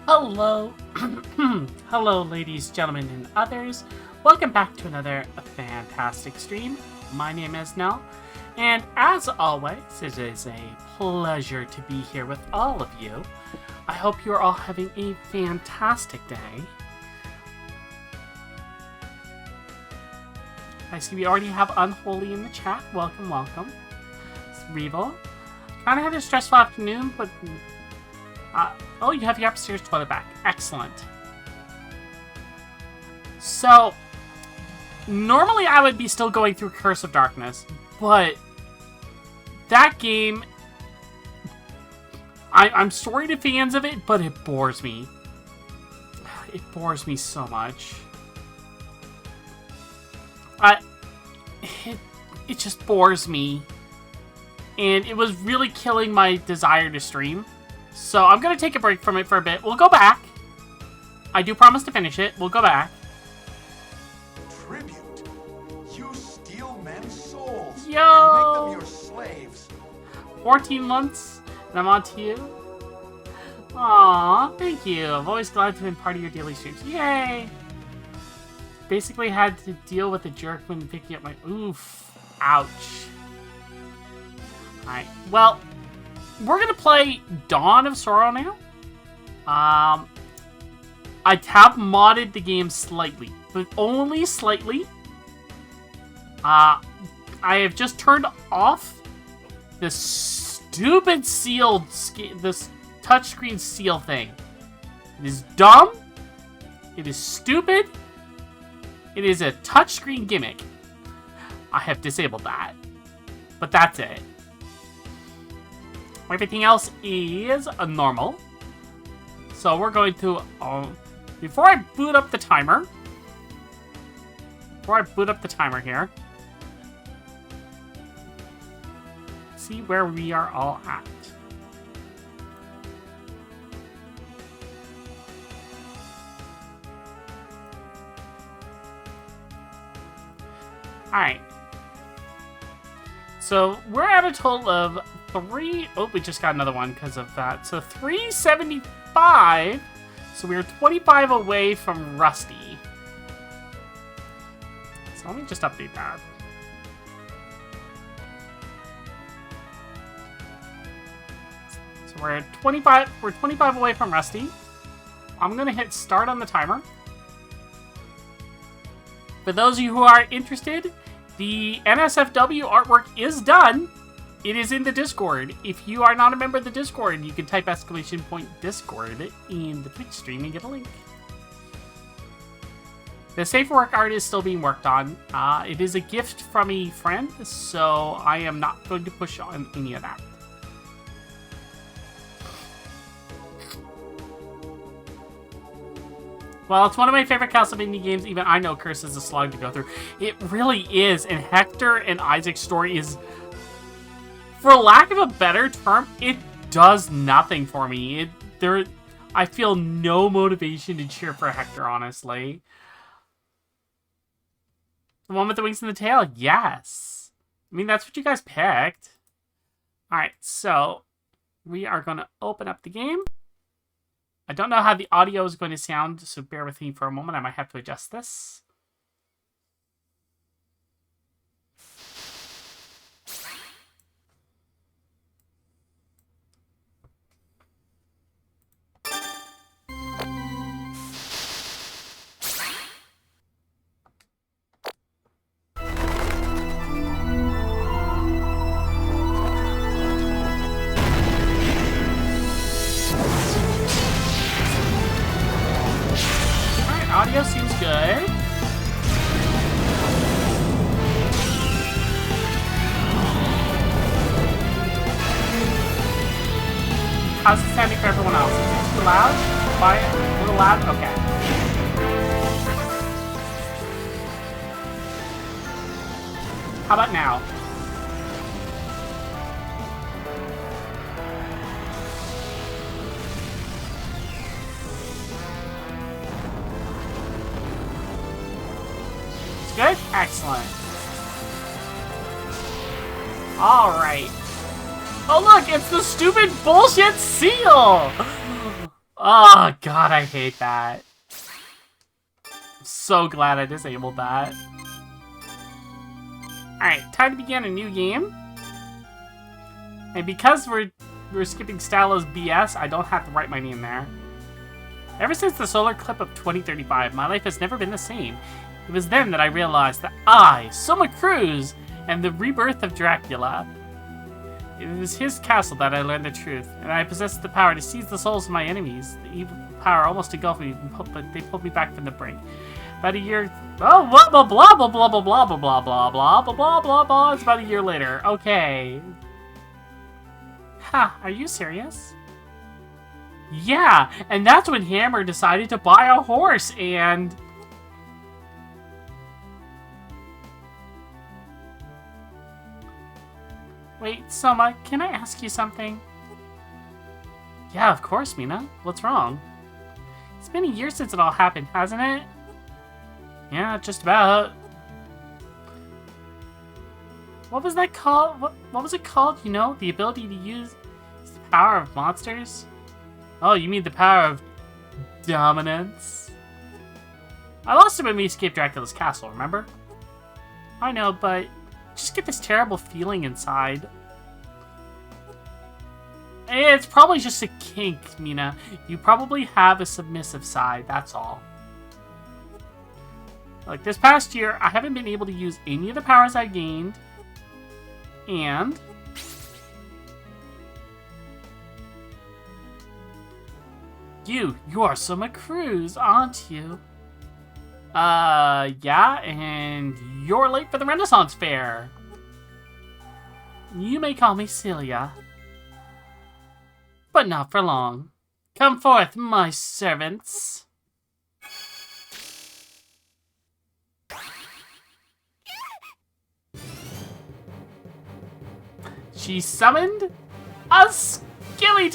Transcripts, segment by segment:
Hello, hello ladies, gentlemen, and others. Welcome back to another fantastic stream. My name is Nell, and as always, it is a pleasure to be here with all of you. I hope you're all having a fantastic day. I see we already have Unholy in the chat. Welcome, welcome. Revel. Kinda had a stressful afternoon, but... oh, you have your upstairs toilet back. Excellent. So, normally I would be still going through Curse of Darkness, but that game... I'm sorry to fans of it, but it bores me. It bores me so much. It just bores me. And it was really killing my desire to stream. So I'm going to take a break from it for a bit. We'll go back. I do promise to finish it. We'll go back. Tribute. You steal men's souls. Yo! And make them your slaves. 14 months, and I'm on to you. Aww, thank you. I'm always glad to have been part of your daily streams. Yay! Basically had to deal with a jerk when picking up my... Oof. Ouch. Alright, well... We're gonna play Dawn of Sorrow now. I have modded the game slightly, but only slightly. I have just turned off this stupid sealed, this touchscreen seal thing. It is dumb. It is stupid. It is a touchscreen gimmick. I have disabled that, but that's it. Everything else is normal. So we're going to, before I boot up the timer, here, see where we are all at. Alright. So we're at a total of 3... Oh, we just got another one because of that. So 375. So we were 25 away from Rusty. So let me just update that. So we're at 25. We're 25 away from Rusty. I'm gonna hit start on the timer. For those of you who are interested, the NSFW artwork is done. It is in the Discord. If you are not a member of the Discord, you can type !Discord in the Twitch stream and get a link. The safe work art is still being worked on. It is a gift from a friend, so I am not going to push on any of that. Well, it's one of my favorite Castlevania games. Even I know Curse is a slog to go through. It really is, and Hector and Isaac's story is... For lack of a better term, it does nothing for me. I feel no motivation to cheer for Hector, honestly. The one with the wings and the tail? Yes. I mean, that's what you guys picked. Alright, so we are going to open up the game. I don't know how the audio is going to sound, so bear with me for a moment. I might have to adjust this. Audio seems good. How's it sounding for everyone else? Is it too loud? Quiet? A little loud? Okay. How about now? Good? Excellent. Alright. Oh look, it's the stupid bullshit seal! Oh, God, I hate that. I'm so glad I disabled that. Alright, time to begin a new game. And because we're skipping Stylo's BS, I don't have to write my name there. Ever since the solar eclipse of 2035, my life has never been the same. It was then that I realized that I, Soma Cruz, am the rebirth of Dracula. It was his castle that I learned the truth, and I possessed the power to seize the souls of my enemies. The evil power almost engulfed me, but they pulled me back from the brink. About a year... Oh, blah, blah, blah, blah, blah, blah, blah, blah, blah, blah, blah, blah, blah, blah, blah. It's about a year later. Okay. Ha, are you serious? Yeah, and that's when Hammer decided to buy a horse, and... Wait, Soma, can I ask you something? Yeah, of course, Mina. What's wrong? It's been a year since it all happened, hasn't it? Yeah, just about. What was that called? What was it called? You know, the ability to use the power of monsters? Oh, you mean the power of dominance? I lost it when we escaped Dracula's castle, remember? I know, but just get this terrible feeling inside. It's probably just a kink, Mina. You probably have a submissive side, that's all. Like, this past year, I haven't been able to use any of the powers I gained. And... You are Soma Cruz, aren't you? Yeah, and you're late for the Renaissance Fair. You may call me Celia. But not for long. Come forth, my servants. She summoned a skeleton!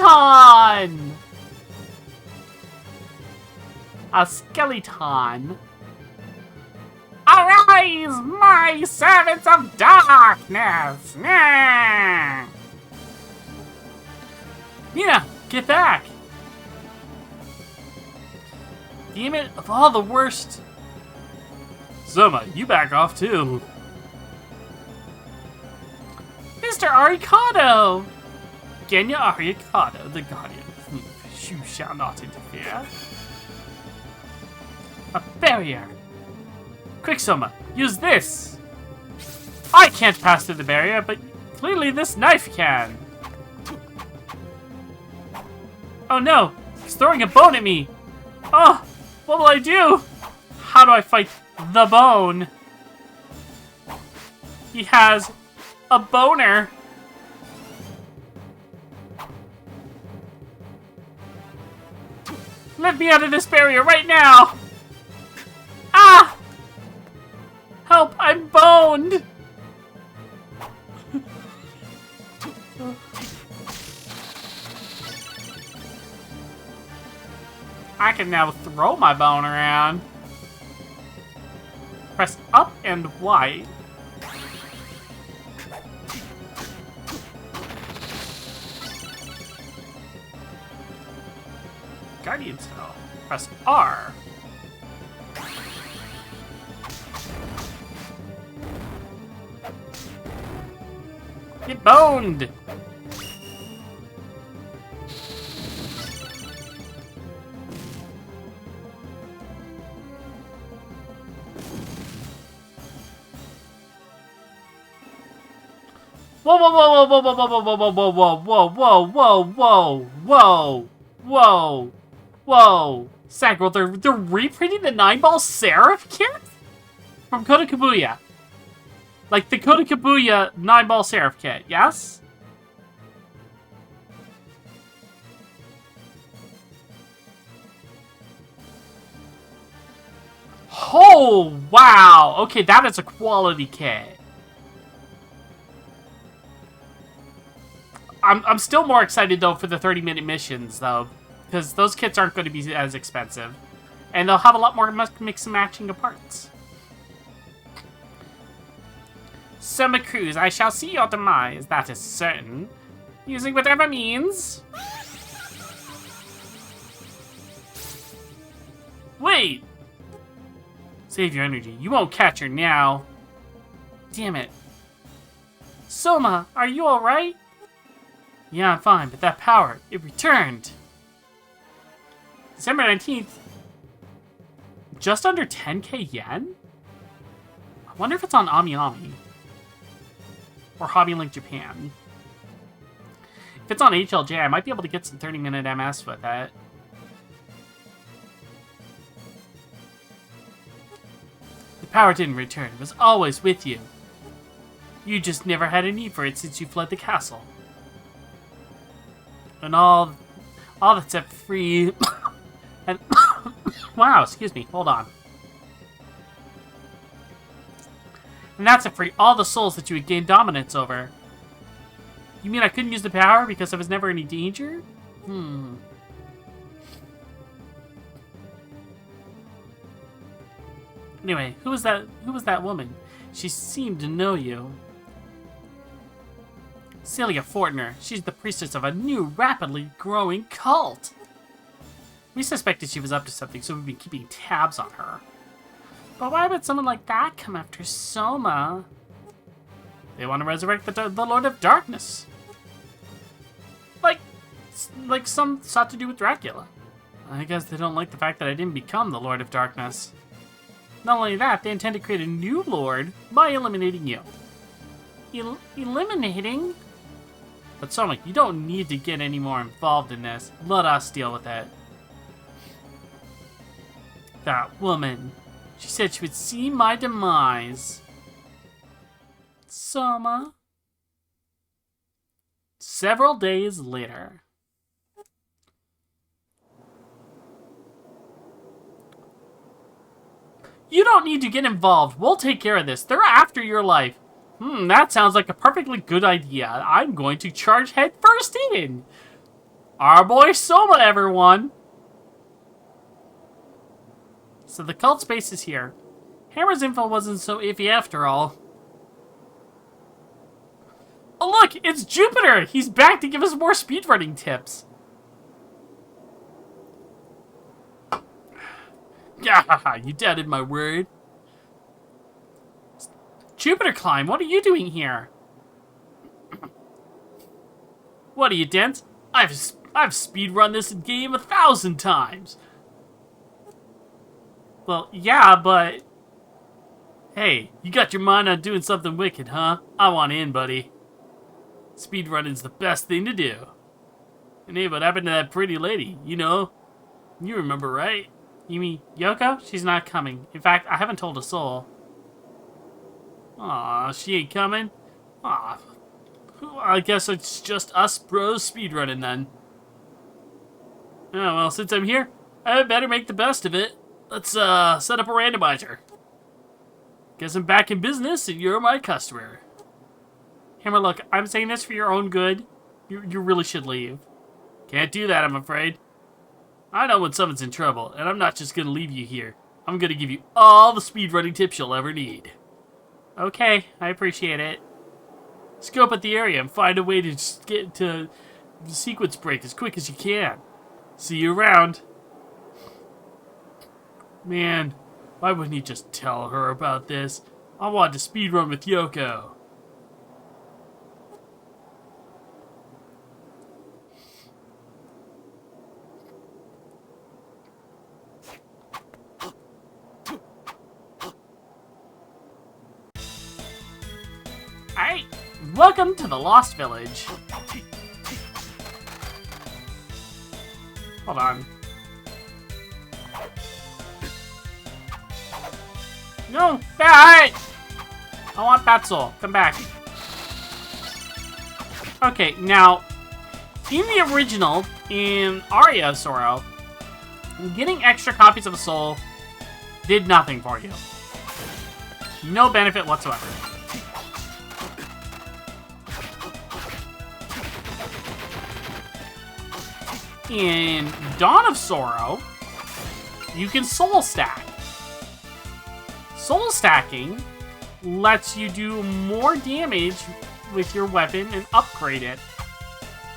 A skeleton. Arise, my servants of darkness! Nah. Mina, get back! Demon of all the worst. Soma, you back off too. Mr. Arikado! Genya Arikado, the guardian. You shall not interfere. A barrier! Quick, Soma, use this! I can't pass through the barrier, but clearly this knife can. Oh no! He's throwing a bone at me! Oh! What will I do? How do I fight the bone? He has a boner! Let me out of this barrier right now! Ah! Help, I'm boned! I can now throw my bone around. Press up and Y. Guardian spell. Press R. Get boned! Whoa, whoa, whoa, whoa, whoa, whoa, whoa, whoa, whoa, whoa, whoa, whoa, whoa, whoa, whoa, whoa. Sagro, they're reprinting the 9-ball Seraph kit? From Kota Kabuya. Like the Kota Kabuya 9-ball Seraph kit, yes? Oh, wow. Okay, that is a quality kit. I'm still more excited, though, for the 30-minute missions, though. Because those kits aren't going to be as expensive. And they'll have a lot more mix and matching of parts. Soma Cruz, I shall see your demise, that is certain. Using whatever means. Wait! Save your energy. You won't catch her now. Damn it. Soma, are you alright? Yeah, I'm fine, but that power, it returned. December 19th. Just under 10k yen? I wonder if it's on AmiAmi. Or Hobby Link Japan. If it's on HLJ, I might be able to get some 30-minute MS with that. The power didn't return. It was always with you. You just never had a need for it since you fled the castle. And all that's set free... and... wow, excuse me. Hold on. And that's to free all the souls that you had gained dominance over. You mean I couldn't use the power because I was never in any danger? Anyway, who was that woman? She seemed to know you. Celia Fortner. She's the priestess of a new, rapidly growing cult. We suspected she was up to something, so we've been keeping tabs on her. But why would someone like that come after Soma? They want to resurrect the Lord of Darkness. Like some sought to do with Dracula. I guess they don't like the fact that I didn't become the Lord of Darkness. Not only that, they intend to create a new Lord by eliminating you. Eliminating? But Soma, you don't need to get any more involved in this. Let us deal with it. That woman. She said she would see my demise. Soma. Several days later. You don't need to get involved. We'll take care of this. They're after your life. That sounds like a perfectly good idea. I'm going to charge head first in. Our boy Soma, everyone. So the cult space is here. Hammer's info wasn't so iffy after all. Oh look, it's Jupiter! He's back to give us more speedrunning tips. Yeah, you doubted my word. Jupiter Climb, what are you doing here? What are you, Dent? I've speedrun this game 1,000 times. Well, yeah, but... Hey, you got your mind on doing something wicked, huh? I want in, buddy. Speedrunning's the best thing to do. And hey, what happened to that pretty lady? You know? You remember, right? You mean Yoko? She's not coming. In fact, I haven't told a soul. Aw, she ain't coming? Aw. I guess it's just us bros speedrunning then. Oh, well, since I'm here, I better make the best of it. Let's, set up a randomizer. Guess I'm back in business and you're my customer. Hammer, look, I'm saying this for your own good. You really should leave. Can't do that, I'm afraid. I know when someone's in trouble, and I'm not just gonna leave you here. I'm gonna give you all the speedrunning tips you'll ever need. Okay, I appreciate it. Scope out the area and find a way to just get to the sequence break as quick as you can. See you around. Man, why wouldn't he just tell her about this? I want to speedrun with Yoko. Alright, welcome to the Lost Village. Hold on. No, alright! I want that soul. Come back. Okay, now, in the original, in Aria Soro, getting extra copies of a soul did nothing for you. No benefit whatsoever. In Dawn of Sorrow, you can soul stack. Soul stacking lets you do more damage with your weapon and upgrade it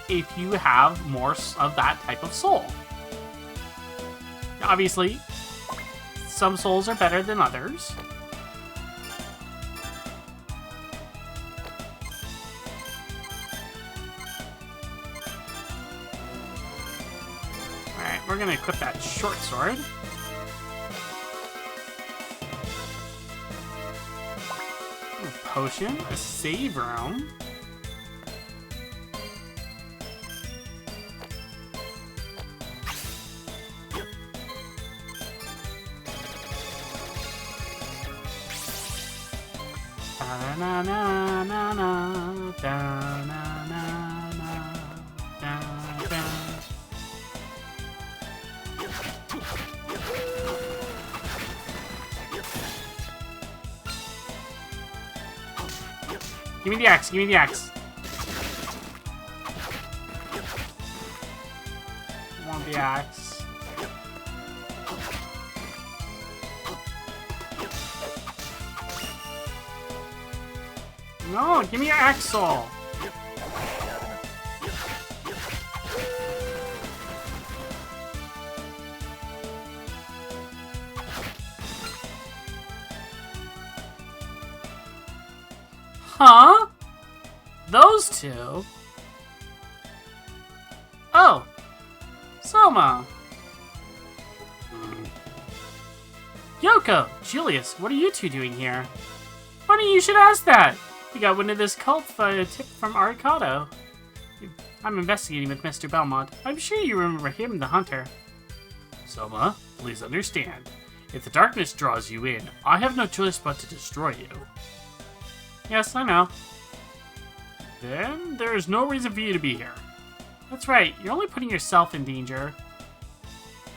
if you have more of that type of soul. Obviously, some souls are better than others. Alright, we're gonna equip that short sword. A potion, a save room. Na na na na da na na na da da. Give me the axe, give me the axe. I want the axe. No, give me your axle. Huh? Those two? Oh. Soma. Yoko, Julius, what are you two doing here? Funny you should ask that. We got wind of this cult via a tip from Arcado. I'm investigating with Mr. Belmont. I'm sure you remember him, the hunter. Soma, please understand. If the darkness draws you in, I have no choice but to destroy you. Yes, I know. Then there is no reason for you to be here. That's right, you're only putting yourself in danger.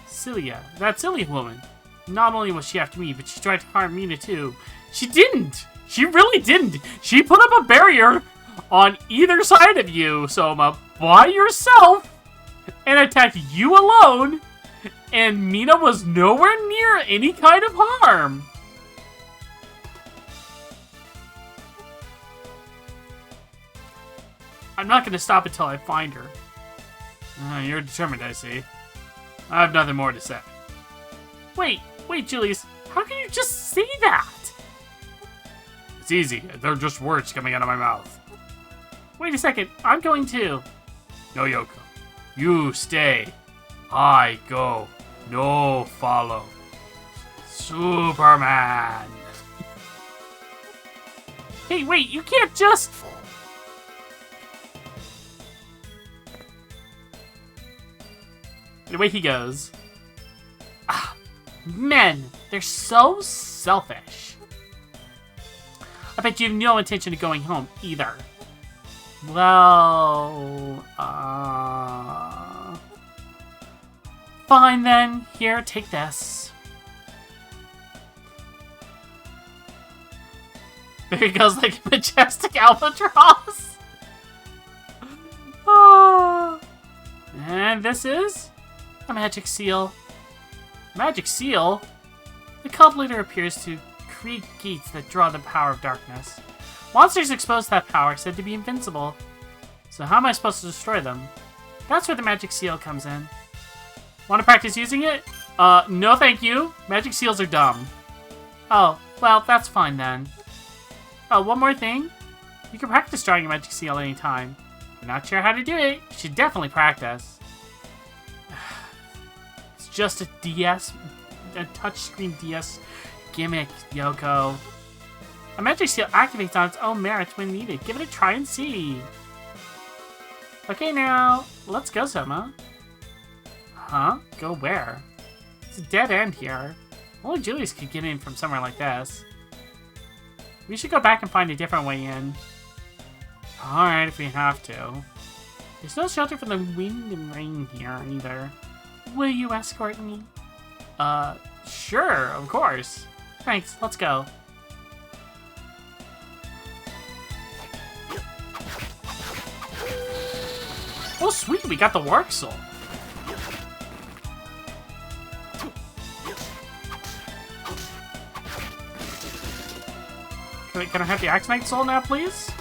Cilia, that silly woman. Not only was she after me, but she tried to harm Mina too. She didn't! She really didn't! She put up a barrier on either side of you, Soma, by yourself, and attacked you alone, and Mina was nowhere near any kind of harm. I'm not going to stop until I find her. You're determined, I see. I have nothing more to say. Wait, Julius, how can you just say that? It's easy. They're just words coming out of my mouth. Wait a second. I'm going too. No, Yoko. You stay. I go. No follow. Superman. Hey, wait. You can't just... And away he goes. Ah, men. They're so selfish. I bet you have no intention of going home, either. Well, fine then. Here, take this. There he goes like a majestic albatross. And this is a magic seal. Magic seal? The cult leader appears to create gates that draw the power of darkness. Monsters exposed to that power are said to be invincible. So how am I supposed to destroy them? That's where the magic seal comes in. Want to practice using it? No thank you. Magic seals are dumb. Oh, well, that's fine then. Oh, one more thing. You can practice drawing a magic seal anytime. If you're not sure how to do it, you should definitely practice. It's just a DS, a touchscreen DS gimmick, Yoko. A magic seal activates on its own merits when needed. Give it a try and see. Okay, now, let's go, Soma. Huh? Go where? It's a dead end here. Only Julius could get in from somewhere like this. We should go back and find a different way in. Alright, if we have to. There's no shelter from the wind and rain here, either. Will you escort me? Sure, of course. Thanks, let's go. Oh, sweet, we got the Warg Soul. Can I have the Axe Knight Soul now, please?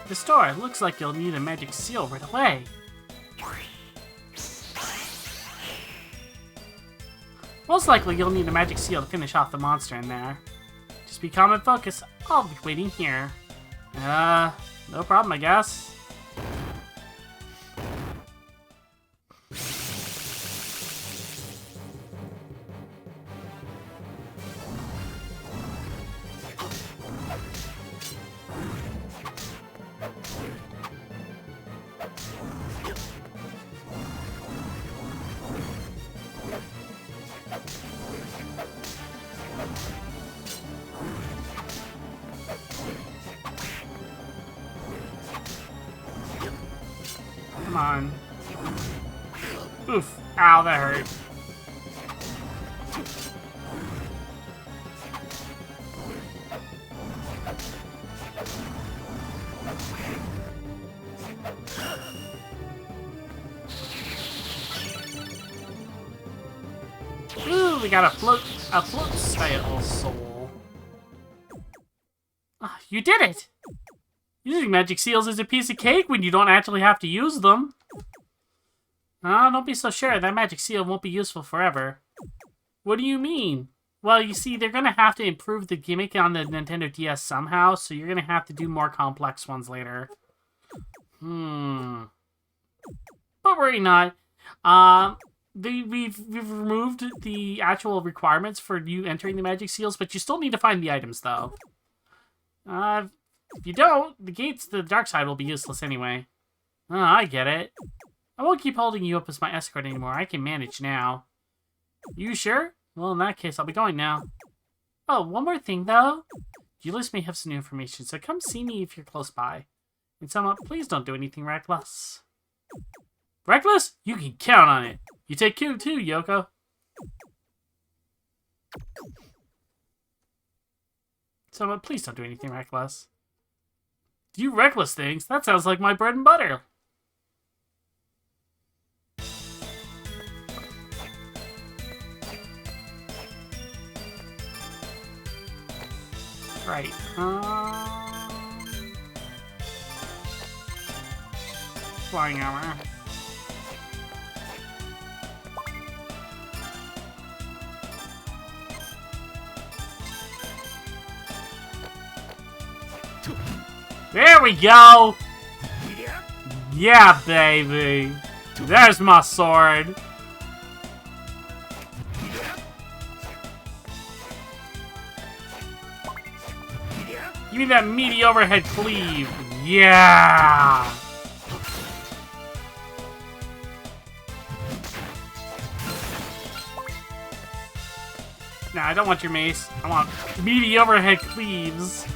The store. Looks like you'll need a magic seal right away. Most likely you'll need a magic seal to finish off the monster in there. Just be calm and focused. I'll be waiting here. No problem, I guess. Come on. Oof. Ow, that hurt. Ooh, we got a float style soul. Ah, you did it! Using magic seals is a piece of cake when you don't actually have to use them. Oh, don't be so sure. That magic seal won't be useful forever. What do you mean? Well, you see, they're going to have to improve the gimmick on the Nintendo DS somehow, so you're going to have to do more complex ones later. But worry not. We've removed the actual requirements for you entering the magic seals, but you still need to find the items, though. If you don't, the gates to the dark side will be useless anyway. Oh, I get it. I won't keep holding you up as my escort anymore. I can manage now. You sure? Well, in that case, I'll be going now. Oh, one more thing, though. Julius may have some new information, so come see me if you're close by. And Selma, please don't do anything reckless. Reckless? You can count on it. You take cue, too, Yoko. Selma, please don't do anything reckless. Do you reckless things? That sounds like my bread and butter. Right. Flying armor. There we go! Yeah, baby! There's my sword! Give me that meaty overhead cleave! Yeah! Nah, I don't want your mace. I want meaty overhead cleaves.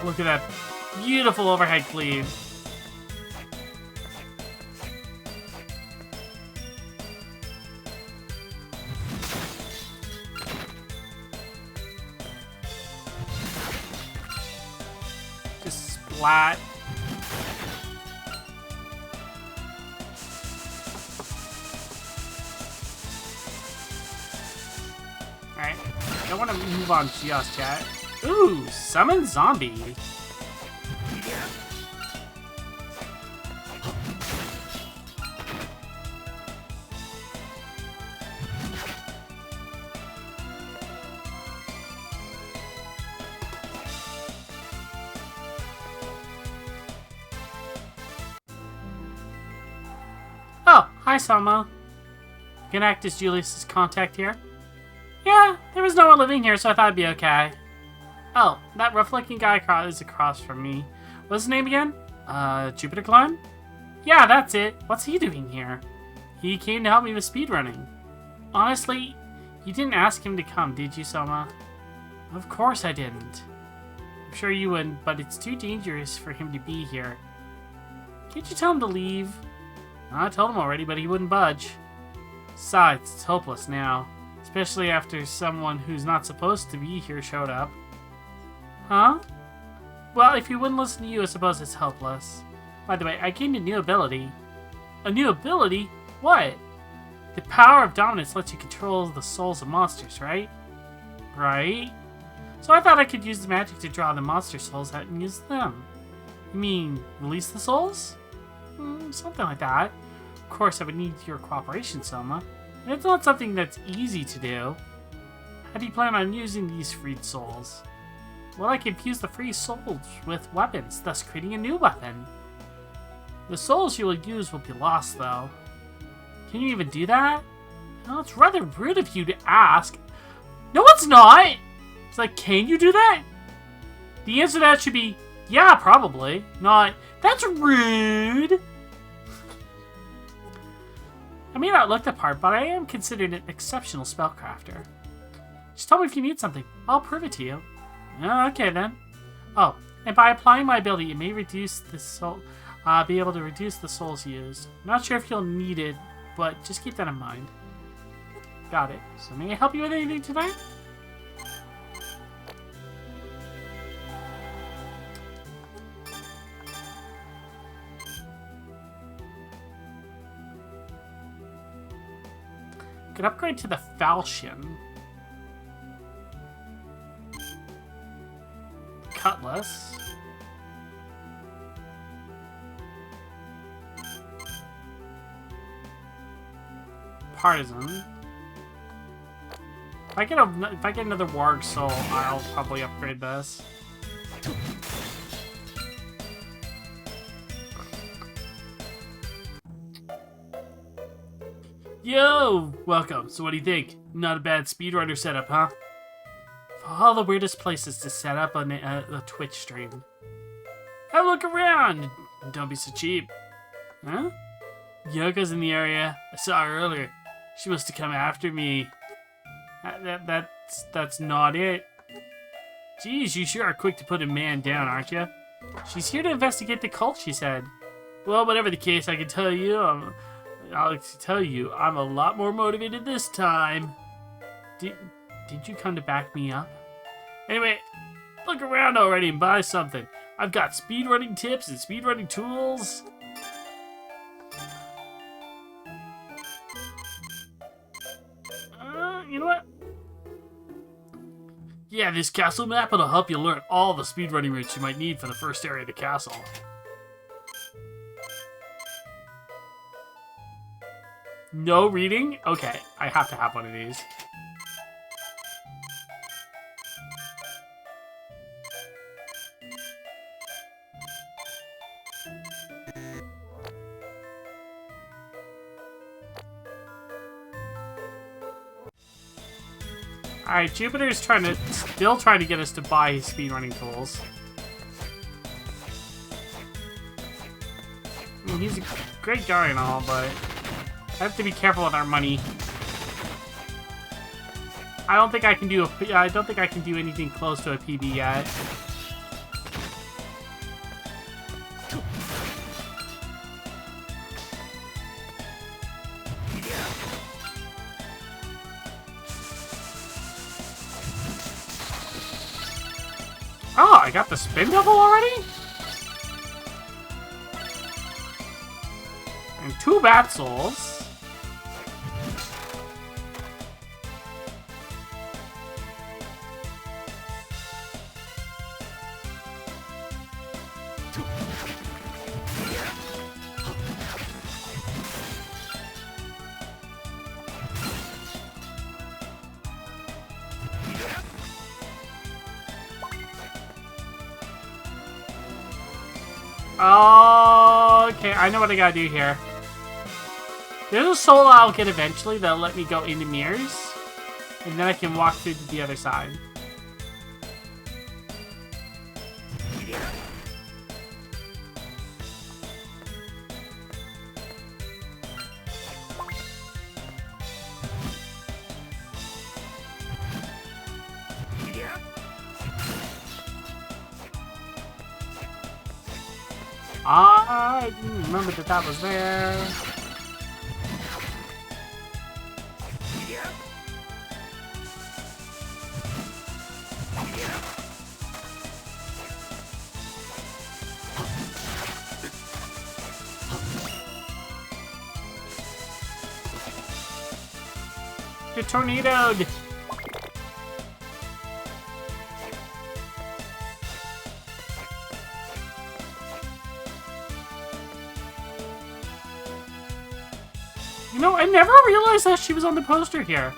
Look at that beautiful overhead cleave. Just splat. Alright, I don't want to move on just yet. Ooh, summon zombie. Oh, hi, Selma. You can act as Julius's contact here. Yeah, there was no one living here, so I thought it'd be okay. Oh, that rough-looking guy is across from me. What's his name again? Jupiter Climb? Yeah, that's it. What's he doing here? He came to help me with speedrunning. Honestly, you didn't ask him to come, did you, Selma? Of course I didn't. I'm sure you wouldn't, but it's too dangerous for him to be here. Can't you tell him to leave? I told him already, but he wouldn't budge. Besides, it's hopeless now. It's Especially after someone who's not supposed to be here showed up. Huh? Well, if he wouldn't listen to you, I suppose it's helpless. By the way, I gained a new ability. A new ability? What? The power of dominance lets you control the souls of monsters, right? Right? So I thought I could use the magic to draw the monster souls out and use them. You mean, release the souls? Something like that. Of course, I would need your cooperation, Soma. And it's not something that's easy to do. How do you plan on using these freed souls? Well, I can fuse the free souls with weapons, thus creating a new weapon. The souls you will use will be lost, though. Can you even do that? Well, it's rather rude of you to ask. No, it's not! It's like, can you do that? The answer to that should be, yeah, probably. Not, that's rude! I may not look the part, but I am considered an exceptional spellcrafter. Just tell me if you need something. I'll prove it to you. Okay, then. Oh, and by applying my ability, it may reduce the soul... be able to reduce the souls used. Not sure if you'll need it, but just keep that in mind. Got it. So may I help you with anything tonight? Can upgrade to the falchion. Cutlass. Partisan. If I get another Warg Soul, I'll probably upgrade this. Yo! Welcome. So what do you think? Not a bad speedrunner setup, huh? For all the weirdest places to set up a Twitch stream. Have a look around! Don't be so cheap. Huh? Yoko's in the area. I saw her earlier. She must have come after me. That's not it. Geez, you sure are quick to put a man down, aren't you? She's here to investigate the cult, she said. Well, whatever the case, I can tell you, I'm a lot more motivated this time. Did you come to back me up? Anyway, look around already and buy something. I've got speedrunning tips and speedrunning tools. You know what? Yeah, this castle map will help you learn all the speedrunning routes you might need for the first area of the castle. No reading? Okay, I have to have one of these. Alright, Jupiter's still trying to get us to buy his speedrunning tools. I mean, he's a great guy and all, but I have to be careful with our money. I don't think I can do anything close to a PB yet. Oh, I got the spin double already? And 2 bat souls. Okay, I know what I gotta do here. There's a soul I'll get eventually that'll let me go into mirrors, and then I can walk through to the other side. I didn't remember that was there. Get tornadoed! You know, I never realized that she was on the poster here.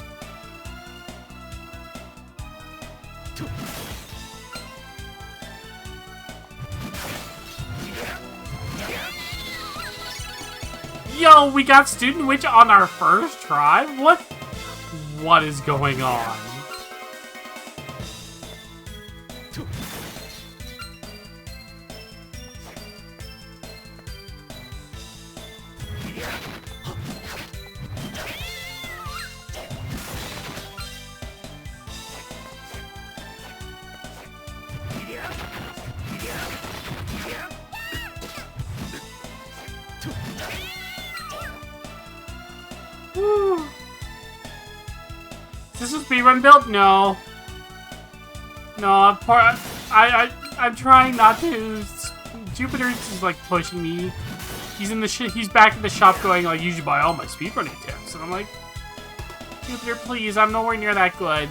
Yo, we got Student Witch on our first try? What is going on? Is this a speedrun build? No. No, I'm trying not to. Jupiter is like pushing me. He's back in the shop going like, you should buy all my speedrunning tips. And I'm like, Jupiter, please, I'm nowhere near that good.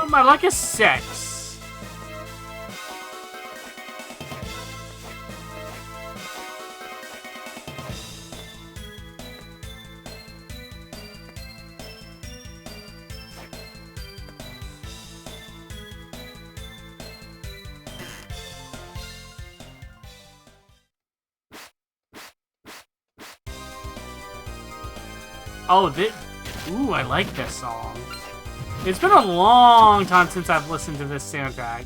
My luck is 6. Oh, ooh, I like this song. It's been a long time since I've listened to this soundtrack.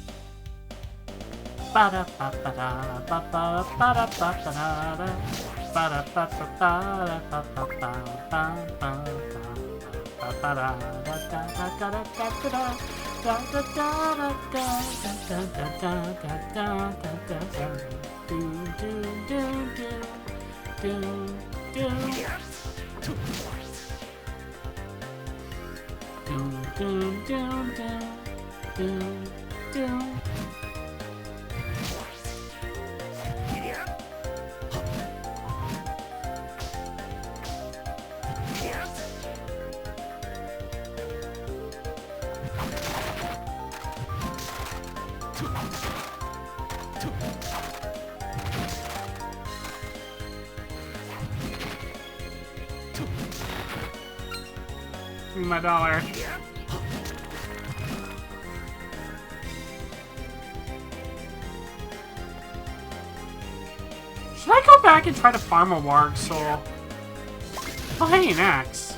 Give me my dollar. Should I go back and try to farm a Warg Soul? Oh, hey, an axe.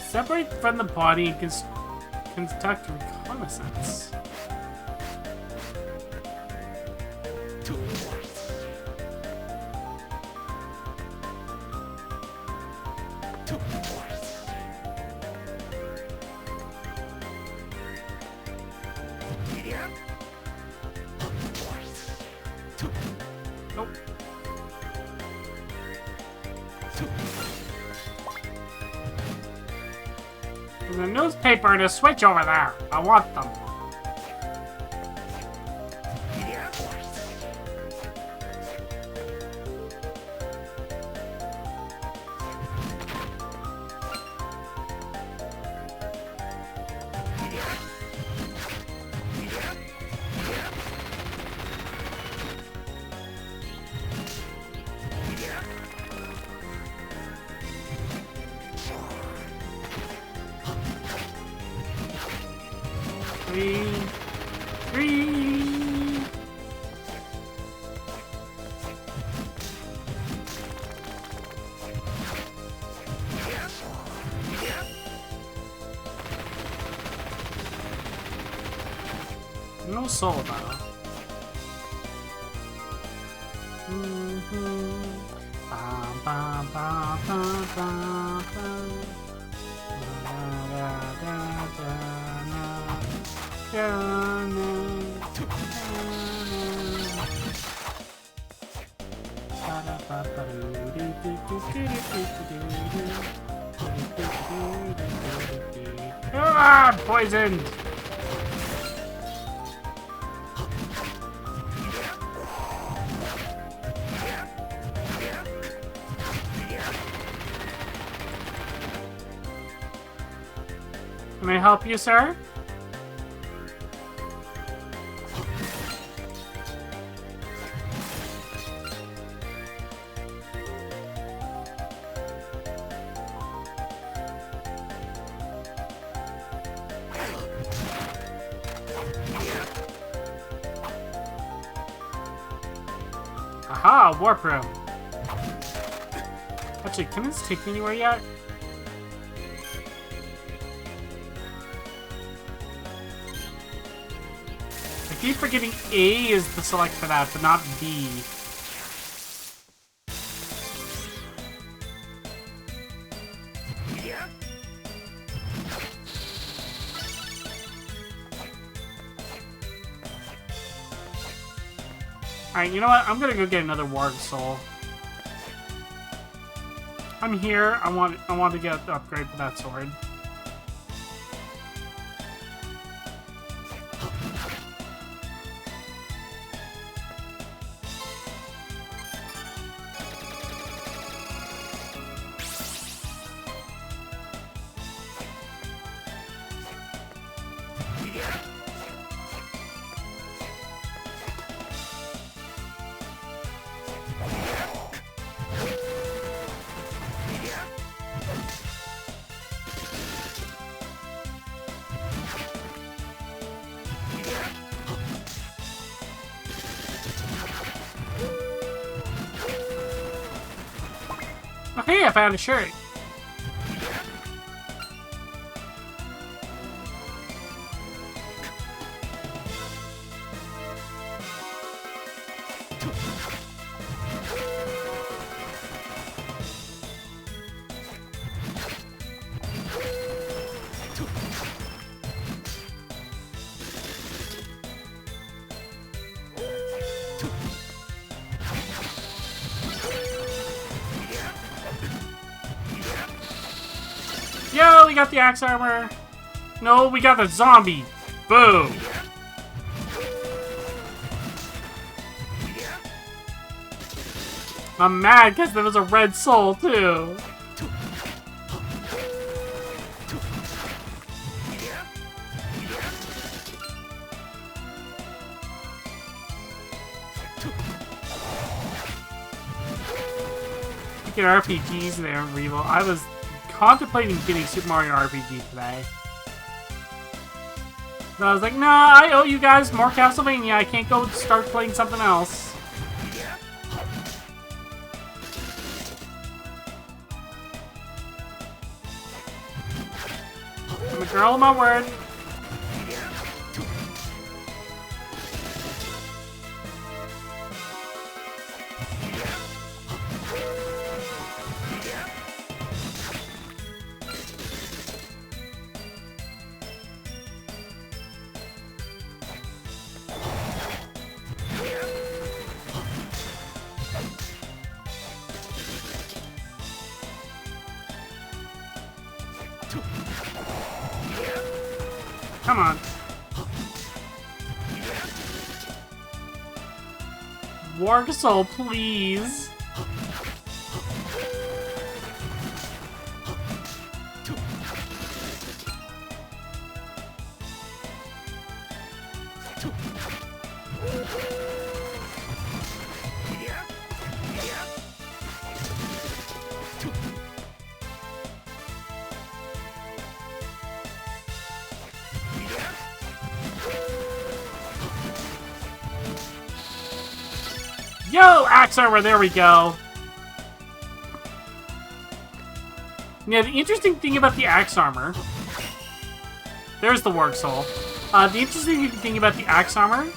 Separate from the body and conduct reconnaissance. Nope. There's a newspaper and a switch over there. I want them. no soul though. Bum, bum, bum, bum, bum, bum. Da, da, da, da, Ah, poisoned! Can I help you, sir? Aha, warp room. Actually, can this take me anywhere yet? I keep forgetting A is the select for that, but not B. Alright, you know what? I'm gonna go get another Warg Soul. I'm here. I want to get the upgrade for that sword. Oh, hey, I found a shirt. Yo, we got the axe armor. No, we got the zombie. Boom. I'm mad because there was a red soul too. Get RPGs there, Revo. I was contemplating getting Super Mario RPG today. But I was like, nah, I owe you guys more Castlevania. I can't go start playing something else. I'm a girl of my word. Come on. Warg Soul, please. Yo, axe armor, there we go. Yeah, the interesting thing about the axe armor... There's the Warg Soul. The interesting thing about the axe armor.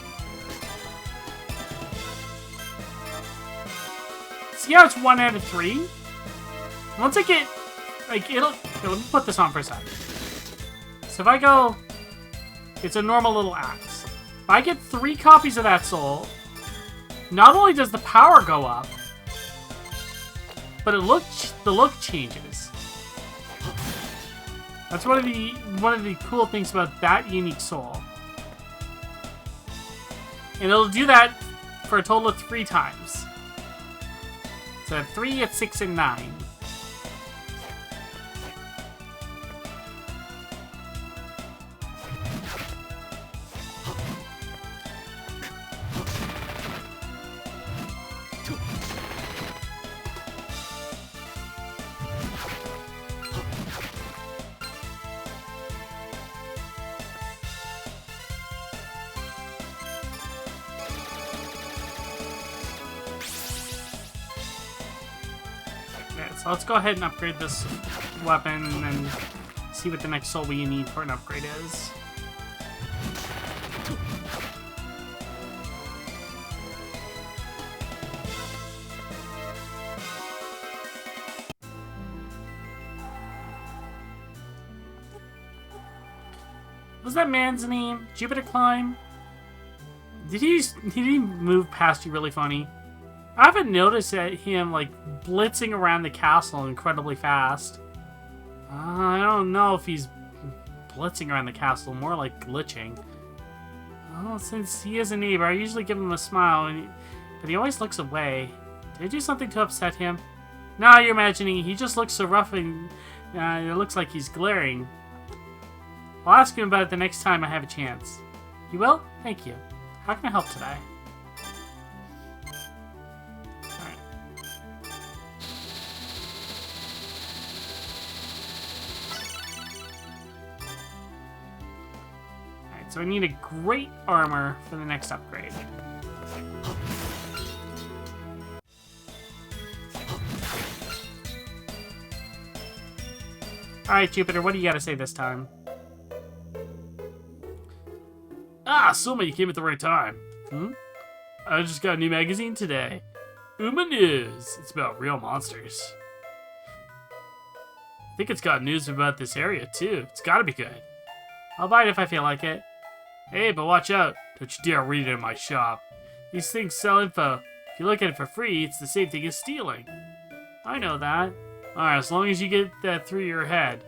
See how it's 1 out of 3? Once I get, like, it'll... Here, let me put this on for a second. So if I go... It's a normal little axe. If I get 3 copies of that soul, not only does the power go up, but the look changes. That's one of the cool things about that unique soul. And it'll do that for a total of 3 times. So at 3, at 6, and 9. So let's go ahead and upgrade this weapon and then see what the next soul we need for an upgrade is. What's that man's name? Jupiter Climb? Did he move past you really funny? I haven't noticed him, like, blitzing around the castle incredibly fast. I don't know if he's blitzing around the castle, more like glitching. Well, since he is a neighbor, I usually give him a smile, but he always looks away. Did I do something to upset him? No, you're imagining. He just looks so rough and it looks like he's glaring. I'll ask him about it the next time I have a chance. You will? Thank you. How can I help today? So I need a great armor for the next upgrade. Alright, Jupiter, what do you gotta say this time? Ah, Soma, you came at the right time. I just got a new magazine today. Uma News. It's about real monsters. I think it's got news about this area, too. It's gotta be good. I'll buy it if I feel like it. Hey, but watch out. Don't you dare read it in my shop. These things sell info. If you look at it for free, it's the same thing as stealing. I know that. Alright, as long as you get that through your head.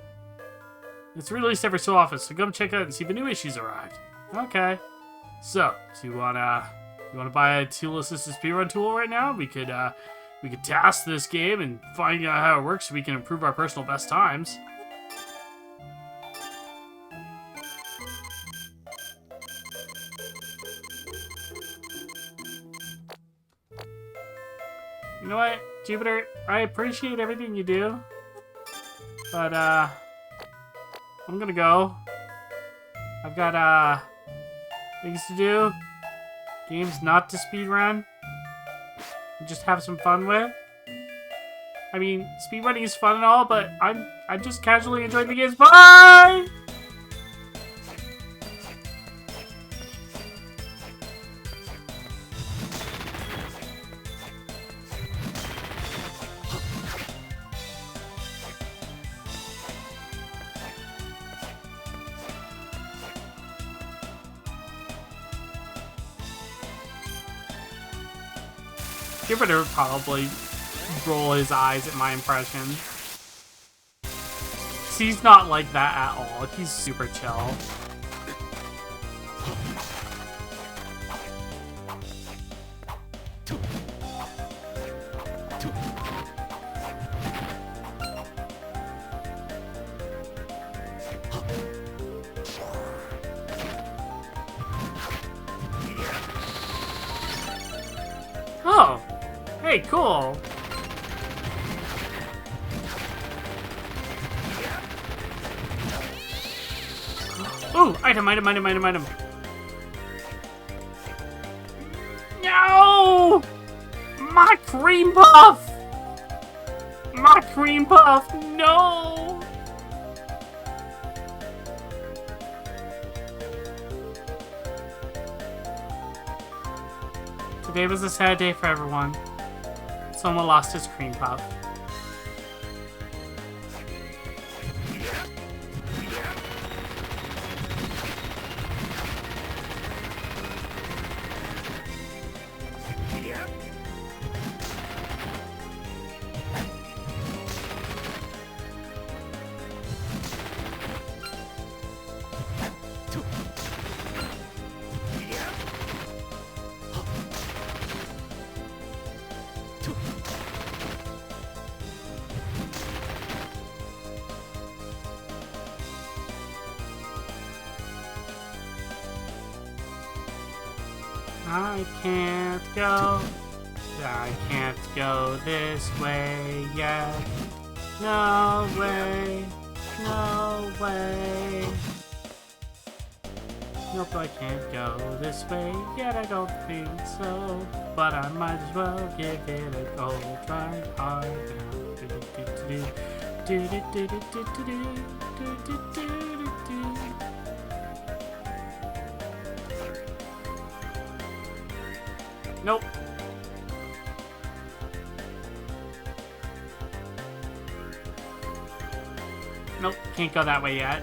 It's released every so often, so come check out and see if the new issues arrived. Okay. So, do you wanna buy a tool-assisted speedrun tool right now? We could task this game and find out how it works so we can improve our personal best times. You know what, Jupiter? I appreciate everything you do, but I'm gonna go. I've got things to do, games not to speedrun, and just have some fun with. I mean, speedrunning is fun and all, but I'm just casually enjoying the games. Bye. Jupiter would probably roll his eyes at my impression. He's not like that at all. He's super chill. Oh! Hey, cool! Ooh! Item! No! My cream puff! My cream puff! No! Today was a sad day for everyone. Someone lost his cream puff. I can't go this way yet. No way, no way. Nope, I can't go this way yet, I don't think so. But I might as well give it a go. Try hard now. Nope. Nope, can't go that way yet.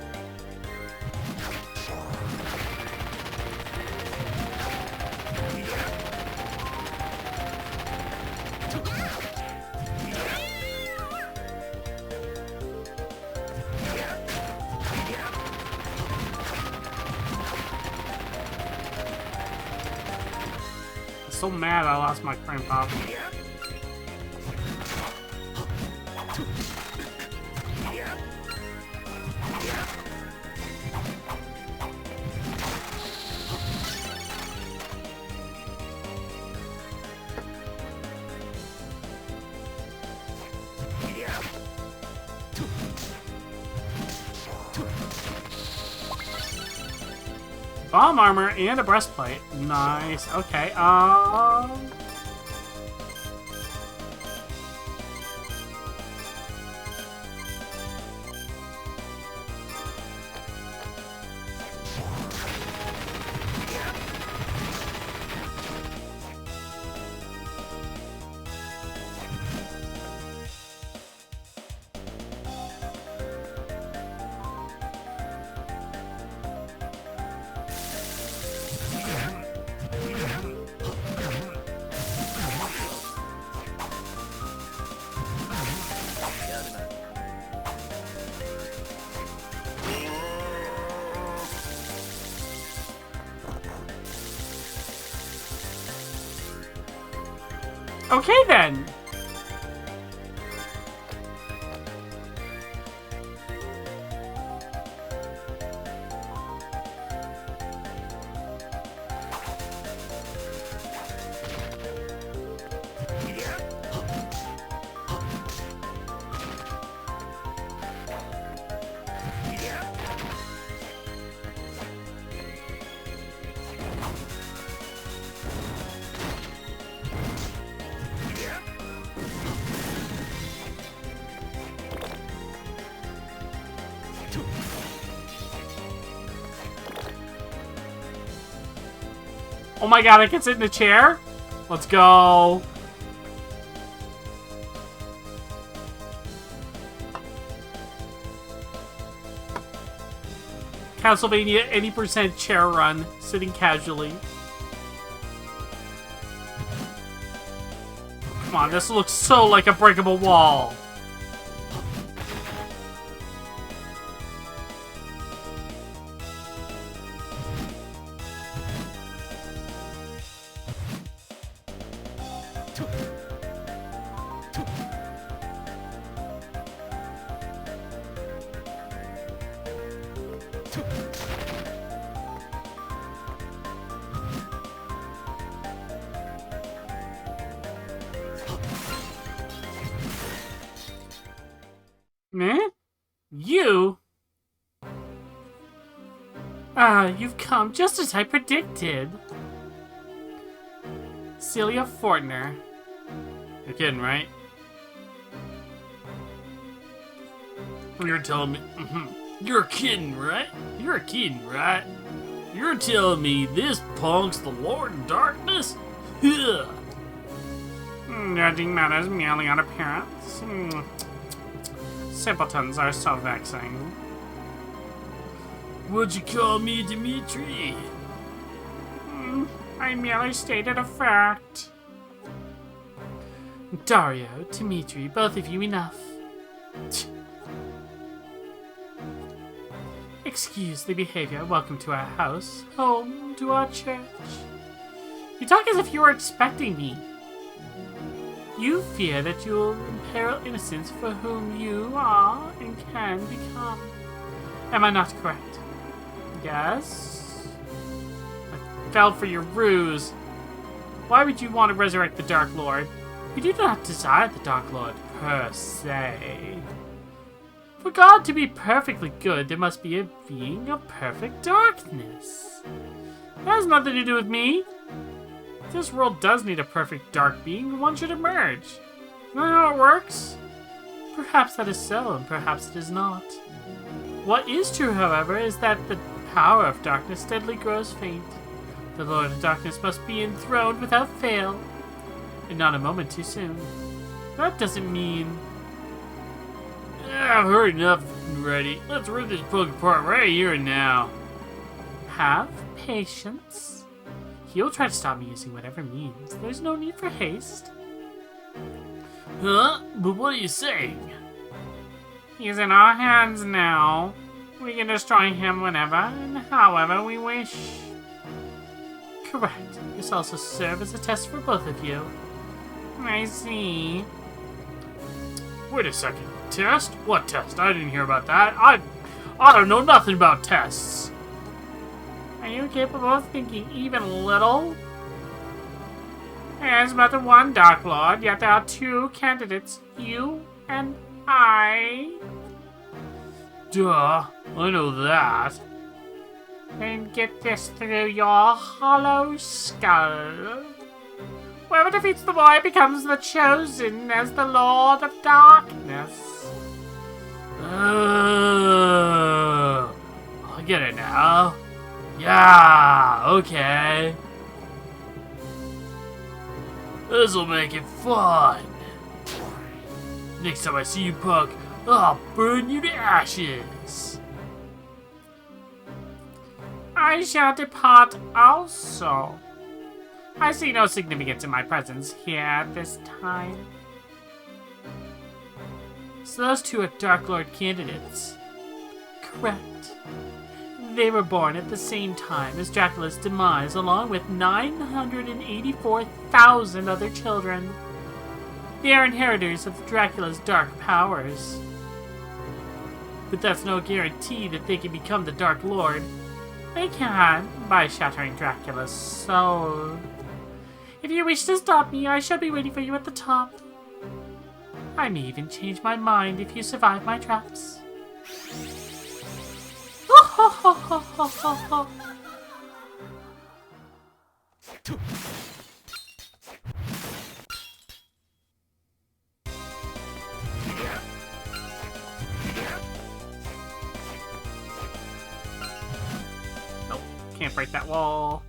I'm so mad I lost my cream puff. Bomb armor and a breastplate. Nice. Okay. Okay then. Oh my god, I can sit in the chair? Let's go. Castlevania 80% chair run, sitting casually. Come on, this looks so like a breakable wall. Eh? You? Ah, you've come just as I predicted. Celia Fortner. You're kidding, right? You're telling me... You're kidding, right? You're kidding, right? You're telling me this punk's the Lord of Darkness? Ugh. Judging matters merely on appearance. Simpletons are so vexing. Would you call me Dimitri? I merely stated a fact. Dario, Dimitri, both of you enough. Excuse the behavior. Welcome to our house. Home to our church. You talk as if you were expecting me. You fear that you will imperil innocence for whom you are and can become. Am I not correct? Yes? I fell for your ruse. Why would you want to resurrect the Dark Lord? We do not desire the Dark Lord, per se. For God to be perfectly good, there must be a being of perfect darkness. That has nothing to do with me. If this world does need a perfect dark being, one should emerge. Isn't that how it works? Perhaps that is so, and perhaps it is not. What is true, however, is that the power of darkness steadily grows faint. The Lord of Darkness must be enthroned without fail, and not a moment too soon. That doesn't mean... I've heard enough already. Let's rip this book apart right here and now. Have patience. He'll try to stop me using whatever means. There's no need for haste. Huh? But what are you saying? He's in our hands now. We can destroy him whenever and however we wish. Correct. This also serves as a test for both of you. I see. Wait a second. Test? What test? I didn't hear about that. I don't know nothing about tests. Are you capable of thinking even a little? There's but the one Dark Lord, yet there are two candidates, you and I. Duh, I know that. Then get this through your hollow skull. Whoever defeats the boy becomes the chosen as the Lord of Darkness. I get it now. Yeah, okay. This'll make it fun. Next time I see you, punk, I'll burn you to ashes. I shall depart also. I see no significance in my presence here at this time. So those two are Dark Lord candidates. Correct. They were born at the same time as Dracula's demise, along with 984,000 other children. They are inheritors of Dracula's dark powers. But that's no guarantee that they can become the Dark Lord. They can, by shattering Dracula's soul. If you wish to stop me, I shall be waiting for you at the top. I may even change my mind if you survive my traps. Nope, can't break that wall.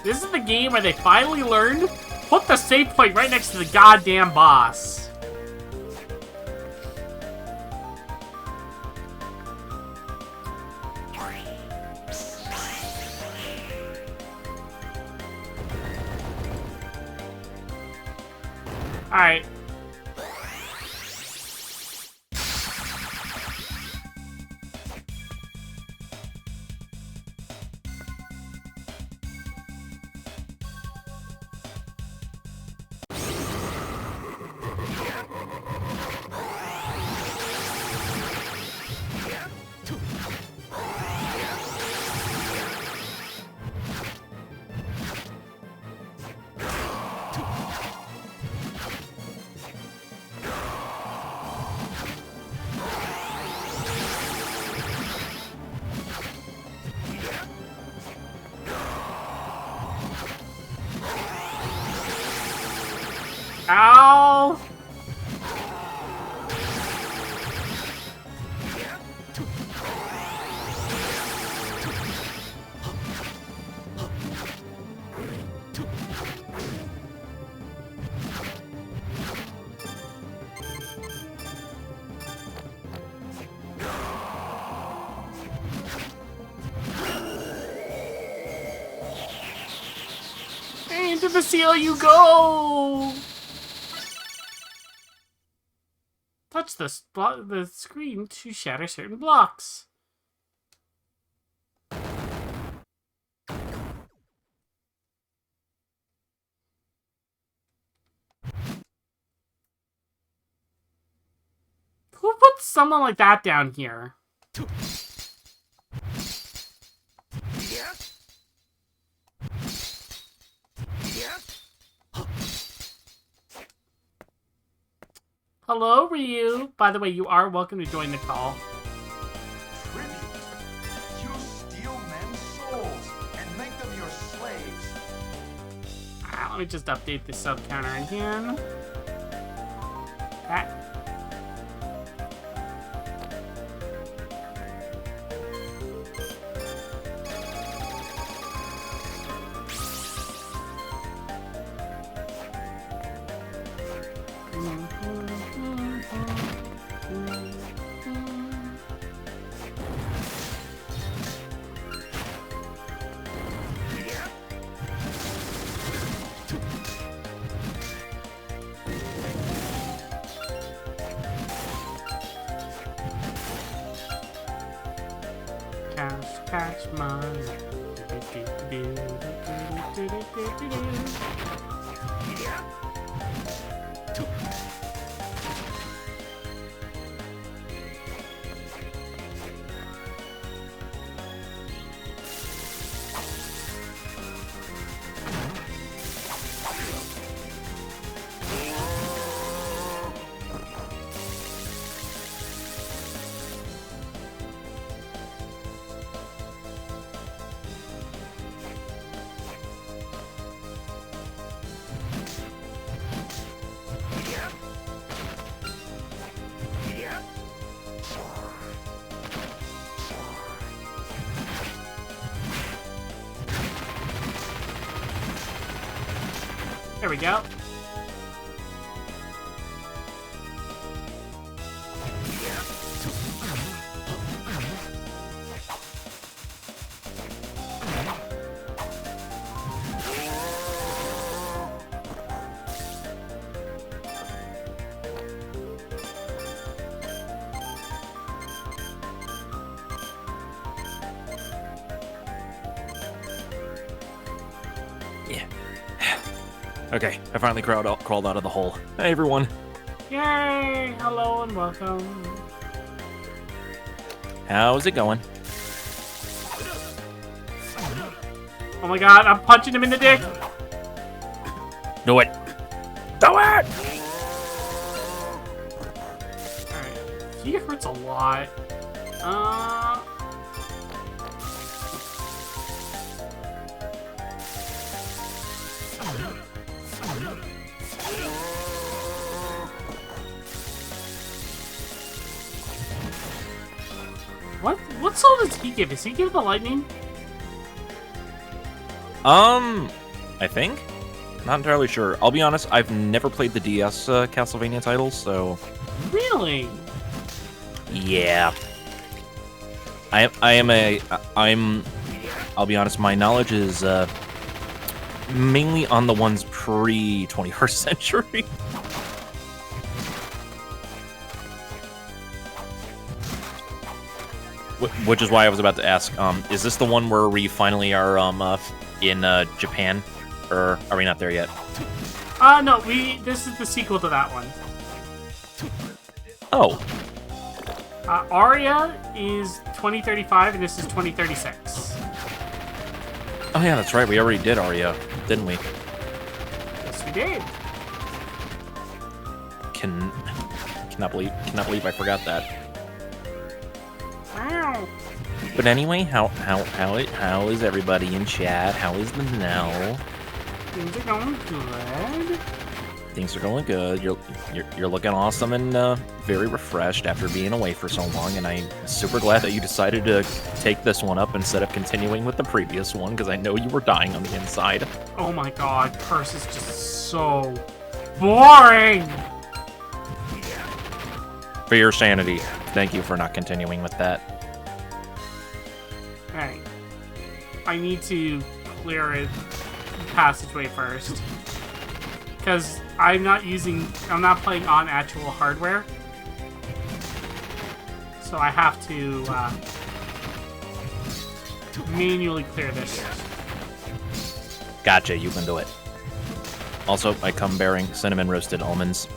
This is the game where they finally learned, put the save point right next to the goddamn boss. Alright. Ow! Into the seal you go! Touch the screen to shatter certain blocks. Who put someone like that down here? Hello, Ryu. By the way, you are welcome to join the call. Tribute. You steal men's souls and make them your slaves. Let me just update the sub counter again. That. Cash money. There we go. Okay, I finally crawled out of the hole. Hey, everyone. Yay! Hello and welcome. How's it going? Oh my god, I'm punching him in the dick! Do it! Do it! Alright, he hurts a lot. What soul does he give? Does he give the lightning? I think? Not entirely sure. I'll be honest, I've never played the DS Castlevania titles, so... Really? Yeah. I'll be honest, my knowledge is, mainly on the ones pre-21st century. Which is why I was about to ask, is this the one where we finally are, in, Japan? Or are we not there yet? No, this is the sequel to that one. Oh. Aria is 2035, and this is 2036. Oh yeah, that's right, we already did Aria, didn't we? Yes, we did. Cannot believe I forgot that. Wow. But anyway, how is everybody in chat? How is the now? Things are going good. Things are going good. You're looking awesome and very refreshed after being away for so long, and I'm super glad that you decided to take this one up instead of continuing with the previous one, because I know you were dying on the inside. Oh my god, Curse is just so boring! For your sanity, thank you for not continuing with that. Alright. I need to clear it passageway first. Because I'm not playing on actual hardware. So I have to manually clear this. Gotcha, you can do it. Also, I come bearing cinnamon roasted almonds.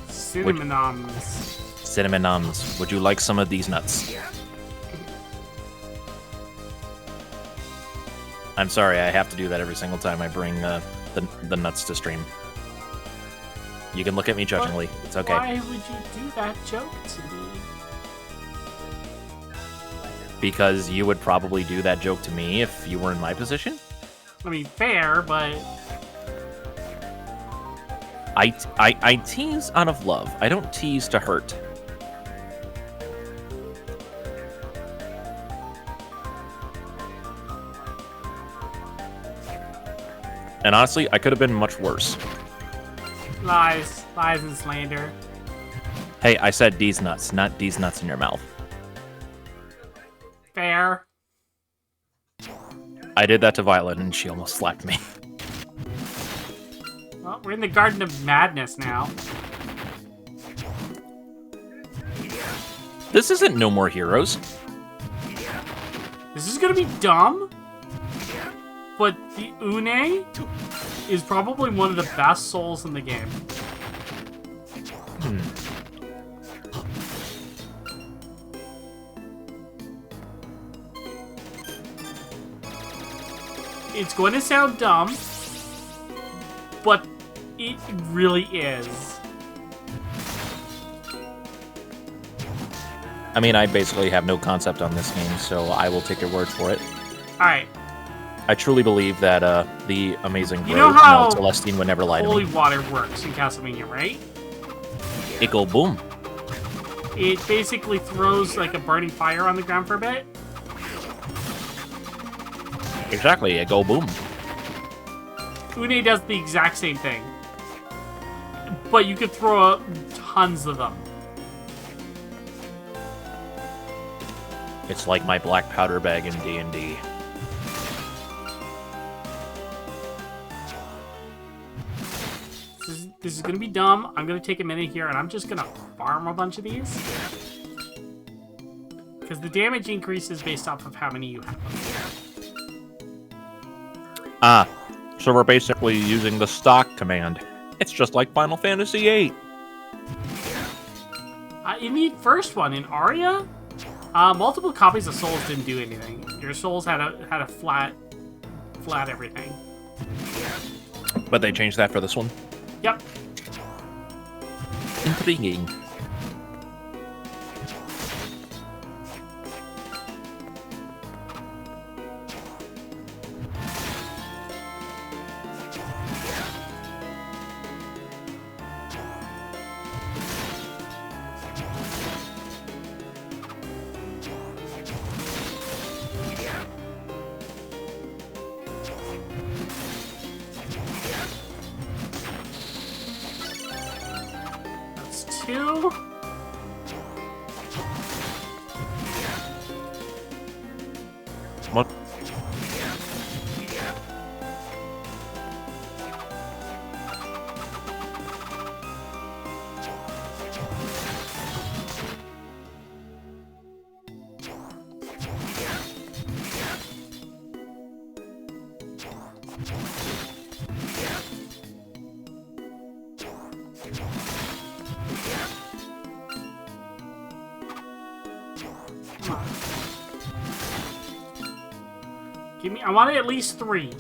Cinnamon-ums. Cinnamon-ums. Would you like some of these nuts? I'm sorry, I have to do that every single time I bring the nuts to stream. You can look at me judgingly. It's okay. Why would you do that joke to me? Because you would probably do that joke to me if you were in my position? I mean, fair, but... I tease out of love. I don't tease to hurt. And honestly, I could have been much worse. Lies. Lies and slander. Hey, I said these nuts, not these nuts in your mouth. Fair. I did that to Violet, and she almost slapped me. Well, we're in the Garden of Madness now. This isn't No More Heroes. This is gonna be dumb, but the Une is probably one of the best souls in the game. It's going to sound dumb, but it really is. I mean, I basically have no concept on this game, so I will take your word for it. Alright. I truly believe that the amazing You know road, how Mel Celestine would never lie to holy me. water works in Castlevania, right? It go boom. It basically throws like a burning fire on the ground for a bit. Exactly, it go boom. Une does the exact same thing. But you could throw out tons of them. It's like my black powder bag in D&D. This is gonna be dumb. I'm gonna take a minute here and I'm just gonna farm a bunch of these. Because the damage increases based off of how many you have. Ah, so we're basically using the stock command. It's just like Final Fantasy VIII. In the first one, in Aria, multiple copies of Souls didn't do anything. Your Souls had a flat everything. But they changed that for this one? Yep. Intriguing. That's 2. What? I want at least 3.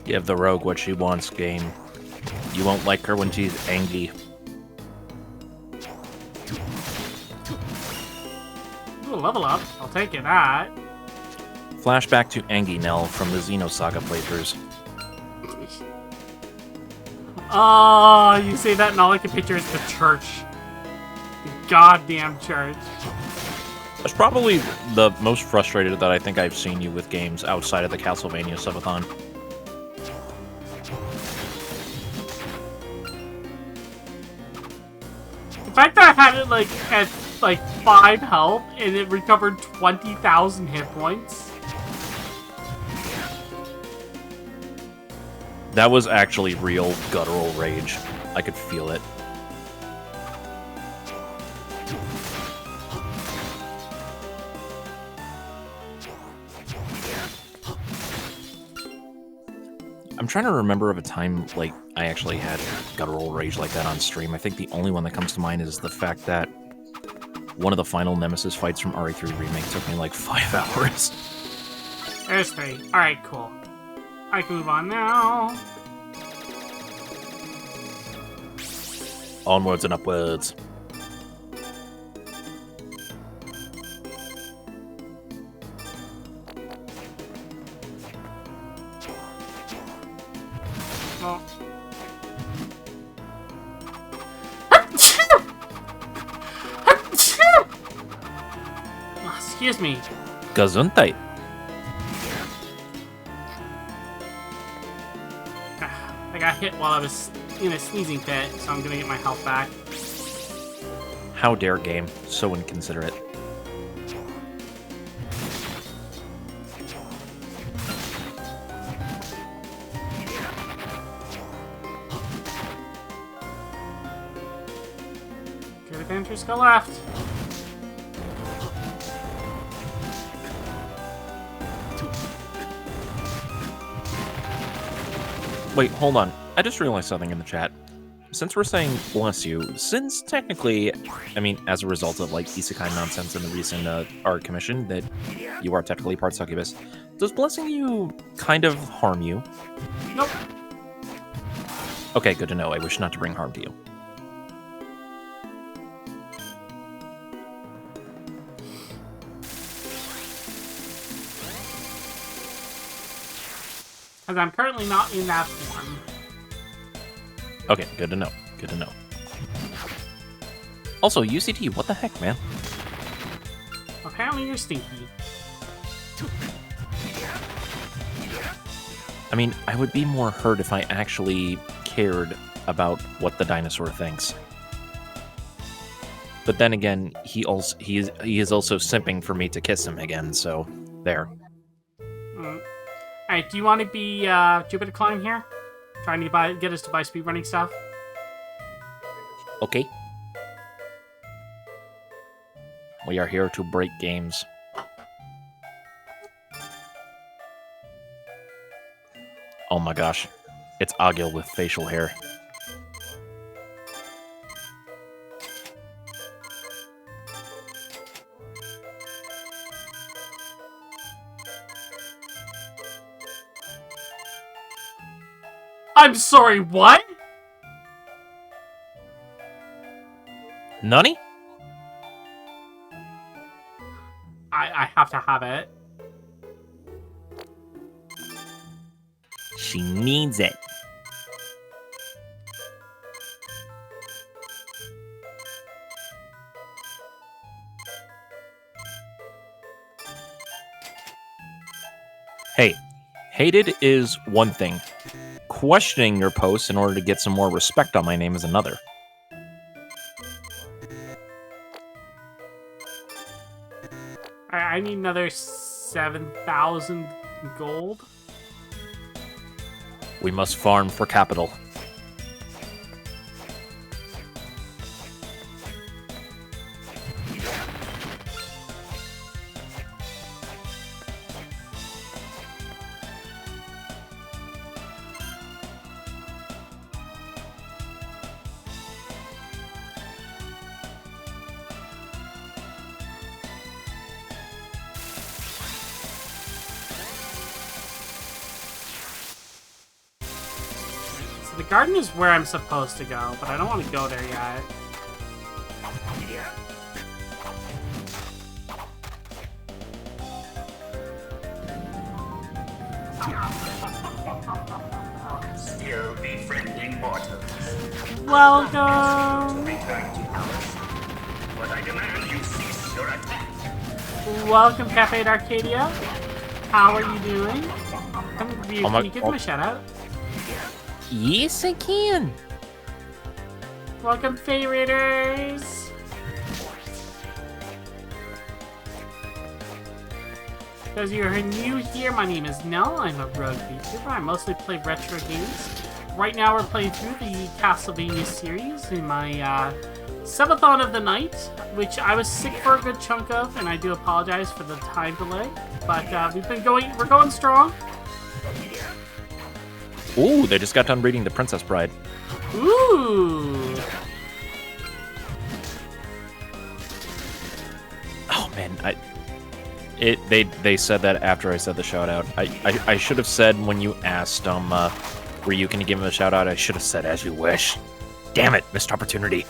Give the rogue what she wants, game. You won't like her when she's angry. Ooh, level up. I'll take it, that. Flashback to Angie Nell from the Xenosaga playthroughs. Oh, you say that and all I can picture is the church. The goddamn church. That's probably the most frustrated that I think I've seen you with games outside of the Castlevania Subathon. The fact that I had it, like, at like 5 health and it recovered 20,000 hit points. That was actually real guttural rage. I could feel it. I'm trying to remember of a time, like, I actually had guttural rage like that on stream. I think the only one that comes to mind is the fact that one of the final Nemesis fights from RE3 Remake took me like 5 hours. There's 3. Alright, cool. I can move on now. Onwards and upwards. Well. Excuse me. Gesundheit. I got hit while I was in a sneezing fit, so I'm gonna get my health back. How dare game. So inconsiderate. Good adventures go left. Wait, hold on. I just realized something in the chat. Since we're saying bless you, since technically, I mean, as a result of like isekai nonsense in the recent art commission, that you are technically part succubus, does blessing you kind of harm you? Nope. Okay, good to know. I wish not to bring harm to you. Because I'm currently not in that form. Okay, good to know. Good to know. Also, UCT, what the heck, man? Apparently you're stinky. I mean, I would be more hurt if I actually cared about what the dinosaur thinks. But then again, he is also simping for me to kiss him again, so there. Alright, do you want to be Jupiter Climb here? Trying to get us to buy speedrunning stuff? Okay. We are here to break games. Oh my gosh. It's Agil with facial hair. I'm sorry, what? Nani? I have to have it. She needs it. Hey, hated is one thing. Questioning your posts in order to get some more respect on my name is another. I need another 7,000 gold. We must farm for capital. The garden is where I'm supposed to go, but I don't want to go there yet. Still befriending mortals. Welcome! Return to Alice. But I demand you cease your attack. Welcome, Cafe at Arcadia. How are you doing? Can you give me a shout out? Yes, I can. Welcome, Fey Raiders. Because you're new here, my name is Nell. I'm a rogue VTuber. I mostly play retro games. Right now we're playing through the Castlevania series in my Subathon of the night, which I was sick for a good chunk of, and I do apologize for the time delay. But we're going strong. Ooh, they just got done reading The Princess Bride. Ooh. Oh man, they said that after I said the shout out. I should have said when you asked were you can you give him a shout out? I should have said as you wish. Damn it, missed opportunity.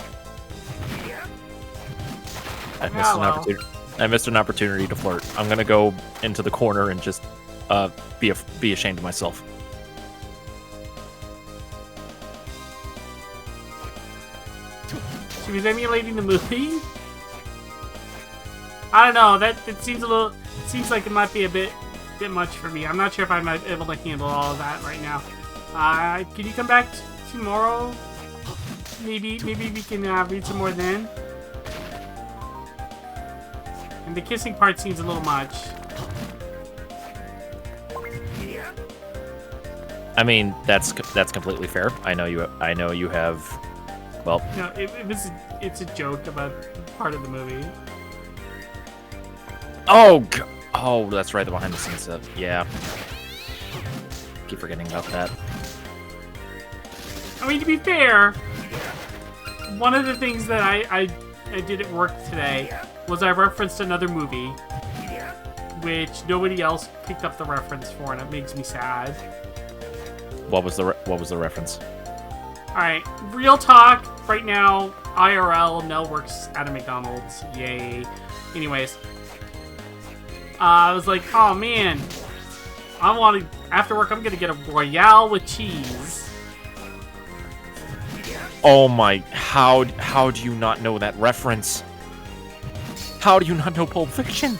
I missed an opportunity to flirt. I'm gonna go into the corner and just be ashamed of myself. She was emulating the movie. I don't know. It seems a little. It seems like it might be a bit much for me. I'm not sure if I'm able to handle all of that right now. Can you come back tomorrow? Maybe we can read some more then. And the kissing part seems a little much. I mean, that's completely fair. I know you have. Well, no, it's a joke about part of the movie. Oh, that's right, the behind the scenes stuff. Yeah. Keep forgetting about that. I mean, to be fair, one of the things that I did at work today was I referenced another movie, which nobody else picked up the reference for, and it makes me sad. What was the reference? Alright, real talk, right now, IRL, Nell works at a McDonald's, yay. Anyways, I was like, oh man, after work I'm gonna get a Royale with cheese. Oh my, how do you not know that reference? How do you not know Pulp Fiction?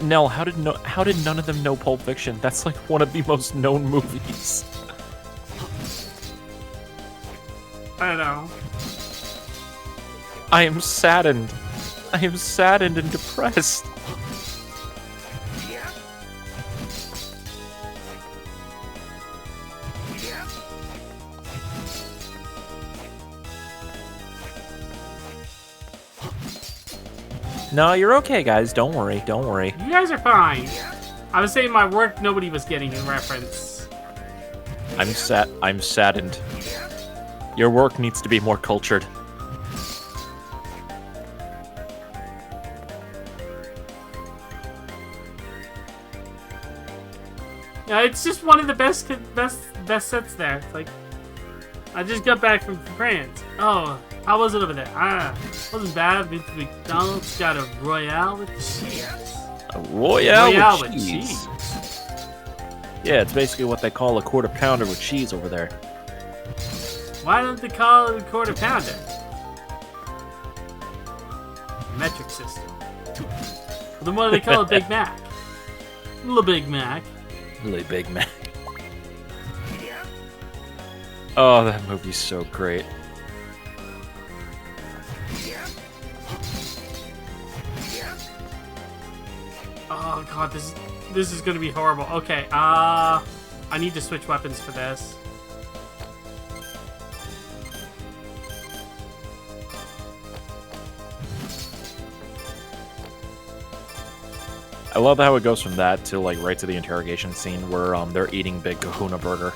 Nell, how did none of them know Pulp Fiction? That's like one of the most known movies. I don't know. I am saddened. I am saddened and depressed. No, you're okay, guys. Don't worry. Don't worry. You guys are fine. I was saying my work, nobody was getting a reference. I'm saddened. Your work needs to be more cultured. Yeah, it's just one of the best sets there. It's like, I just got back from France. Oh, how was it over there? Wasn't bad. Been to McDonald's, got a Royale with cheese. A Royale with cheese. cheese. Yeah, it's basically what they call a quarter pounder with cheese over there. Why don't they call it a quarter pounder? Metric system. Well, then what do they call it? Big Mac? Little Big Mac. Little Big Mac. Oh, that movie's so great. Oh god, this is gonna be horrible. Okay, I need to switch weapons for this. I love how it goes from that to like right to the interrogation scene where they're eating Big Kahuna Burger.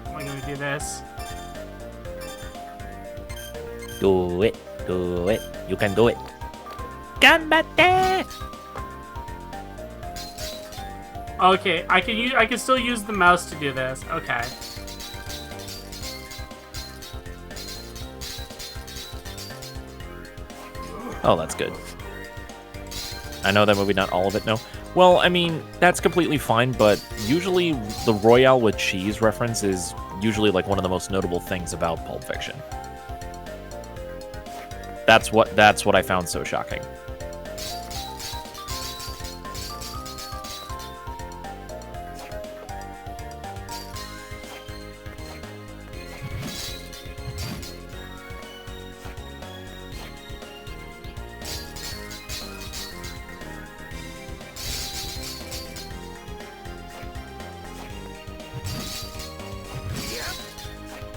Am I gonna do this? Do it. Do it. You can do it. Ganbatte! Okay, I can still use the mouse to do this. Okay. Oh, that's good. I know that movie, not all of it, no. Well, I mean, that's completely fine, but usually the Royale with cheese reference is usually like one of the most notable things about Pulp Fiction. That's what I found so shocking.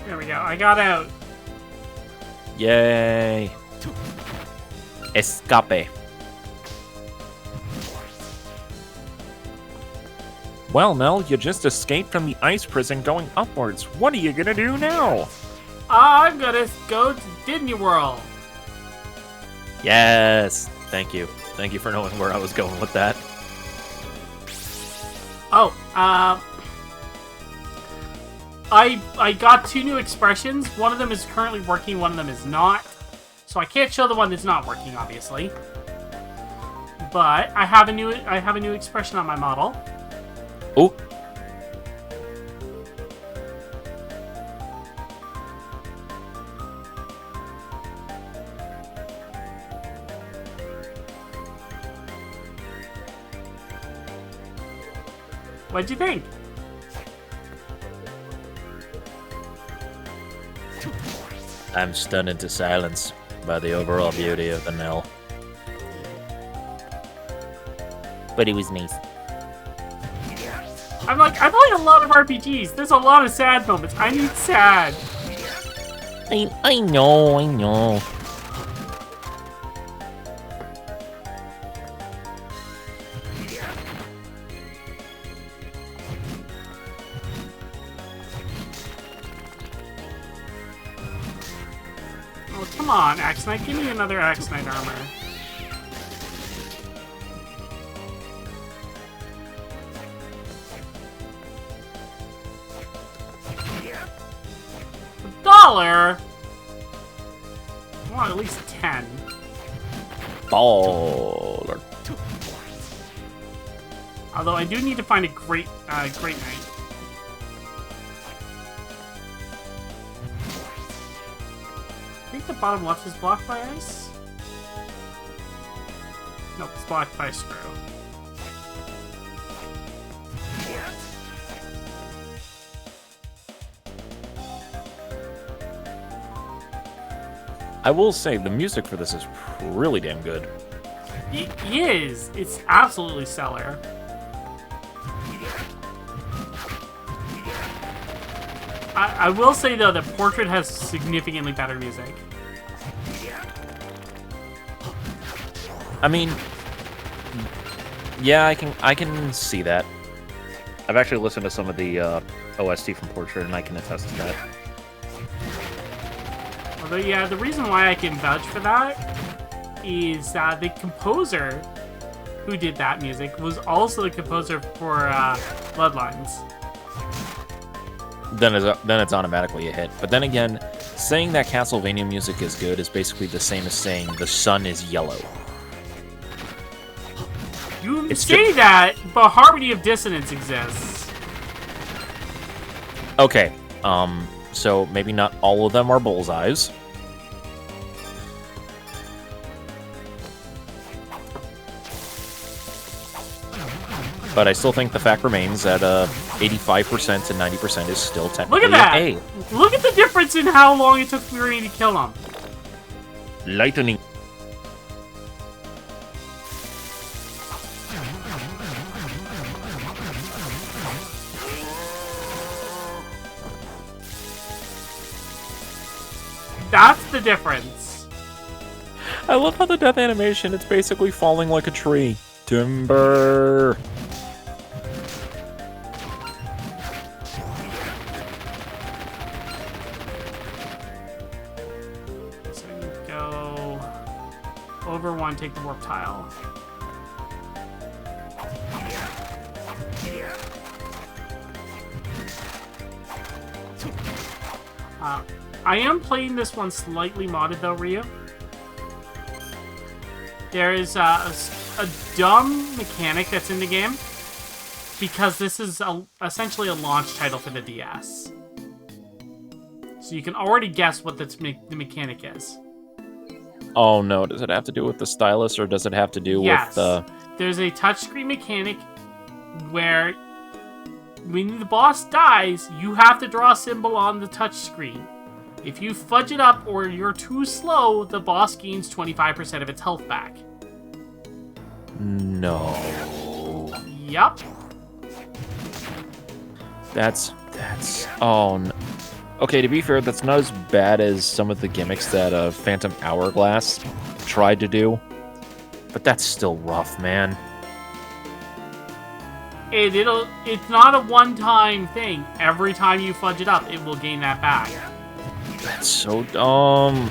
There we go. I got out. Yay. Escape. Well, Mel, you just escaped from the ice prison going upwards. What are you gonna do now? I'm gonna go to Disney World. Yes. Thank you. Thank you for knowing where I was going with that. Oh, I got 2 new expressions. One of them is currently working, one of them is not. So I can't show the one that's not working, obviously. But I have a new expression on my model. Oh. What'd you think? I'm stunned into silence by the overall beauty of the Nell. But it was nice. I'm like, I played a lot of RPGs. There's a lot of sad moments. I need sad. I know. Oh, come on, Axe Knight. Give me another Axe Knight armor. $1? I want at least 10. Baller. Although I do need to find a great knight. I think the bottom left is blocked by ice. Nope, it's blocked by screw. I will say, the music for this is really damn good. It is. It's absolutely stellar. I will say though that Portrait has significantly better music. I mean, yeah, I can see that. I've actually listened to some of the OST from Portrait, and I can attest to that. Although, yeah, the reason why I can vouch for that is the composer who did that music was also the composer for Bloodlines. Then it's automatically a hit. But then again, saying that Castlevania music is good is basically the same as saying the sun is yellow. You say that, but Harmony of Dissonance exists. Okay, so maybe not all of them are bullseyes. But I still think the fact remains that 85% to 90% is still technically Look at that! A. Look at the difference in how long it took for me to kill him. Lightning. That's the difference. I love how the death animation, it's basically falling like a tree. Timber. So you go over one, take the warp tile. I am playing this one slightly modded though, Ryu. There is a dumb mechanic that's in the game because this is essentially a launch title for the DS. So you can already guess what the mechanic is. Oh no, does it have to do with the stylus or does it have to do with the... There's a touchscreen mechanic where when the boss dies, you have to draw a symbol on the touchscreen. If you fudge it up or you're too slow, the boss gains 25% of its health back. No. Yup. That's... Oh, no. Okay, to be fair, that's not as bad as some of the gimmicks that Phantom Hourglass tried to do. But that's still rough, man. It's not a one-time thing. Every time you fudge it up, it will gain that back. That's so dumb.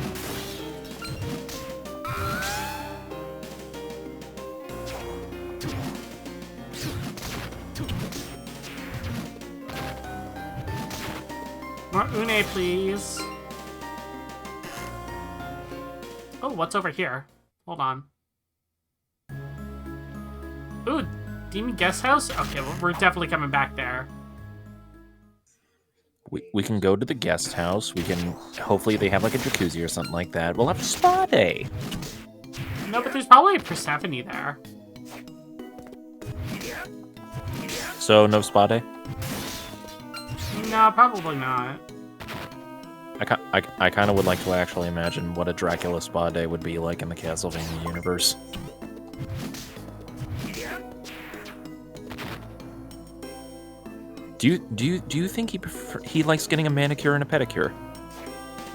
More Une, please. Oh, what's over here? Hold on. Ooh, Demon Guest House? Okay, well, we're definitely coming back there. We can go to the guest house. We can... Hopefully they have like a jacuzzi or something like that. We'll have a spa day. No, but there's probably a Persephone there. So, no spa day? No, probably not. I kind of would like to actually imagine what a Dracula spa day would be like in the Castlevania universe. Do you think he likes getting a manicure and a pedicure?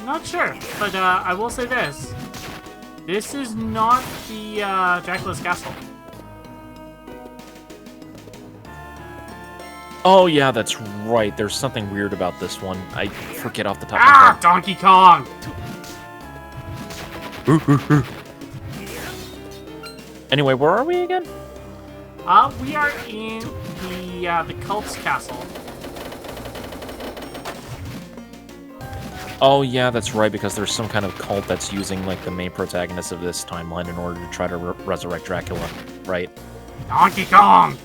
Not sure, but I will say this. This is not the Dracula's Castle. Oh yeah, that's right. There's something weird about this one. I forget off the top of my Ah, head. Donkey Kong! Anyway, where are we again? We are in the cult's castle. Oh yeah, that's right, because there's some kind of cult that's using like the main protagonist of this timeline in order to try to resurrect Dracula, right? Donkey Kong!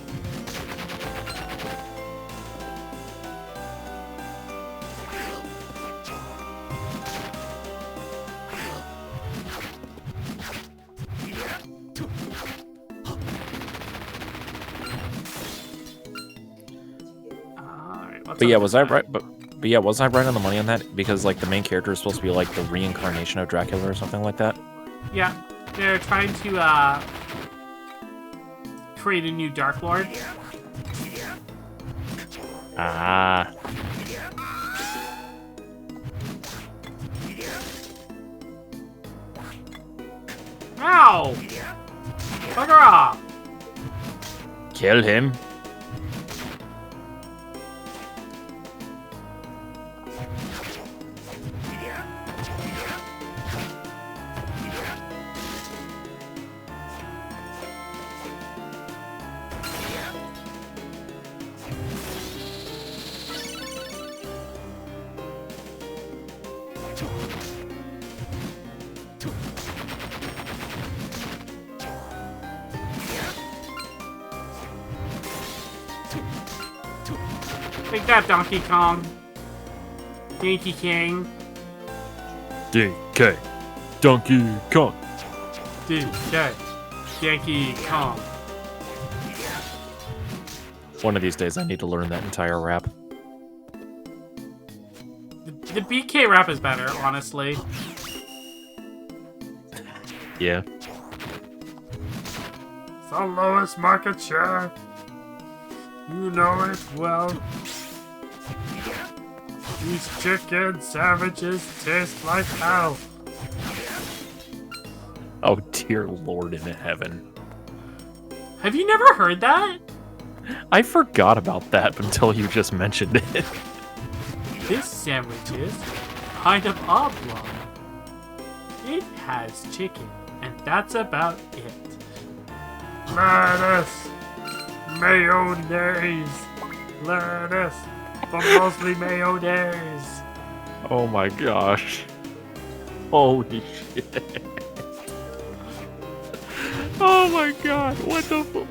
But yeah, was I right? But yeah, was I right on the money on that? Because like the main character is supposed to be like the reincarnation of Dracula or something like that. Yeah, they're trying to create a new Dark Lord. Ah. Ow! Bugger off! Kill him. Take that, Donkey Kong. Donkey King. DK. Donkey Kong. DK. Donkey Kong. One of these days I need to learn that entire rap. The BK rap is better, honestly. Yeah. It's the lowest market share. You know it well. These chicken sandwiches taste like hell. Oh dear Lord in heaven. Have you never heard that? I forgot about that until you just mentioned it. This sandwich is kind of oblong. It has chicken, and that's about it. Lettuce, mayonnaise, lettuce, but mostly mayonnaise. Oh my gosh. Holy shit. Oh my god, what the fuck?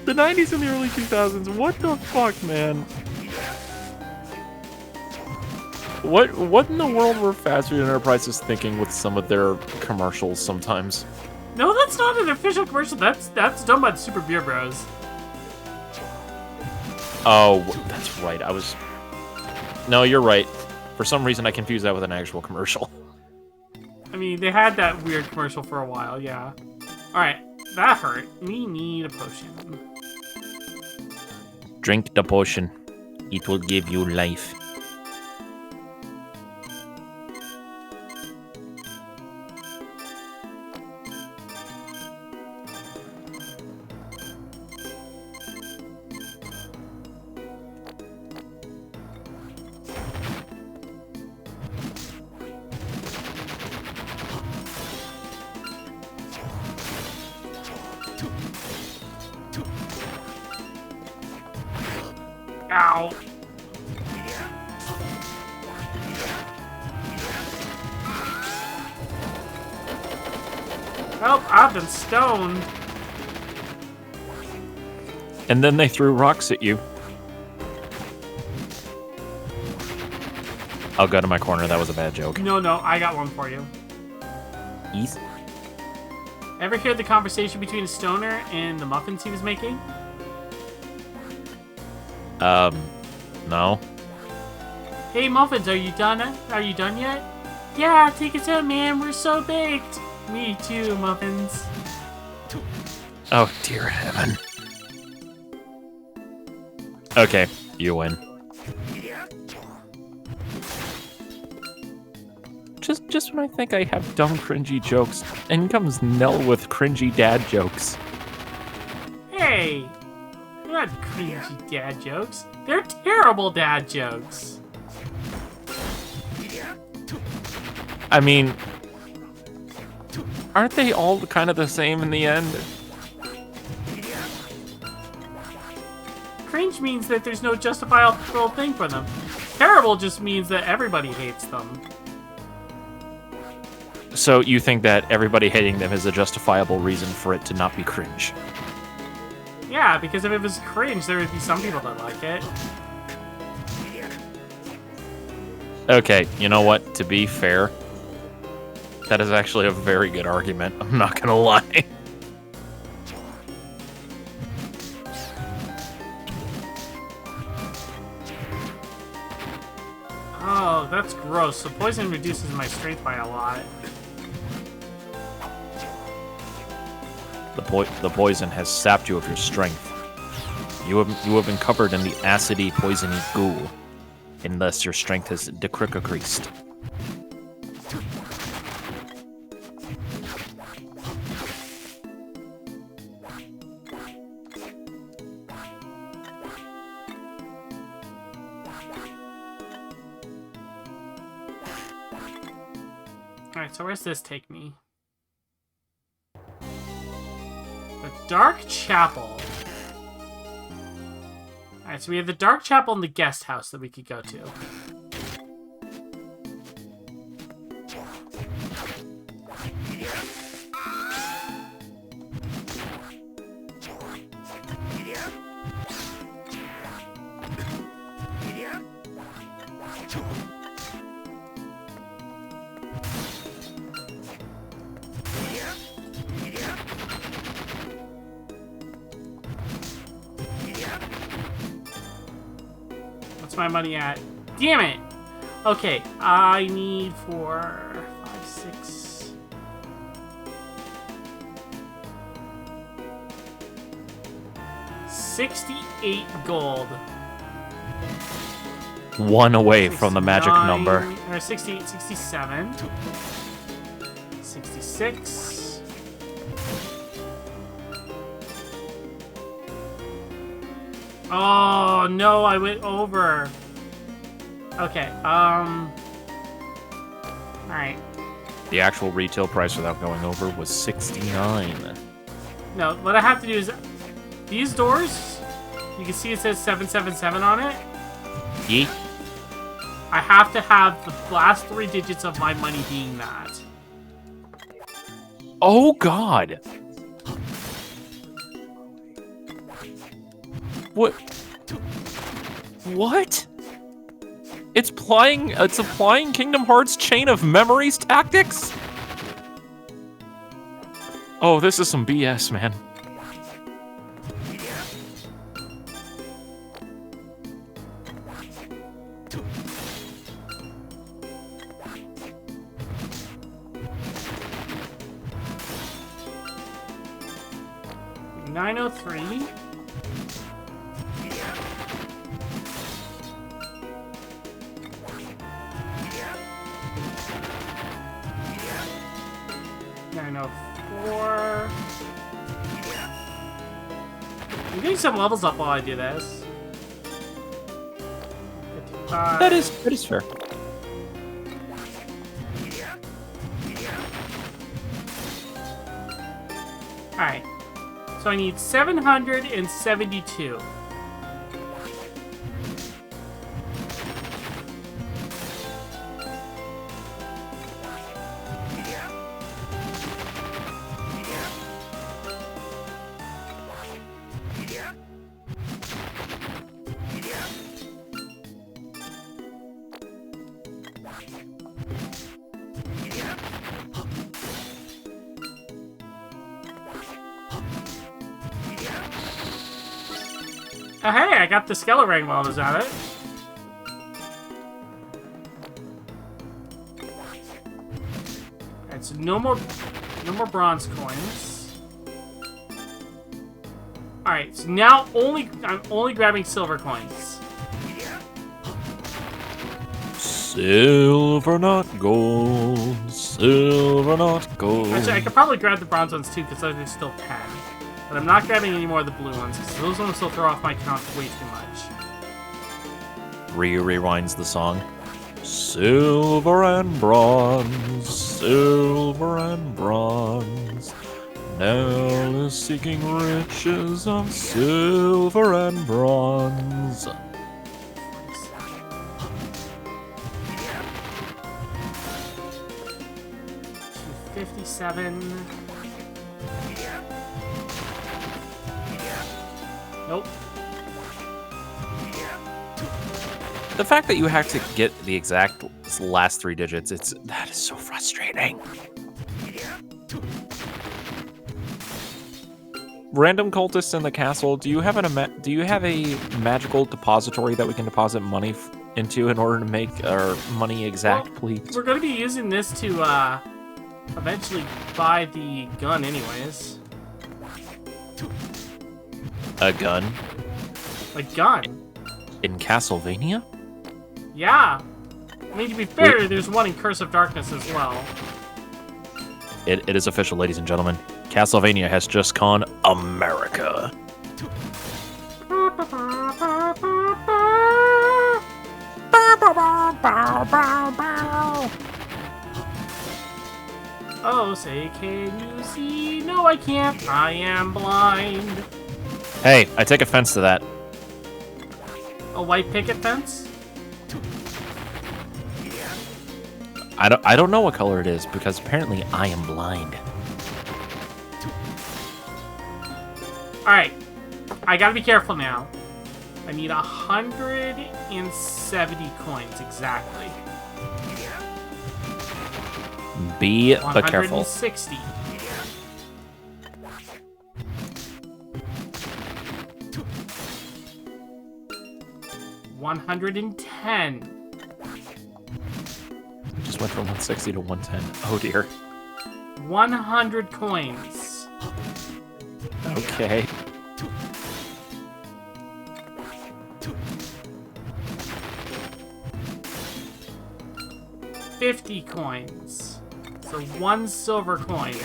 The 90s and the early 2000s, what the fuck, man? What in the world were fast food enterprises thinking with some of their commercials sometimes? No, that's not an official commercial. That's done by the Super Beer Bros. Oh, that's right. No, you're right. For some reason, I confused that with an actual commercial. I mean, they had that weird commercial for a while, yeah. Alright, that hurt. We need a potion. Drink the potion. It will give you life. Ow! Well, I've been stoned. And then they threw rocks at you. I'll go to my corner. That was a bad joke. No, I got one for you. East? Ever hear the conversation between a stoner and the muffins he was making? No. Hey, muffins, are you done? Are you done yet? Yeah, take us out, man. We're so baked. Me too, muffins. Oh, dear heaven. Okay, you win. Just when I think I have dumb, cringy jokes, in comes Nell with cringy dad jokes. Hey, they're not cringy dad jokes. They're terrible dad jokes. I mean, aren't they all kind of the same in the end? Cringe means that there's no justifiable thing for them. Terrible just means that everybody hates them. So you think that everybody hating them is a justifiable reason for it to not be cringe? Yeah, because if it was cringe, there would be some people that like it. Okay, you know what? To be fair, that is actually a very good argument. I'm not gonna lie. Oh, that's gross. So poison reduces my strength by a lot. The poison has sapped you of your strength. You have been covered in the acidy, poisony goo, unless your strength has decreased. Alright, so where's this take me? The Dark Chapel. Alright, so we have the Dark Chapel and the guest house that we could go to. What's my money at? Damn it! Okay, I need 4, 5, 6. $68 gold. One away from the magic number. Or 68, 67. 66. Oh, no, I went over. Okay, alright. The actual retail price without going over was $69. No, what I have to do is... These doors, you can see it says 777 on it. Yeet. I have to have the last 3 digits of my money being that. Oh, God. What? What? It's applying Kingdom Hearts Chain of Memories tactics? Oh, this is some BS, man. $903. $904. I'm getting some levels up while I do this. 55. That is fair. Alright. So I need 772. Oh, hey, I got the Skeleton ring while I was at it. Alright, so no more bronze coins. Alright, so now I'm only grabbing silver coins. Silver, not gold. Silver, not gold. Actually, I could probably grab the bronze ones too, because those are still 10. But I'm not grabbing any more of the blue ones, because those ones will throw off my count way too much. Ryu rewinds the song. Silver and bronze, silver and bronze. Nell is seeking riches of silver and bronze. 257. Nope. The fact that you have to get the exact last 3 digits, that is so frustrating. Random cultists in the castle, do you have a magical depository that we can deposit money into in order to make our money exact, well, please? We're going to be using this to eventually buy the gun anyways. A gun? A gun? In Castlevania? Yeah. I mean, to be fair, there's one in Curse of Darkness as well. It is official, ladies and gentlemen. Castlevania has just gone America. Oh, say, can you see? No, I can't. I am blind. Hey, I take offense to that. A white picket fence? I don't know what color it is, because apparently I am blind. Alright. I gotta be careful now. I need 170 coins exactly. Be but careful. 160. $110. Just went from 160 to 110. Oh dear. 100 coins. Okay. $50 coins. So 1 silver coin.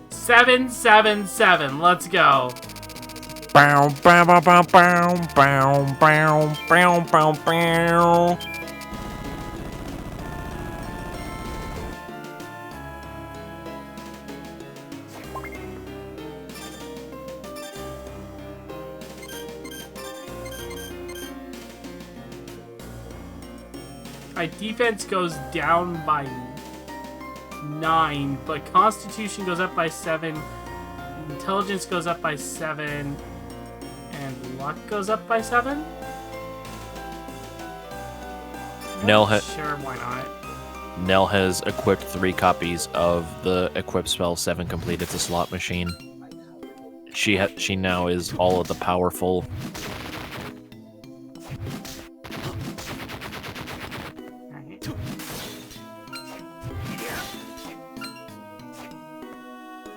$777. Let's go. Bow, bow, bow, bow, bow, bow, bow, bow, bow, bow. My defense goes down by 9, but Constitution goes up by 7, Intelligence goes up by 7, and Luck goes up by 7? Nell Sure, why not? Nell has equipped 3 copies of the equip spell 7 complete. It's a slot machine. She now is all of the powerful. Alright.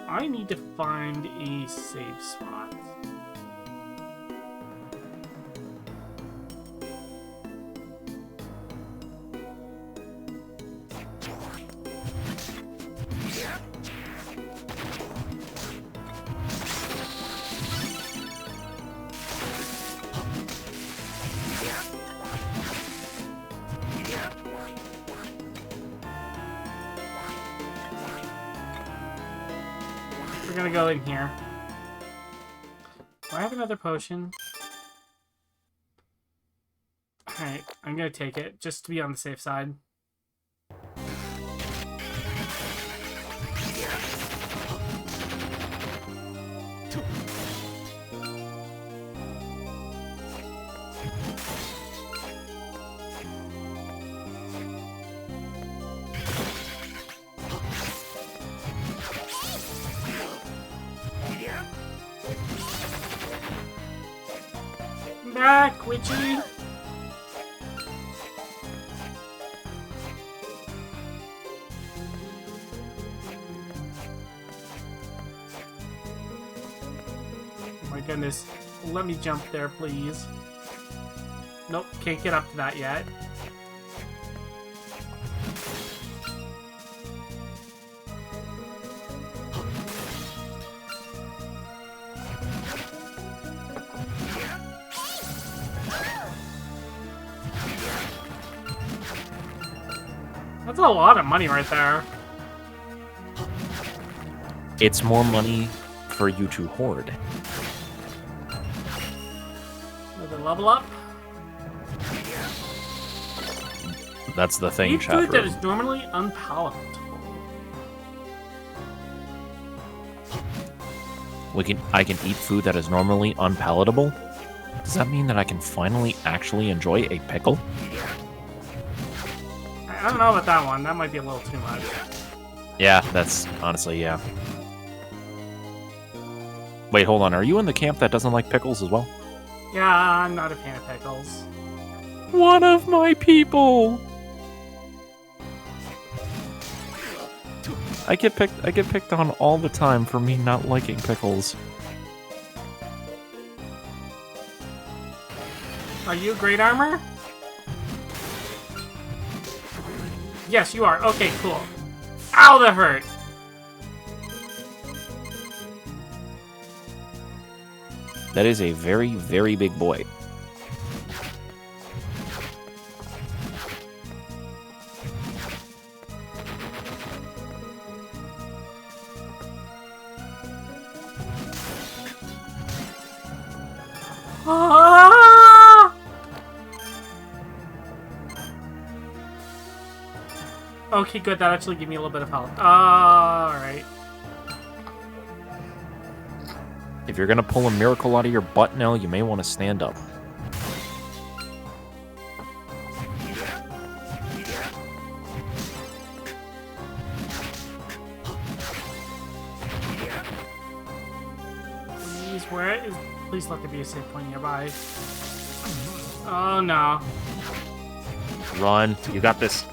I need to find a save spot. We're gonna go in here. Do I have another potion? Alright, I'm gonna take it, just to be on the safe side. Back, witchy! Oh my goodness. Let me jump there, please. Nope, can't get up to that yet. That's a lot of money right there. It's more money for you to hoard. Another level up. That's the thing, Eat chat food that room. is normally unpalatable. I can eat food that is normally unpalatable? Does that mean that I can finally actually enjoy a pickle? I don't know about that one. That might be a little too much. Yeah, that's honestly, yeah. Wait, hold on. Are you in the camp that doesn't like pickles as well? Yeah, I'm not a fan of pickles. One of my people! I get picked on all the time for me not liking pickles. Are you great armor? Yes, you are. Okay, cool. Ow, that hurt. That is a very, very big boy. Ah! Okay, good. That actually gave me a little bit of health. Alright. If you're gonna pull a miracle out of your butt now, you may want to stand up. Please, where is... Please let there be a save point nearby. Oh, no. Run. You got this.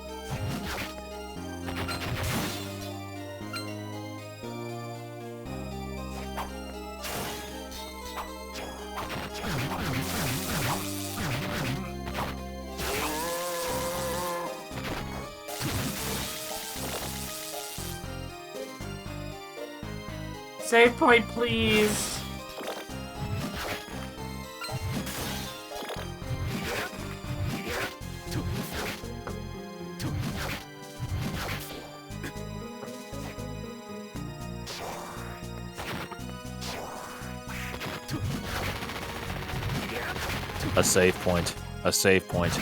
Save point, please. A save point. A save point.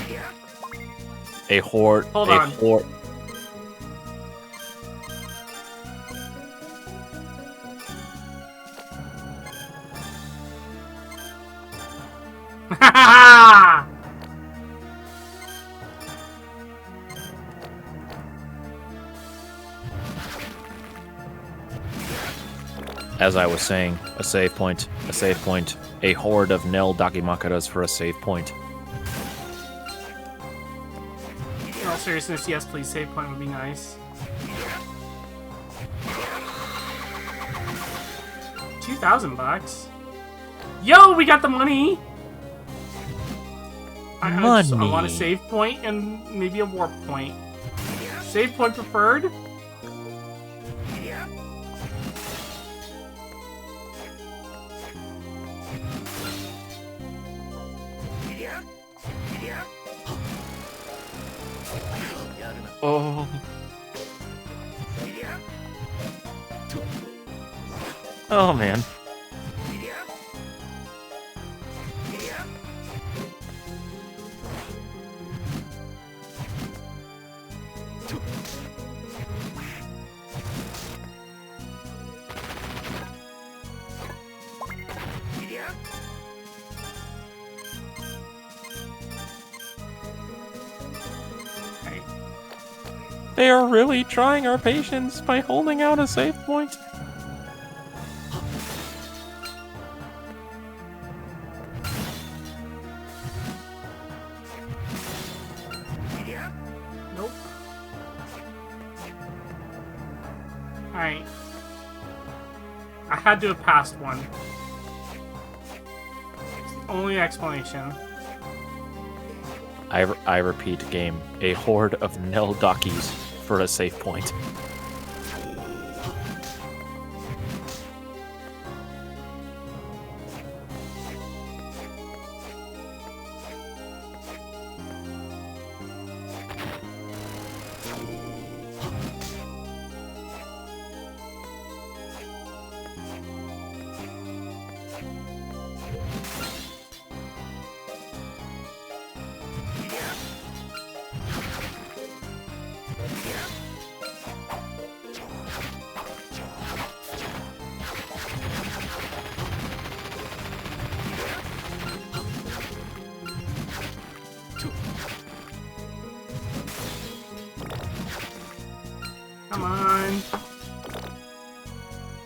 A horde. Hold a on. horde. As I was saying, a save point, a horde of Nel Dakimakuras for a save point. In all seriousness, yes, please. Save point would be nice. 2,000 bucks. Yo, we got the money. I want a save point and maybe a warp point. Save point preferred. Oh. Oh man. They are really trying our patience by holding out a save point. Nope. Alright. I had to have passed one. It's the only explanation. I repeat, game, a horde of Nel Dakis for a save point. Come on.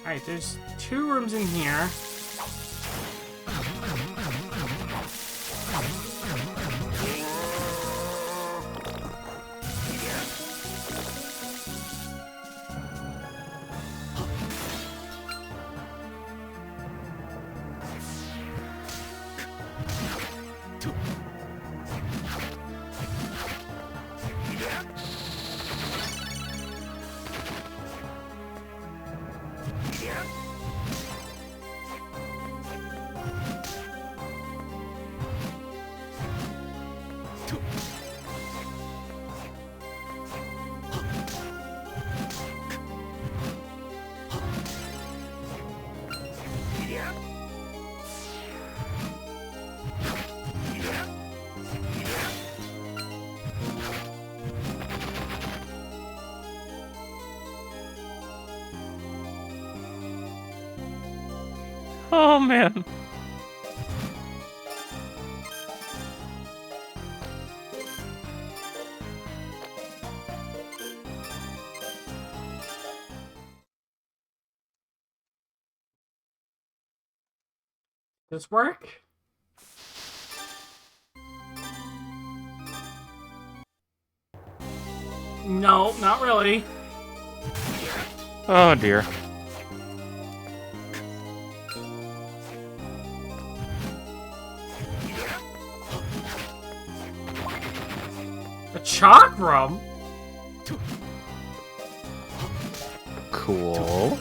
Alright, there's 2 rooms in here. Oh man. This work? No, not really. Oh dear. A chakram? Cool.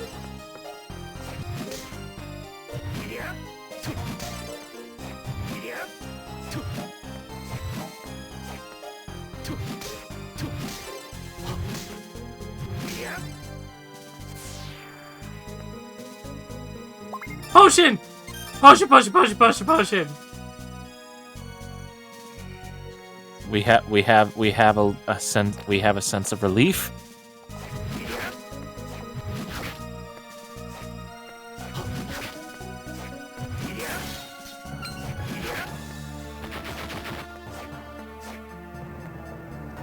Potion! Potion, potion, potion, potion, potion! We have a sense of relief.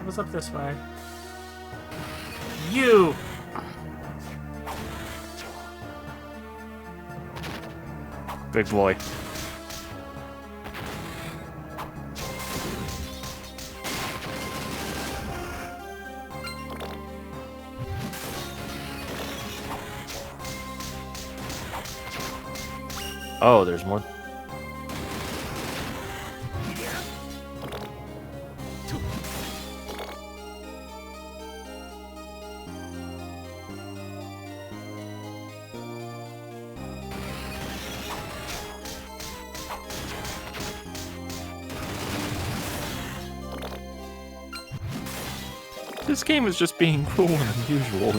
What's up this way? You! Big boy. Oh, there's more. This game is just being cruel and unusual.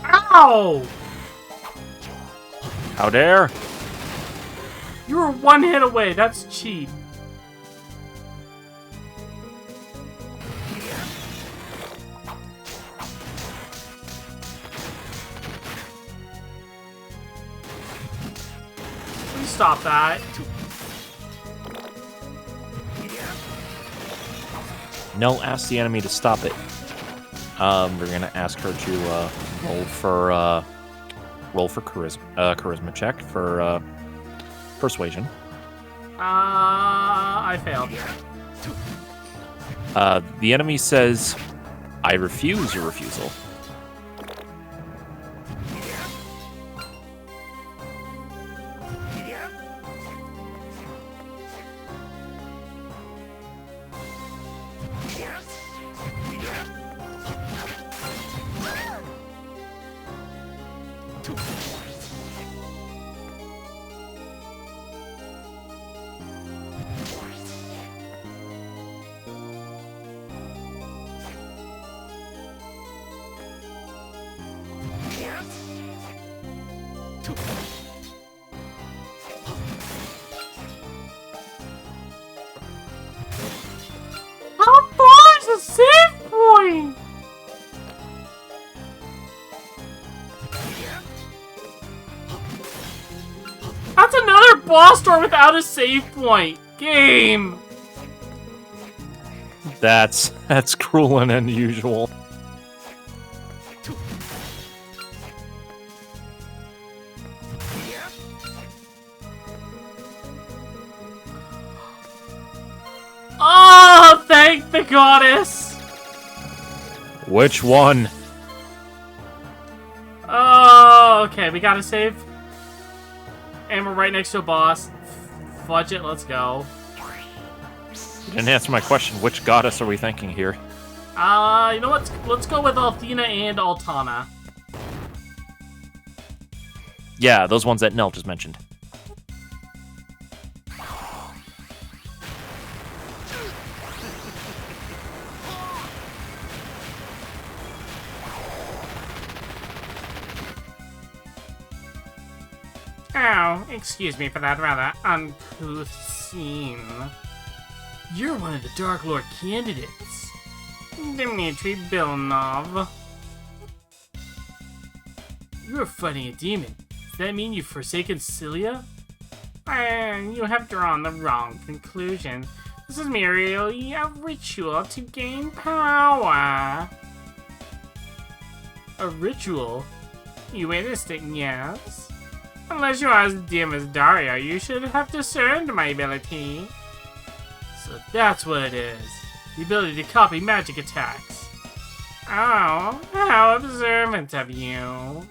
Ow! How dare? You were one hit away. That's cheap. Please stop that. No, ask the enemy to stop it. We're gonna ask her to roll for charisma check for persuasion. I failed. The enemy says, "I refuse your refusal." How far is the save point? That's another boss door without a save point. Game. That's cruel and unusual. Oh, thank the goddess. Which one? Oh, okay, we gotta save. And we're right next to a boss. Fudge it, let's go. You didn't answer my question. Which goddess are we thinking here? You know what? Let's go with Althena and Altana. Yeah, those ones that Nell just mentioned. Oh, excuse me for that rather uncouth scene. You're one of the Dark Lord candidates. Dmitry Bilnov. You're fighting a demon. Does that mean you've forsaken Cilia? You have drawn the wrong conclusion. This is merely a ritual to gain power. A ritual? You witnessed it, yes? Unless you are as dim as Daria, you should have discerned my ability. So that's what it is. The ability to copy magic attacks. Oh, how observant of you.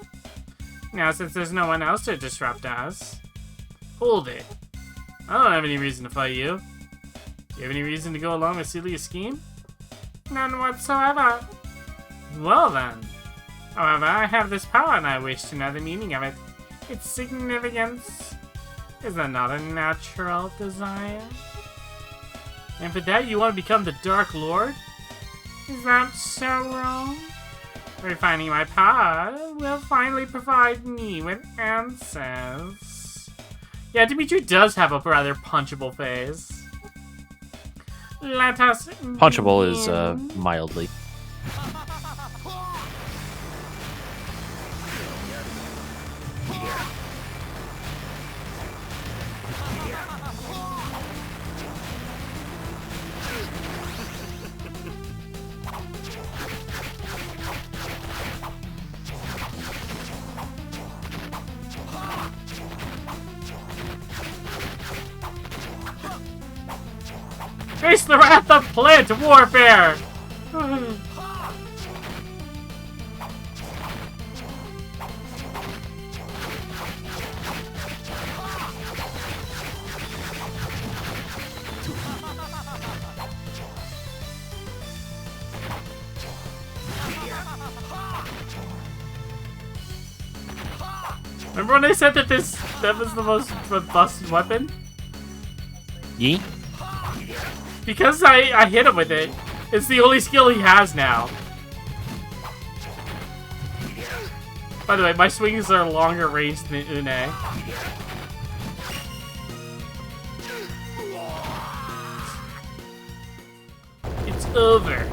Now, since there's no one else to disrupt us... Hold it. I don't have any reason to fight you. Do you have any reason to go along with Celia's scheme? None whatsoever. Well then. However, I have this power and I wish to know the meaning of it. Its significance. Is that not a natural desire? And for that you want to become the Dark Lord? Is that so wrong? Refining my power will finally provide me with answers. Yeah, Dimitri does have a rather punchable face. Let us Punchable is begin. mildly. Face the wrath of plant warfare! Remember when I said that that was the most busted weapon? Yee? Because I hit him with it. It's the only skill he has now. By the way, my swings are longer range than Une. It's over.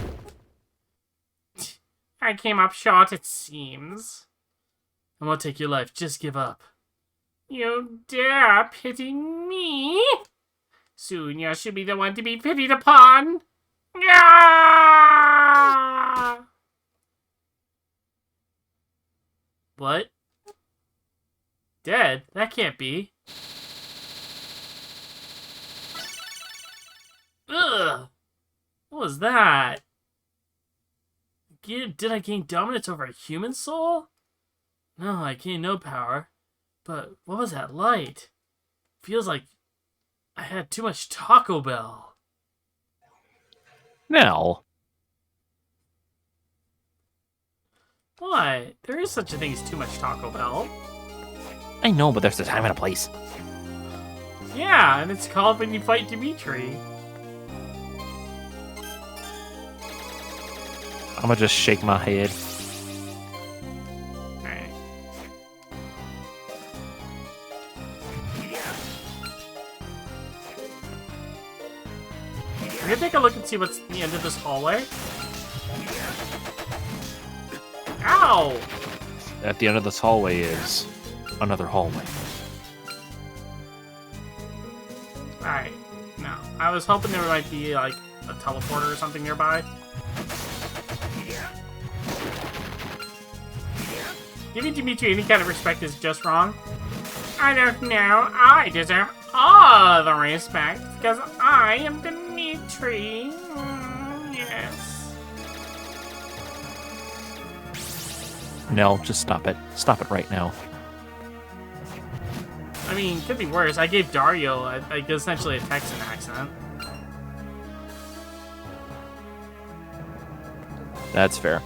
I came up short, it seems. I won't take your life, just give up. You dare pity me? Soon you should be the one to be pitied upon. Yeah! What? Dead? That can't be. Ugh! What was that? Did I gain dominance over a human soul? No, I gained no power. But what was that light? Feels like I had too much Taco Bell. Now. What? There is such a thing as too much Taco Bell. I know, but there's a time and a place. Yeah, and it's called when you fight Dimitri. I'm gonna just shake my head. Alright. We're gonna take a look and see what's at the end of this hallway. Ow! At the end of this hallway is another hallway. Alright. No. I was hoping there might be, like, a teleporter or something nearby. Giving Dimitri any kind of respect is just wrong. I don't know. I deserve all the respect because I am Dimitri. Yes. No, just stop it. Stop it right now. I mean, could be worse. I gave Dario essentially a Texan accent. That's fair.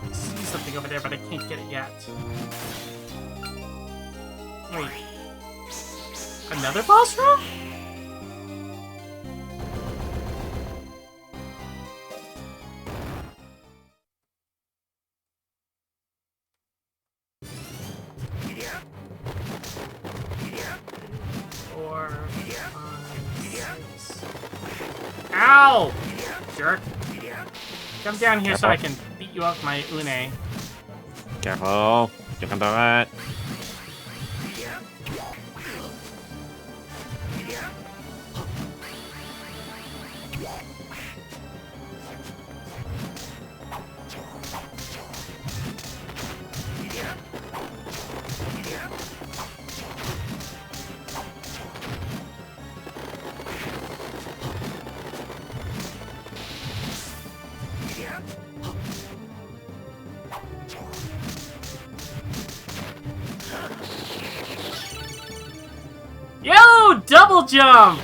I see something over there, but I can't get it yet. Wait. Another boss room? Ow! Jerk. Come down here so I can beat you up with my Une. Careful. You can do it. Yo! Double jump!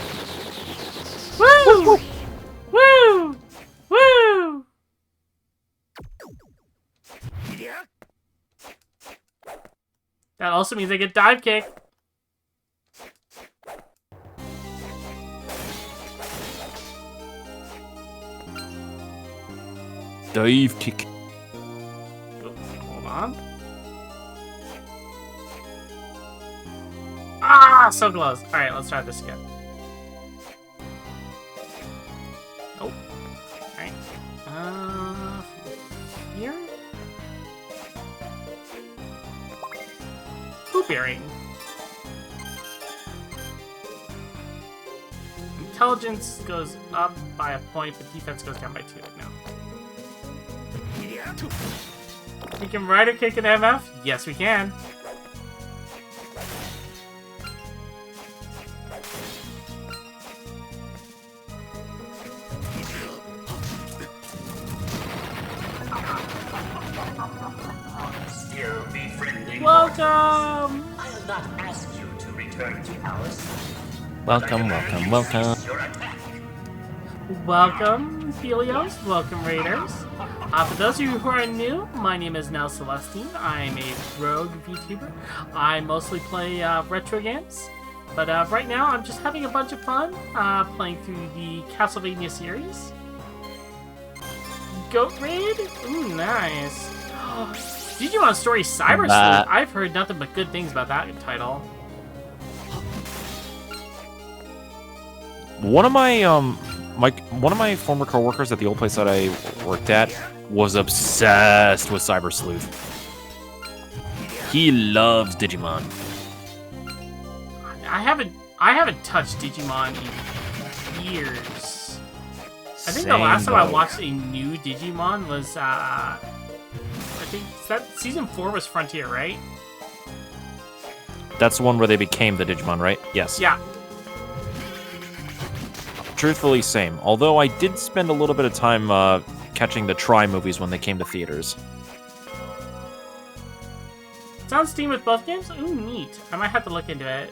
Woo! Woo! Woo! That also means I get dive kick. Dive kick. Hold on. Ah, so close. Alright, let's try this again. Nope. Alright. Here? Poop bearing. intelligence goes up by a point, but defense goes down by 2. No. We can ride or kick an MF? Yes, we can. Still be friendly. Welcome! I'll not ask you to return to ours. Welcome, welcome, welcome. Your attack. Welcome, Helios. Welcome, Raiders. For those of you who are new, my name is Nell Celestine. I'm a rogue VTuber. I mostly play retro games. But right now, I'm just having a bunch of fun playing through the Castlevania series. Goat Raid? Ooh, nice. Digimon Story Cyber Sleuth. I've heard nothing but good things about that title. One of my one of my former coworkers at the old place that I worked at was obsessed with Cyber Sleuth. He loves Digimon. I haven't touched Digimon in years. I think the last time I watched a new Digimon was I think season 4 was Frontier, right? That's the one where they became the Digimon, right? Yes. Yeah. Truthfully, same. Although I did spend a little bit of time catching the Try movies when they came to theaters. It's on Steam with both games? Ooh, neat. I might have to look into it.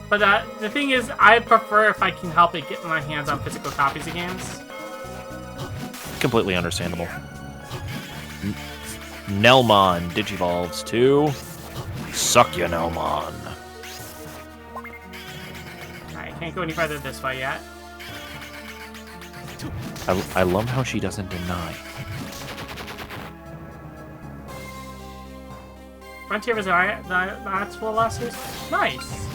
But the thing is, I prefer if I can help it get my hands on physical copies of games. Completely understandable. Nelmon Digivolves to Suck Ya Nelmon. Can't go any further this way yet. I love how she doesn't deny. Frontier was alright. That's what last year's. Nice.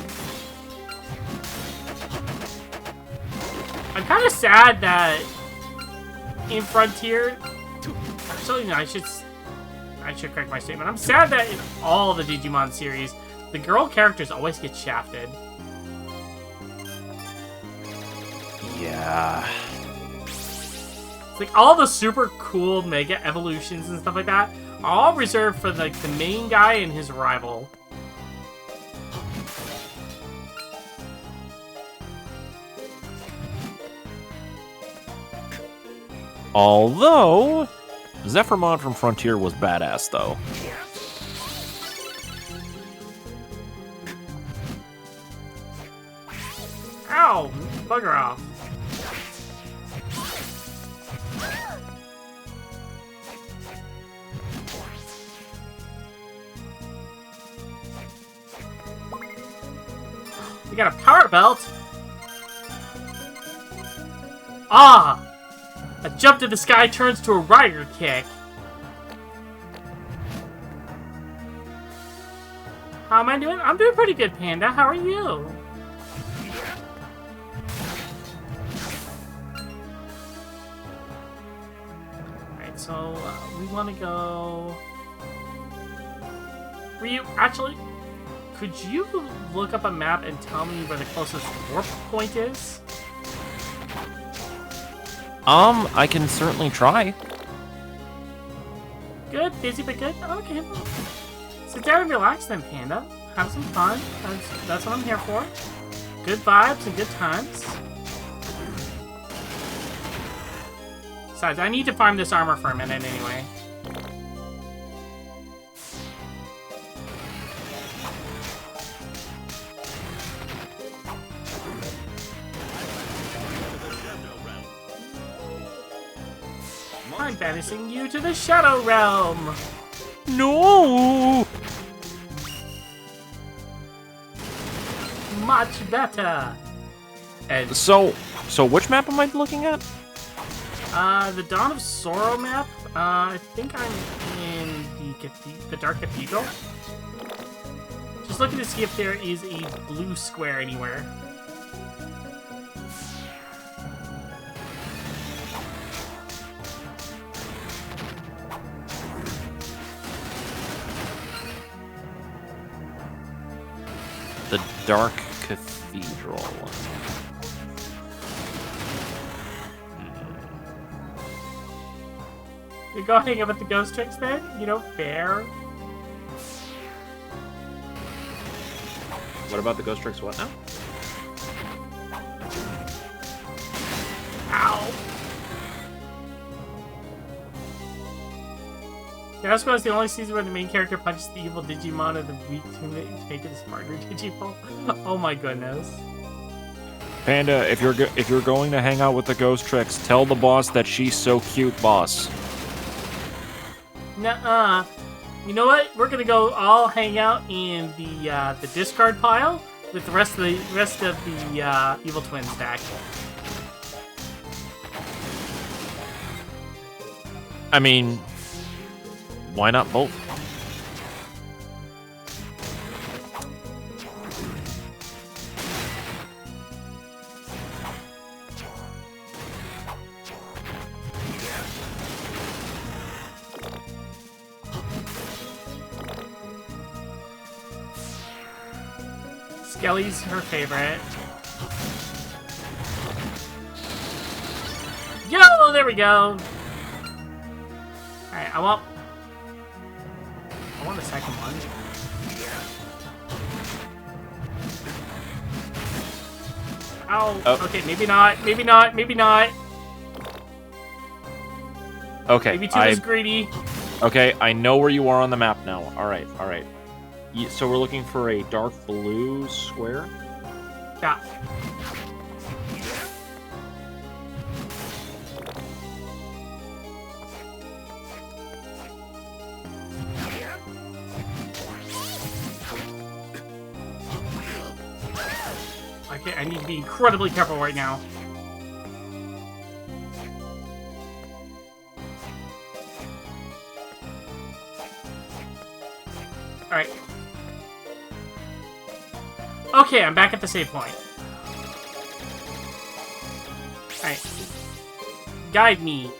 I'm kind of sad that in Frontier. Actually, no, I should correct my statement. I'm sad that in all the Digimon series, the girl characters always get shafted. Yeah. It's like all the super cool mega evolutions and stuff like that are all reserved for like the main guy and his rival. Although Zephyrmon from Frontier was badass though. Ow! Bugger off. We got a power belt. Ah! A jump to the sky turns to a rider kick. How am I doing? I'm doing pretty good, Panda. How are you? Alright, so we want to go... Actually, could you look up a map and tell me where the closest warp point is? I can certainly try. Good, busy but good. Okay. Sit down and relax then, Panda. Have some fun. That's what I'm here for. Good vibes and good times. Besides, I need to farm this armor for a minute anyway. I'm banishing you to the Shadow Realm! No! Much better! And So which map am I looking at? the Dawn of Sorrow map, I think I'm in the Dark Cathedral. Just looking to see if there is a blue square anywhere. The Dark Cathedral. You go hang out with the ghost tricks then? You know, fair. What about the ghost tricks? What now? Ow! Castlevania is the only season where the main character punches the evil Digimon of the week to make it a smarter Digimon. Oh my goodness. Panda, if you're going to hang out with the ghost tricks, tell the boss that she's so cute, boss. Nuh-uh. You know what? We're gonna go all hang out in the discard pile with the rest of the evil twin stack. I mean, why not both? Skelly's her favorite. Yo, there we go. Alright, I want the second one. Ow. Oh. Okay, maybe not. Maybe not. Maybe not. Okay, Maybe too is greedy. Okay, I know where you are on the map now. All right, all right. So we're looking for a dark blue square. Yeah. Okay, I need to be incredibly careful right now. Alright. Okay, I'm back at the save point. Alright. Guide me.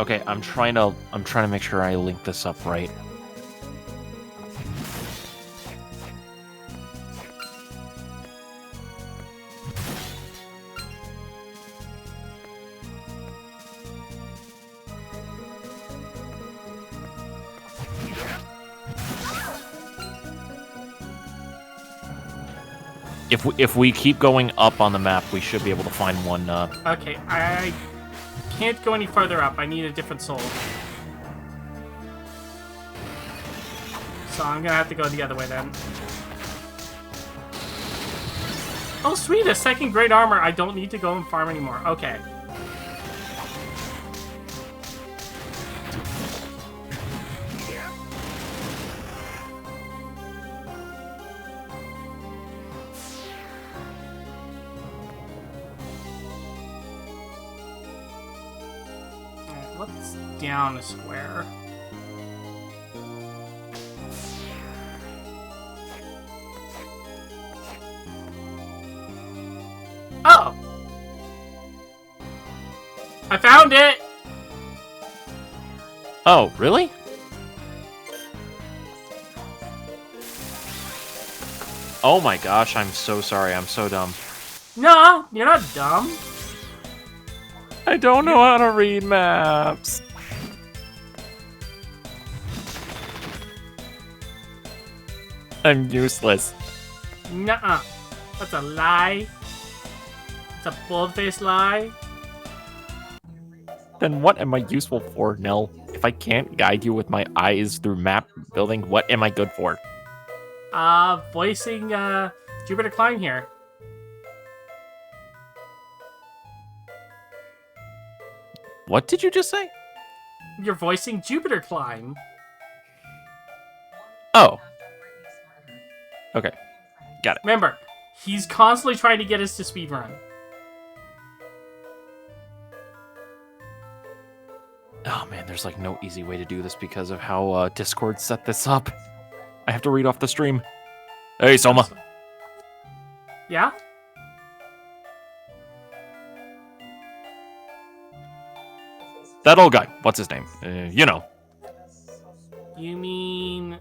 Okay, I'm trying to make sure I link this up right. If we keep going up on the map, we should be able to find one. Okay, I can't go any further up. I need a different soul. So I'm gonna have to go the other way then. Oh sweet, a second great armor. I don't need to go and farm anymore. Okay. Let's down a square. Oh! I found it! Oh, really? Oh my gosh, I'm so sorry. I'm so dumb. No, you're not dumb. I don't know how to read maps. I'm useless. Nuh-uh. That's a lie. It's a bold-faced lie. Then what am I useful for, Nell? If I can't guide you with my eyes through map building, what am I good for? Voicing, Jupiter Climb here. What did you just say? You're voicing Jupiter Climb. Oh. Okay. Got it. Remember, he's constantly trying to get us to speedrun. Oh man, there's like no easy way to do this because of how Discord set this up. I have to read off the stream. Hey, Soma. Yeah? That old guy. What's his name? You know. You mean,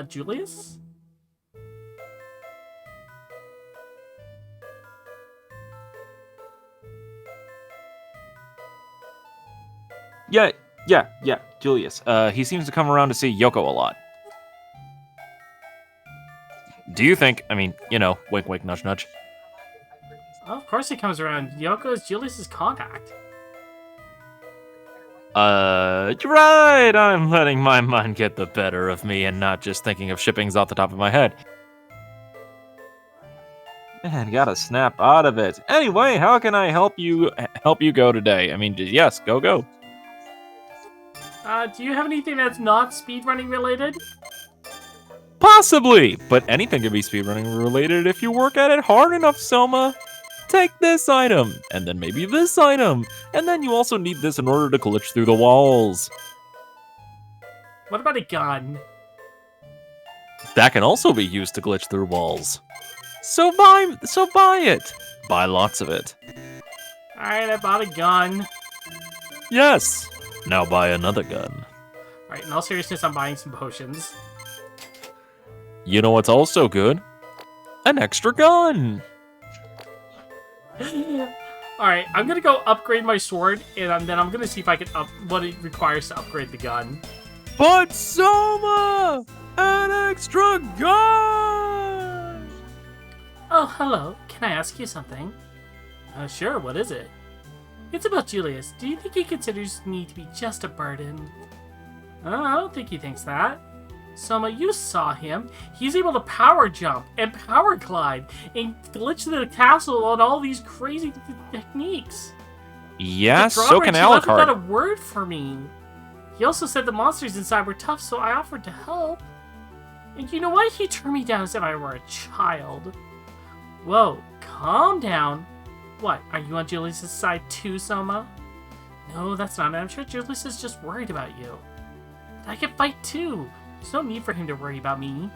Julius? Yeah, Julius. He seems to come around to see Yoko a lot. Do you think, I mean, you know, wink, wink, nudge, nudge. Oh, of course he comes around. Yoko is Julius's contact. You're right! I'm letting my mind get the better of me and not just thinking of shippings off the top of my head. Man, gotta snap out of it. Anyway, how can I help you go today? I mean, yes, go. Do you have anything that's not speedrunning related? Possibly, but anything can be speedrunning related if you work at it hard enough, Soma. Take this item, and then maybe this item, and then you also need this in order to glitch through the walls. What about a gun? That can also be used to glitch through walls. So buy it. Buy lots of it. Alright, I bought a gun. Yes. Now buy another gun. Alright, in all seriousness, I'm buying some potions. You know what's also good? An extra gun. Alright, I'm gonna go upgrade my sword, and then I'm gonna see if I can what it requires to upgrade the gun. But Soma! An extra gun! Oh, hello. Can I ask you something? Sure, what is it? It's about Julius. Do you think he considers me to be just a burden? I don't think he thinks that. Soma, you saw him. He's able to power jump and power glide and glitch through the castle on all these crazy techniques. Yeah, The so can drawbridge, he left without Alucard. a word for me. He also said the monsters inside were tough, so I offered to help. And you know why he turned me down as if I were a child? Whoa, calm down. What, are you on Julius' side too, Soma? No, that's not it. I'm sure Julius is just worried about you. But I can fight too. There's no need for him to worry about me.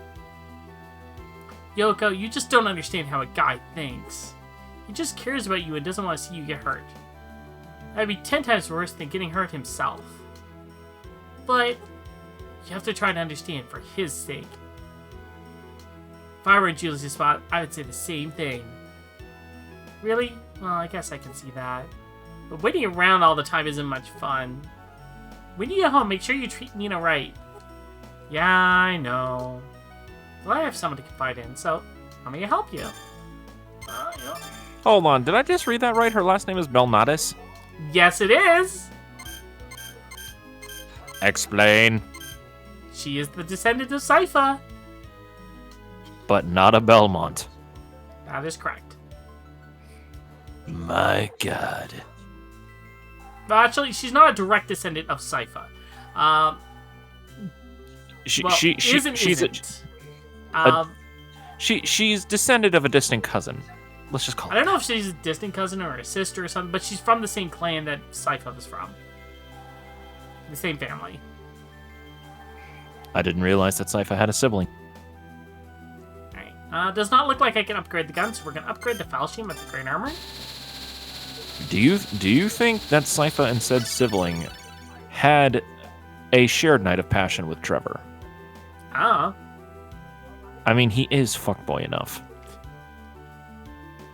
Yoko, you just don't understand how a guy thinks. He just cares about you and doesn't want to see you get hurt. That'd be 10 times worse than getting hurt himself. But you have to try to understand for his sake. If I were in Julius' spot, I would say the same thing. Really? Well, I guess I can see that. But waiting around all the time isn't much fun. When you get home, make sure you treat Nina right. Yeah, I know. Well, I have someone to confide in, so how may I help you? Yeah. Hold on, did I just read that right? Her last name is Belnatis? Yes, it is! Explain. She is the descendant of Sypha. But not a Belmont. That is correct. My god. Well, actually, she's not a direct descendant of Sypha. She's descended of a distant cousin. Let's just call I it. don't know if she's a distant cousin or a sister or something, but she's from the same clan that Sypha was from. The same family. I didn't realize that Sypha had a sibling. Alright. Does not look like I can upgrade the gun, so we're gonna upgrade the Falchion with the Great Armor. Do you think that Sypha and said sibling had a shared night of passion with Trevor? Ah. I mean, he is fuckboy enough.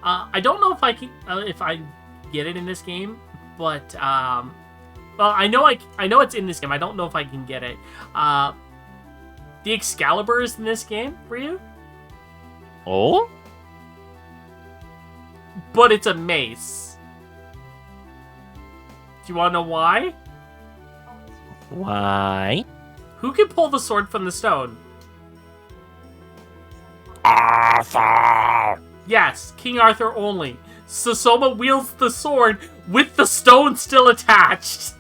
I don't know if I can if I get it in this game, but well, I know it's in this game. I don't know if I can get it. The Excalibur is in this game for you, Oh? but it's a mace. Do you want to know why? Why? Who can pull the sword from the stone? Arthur! Yes, King Arthur only. Soma wields the sword with the stone still attached.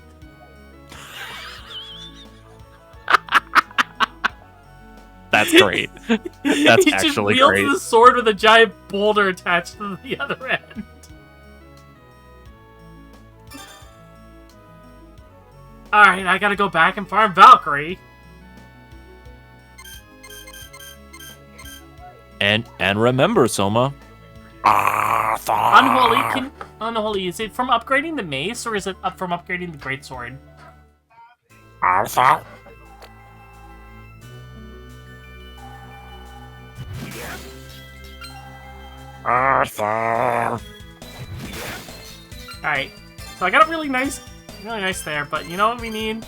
That's great. That's He just actually wields great. the sword with a giant boulder attached to the other end. Alright, I gotta go back and farm Valkyrie. And remember, Soma. Arthur! Unholy, is it from upgrading the mace or is it up from upgrading the greatsword? Arthur! Arthur! Alright, so I got a really nice Really nice there, but you know what we need?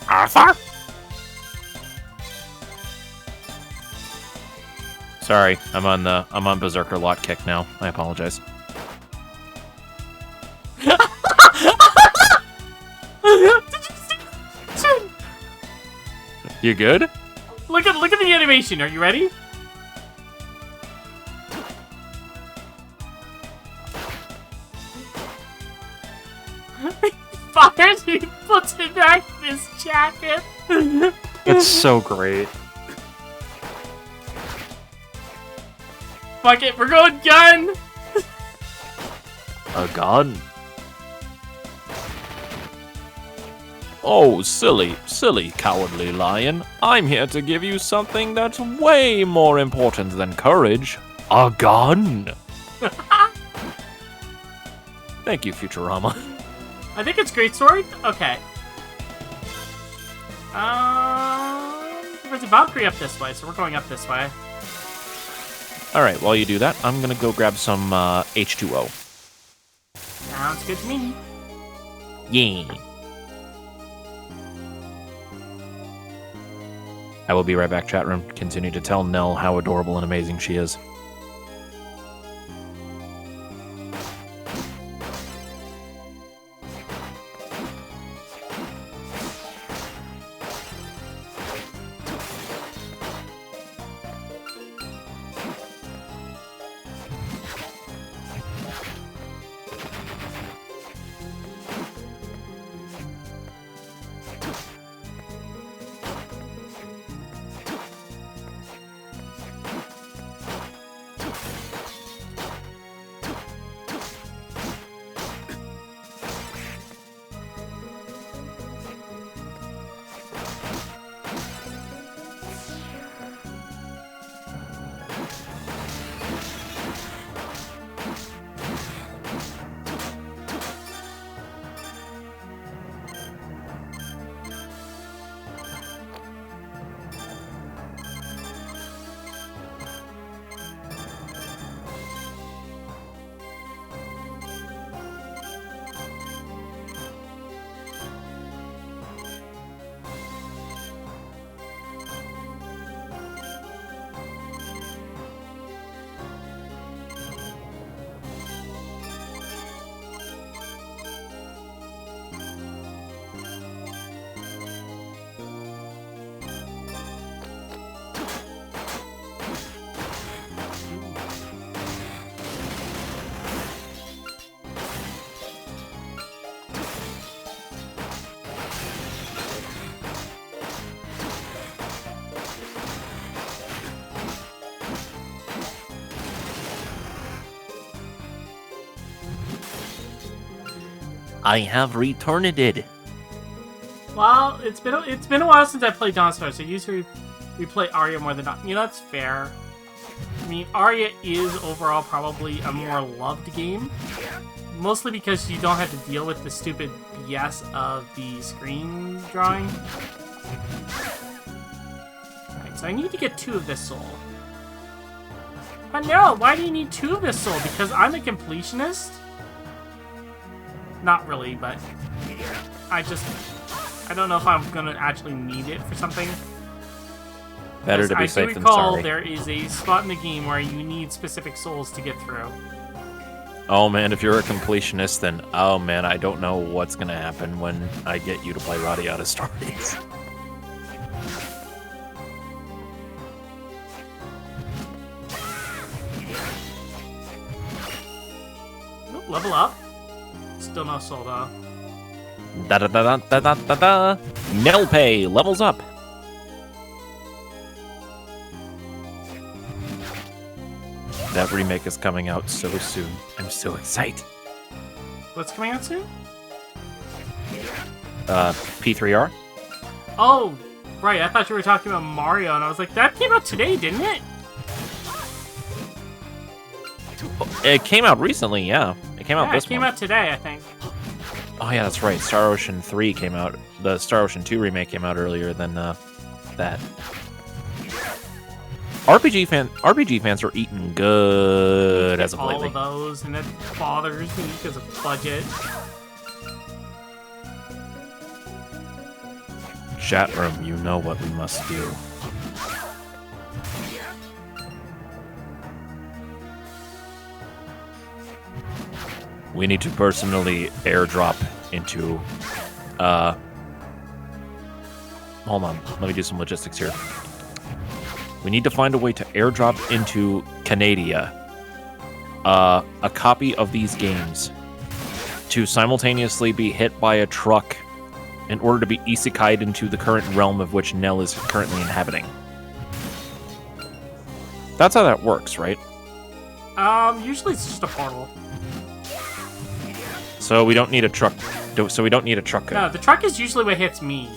Arthur? Sorry, I'm on Berserker lot kick now. I apologize. You good? Look at the animation. Are you ready? Fires, he puts it back in his jacket. It's so great. Fuck it, we're going gun. A gun? Oh, silly, cowardly lion. I'm here to give you something that's way more important than courage. A gun! Thank you, Futurama. I think it's greatsword. Okay. There's a Valkyrie up this way, so we're going up this way. Alright, while you do that, I'm gonna go grab some H2O. Sounds good to me. Yeah. I will be right back, chat room. Continue to tell Nell how adorable and amazing she is. I have returned it. Well, it's been a while since I played Dawnstar, so usually we play Arya more than not. You know, that's fair. I mean, Arya is overall probably a more loved game. Mostly because you don't have to deal with the stupid BS of the screen drawing. Alright, so I need to get 2 of this soul. But no, why do you need 2 of this soul? Because I'm a completionist? Not really, but I don't know if I'm gonna actually need it for something. Better to be safe than I do recall sorry. there is a spot in the game where you need specific souls to get through. Oh man, if you're a completionist, then oh man, I don't know what's gonna happen when I get you to play Radiata Stories. Nope, level up. Still no soul though. Da da da da da da da. Nelpay levels up. That remake is coming out so soon. I'm so excited. What's coming out soon? P3R? Oh, right. I thought you were talking about Mario, and I was like, that came out today, didn't it? It came out recently, yeah. It came out Yeah, this it came month. out today, I think. Oh yeah, that's right. Star Ocean 3 came out. The Star Ocean 2 remake came out earlier than that. RPG fans are eating good As of all lately. of those, and that bothers me because of budget. Chat room, you know what we must do. We need to personally airdrop into, hold on, let me do some logistics here. We need to find a way to airdrop into Canada a copy of these games to simultaneously be hit by a truck in order to be isekai'd into the current realm of which Nell is currently inhabiting. That's how that works, right? Usually it's just a portal. So we don't need a truck. So we don't need a truck code. No, the truck is usually what hits me.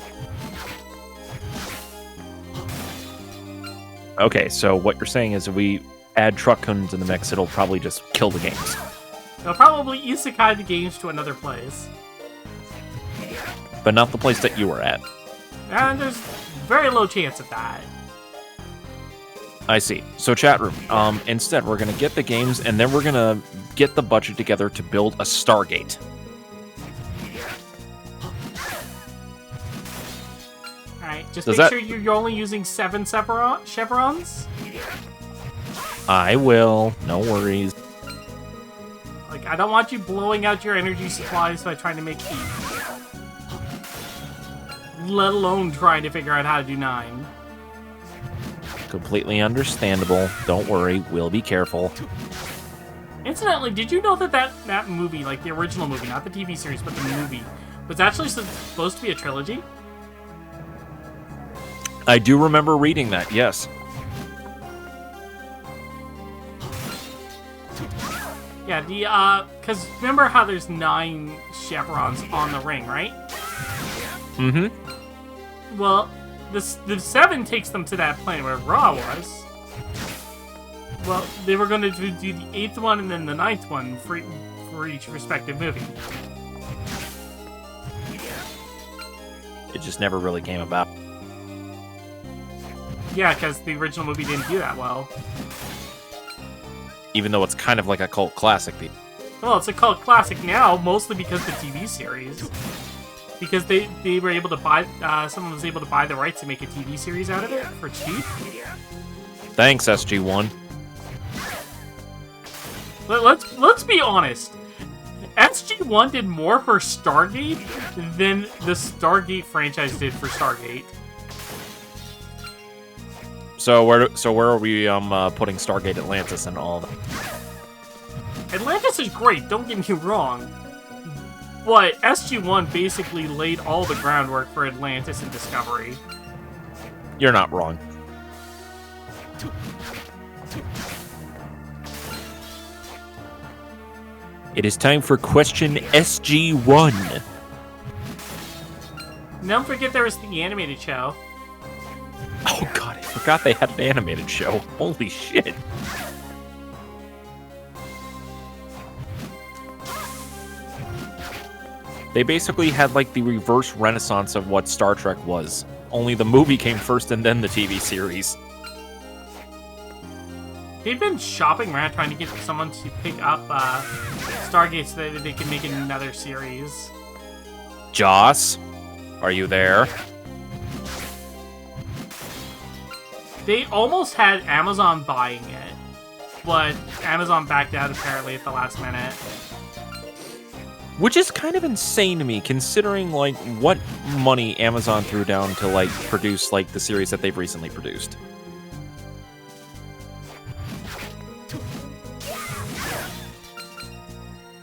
Okay, so what you're saying is if we add truck codes in the mix, it'll probably just kill the games. They'll probably isekai the games to another place. But not the place that you were at. And there's very low chance of that. I see. So chat room, instead we're going to get the games and then we're going to get the budget together to build a Stargate. Alright, just Does make that- sure you're only using 7 chevrons. I will. No worries. Like, I don't want you blowing out your energy supplies by trying to make 8. Let alone trying to figure out how to do 9. Completely understandable. Don't worry. We'll be careful. Incidentally, did you know that movie, like the original movie, not the TV series, but the movie, was actually supposed to be a trilogy? I do remember reading that, yes. Yeah, because remember how there's 9 chevrons on the ring, right? Mm-hmm. Well, the 7 takes them to that planet where Ra was. Well, they were going to do the 8th one and then the 9th one for each respective movie. It just never really came about. Yeah, because the original movie didn't do that well. Even though it's kind of like a cult classic. Well, it's a cult classic now, mostly because of the TV series. Because they were able to buy, someone was able to buy the rights to make a TV series out of it for cheap. Thanks, SG-1. Let's be honest. SG-1 did more for Stargate than the Stargate franchise did for Stargate. So where are we putting Stargate Atlantis and all that? Atlantis is great, don't get me wrong. But SG-1 basically laid all the groundwork for Atlantis and Discovery. You're not wrong. It is time for question SG-1. Don't forget there was the animated show. Oh god, I forgot they had an animated show. Holy shit. They basically had like the reverse renaissance of what Star Trek was. Only the movie came first and then the TV series. They've been shopping around trying to get someone to pick up Stargate so that they can make another series. Joss, are you there? They almost had Amazon buying it, but Amazon backed out apparently at the last minute. Which is kind of insane to me, considering like what money Amazon threw down to like produce like the series that they've recently produced.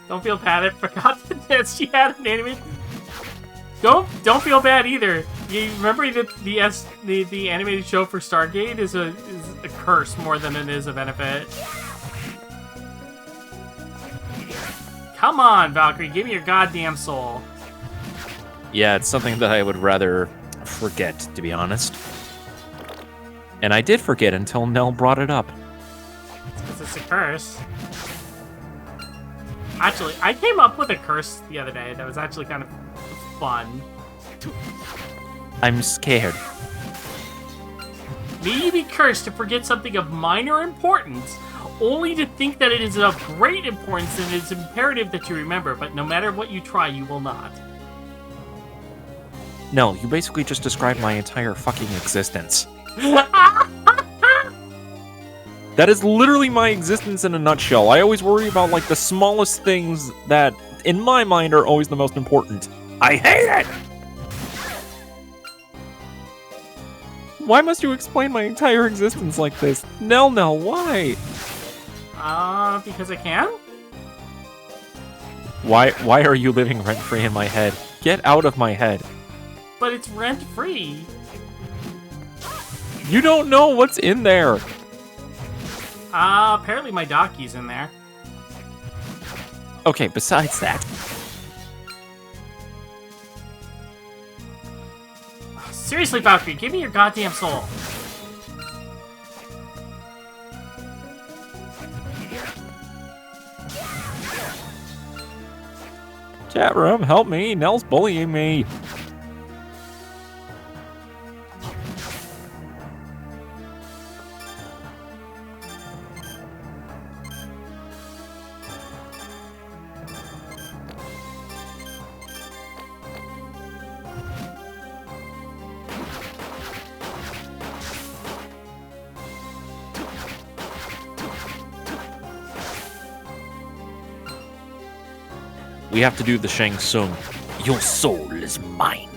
Don't feel bad. I forgot that she had an anime. Don't feel bad either. You remember that the animated show for Stargate is a curse more than it is a benefit. Come on, Valkyrie, give me your goddamn soul. Yeah, it's something that I would rather forget, to be honest. And I did forget until Nell brought it up. It's because it's a curse. Actually, I came up with a curse the other day that was actually kind of fun. I'm scared. May you be cursed to forget something of minor importance, only to think that it is of great importance and it is imperative that you remember, but no matter what you try, you will not. No, you basically just described my entire fucking existence. That is literally my existence in a nutshell. I always worry about, like, the smallest things that, in my mind, are always the most important. I hate it! Why must you explain my entire existence like this? Nell, why? Because I can? Why are you living rent-free in my head? Get out of my head. But it's rent-free. You don't know what's in there. Apparently my dockey's in there. Okay, besides that. Seriously, Valkyrie, give me your goddamn soul. Chat room, help me. Nell's bullying me. We have to do the Shang Tsung. Your soul is mine.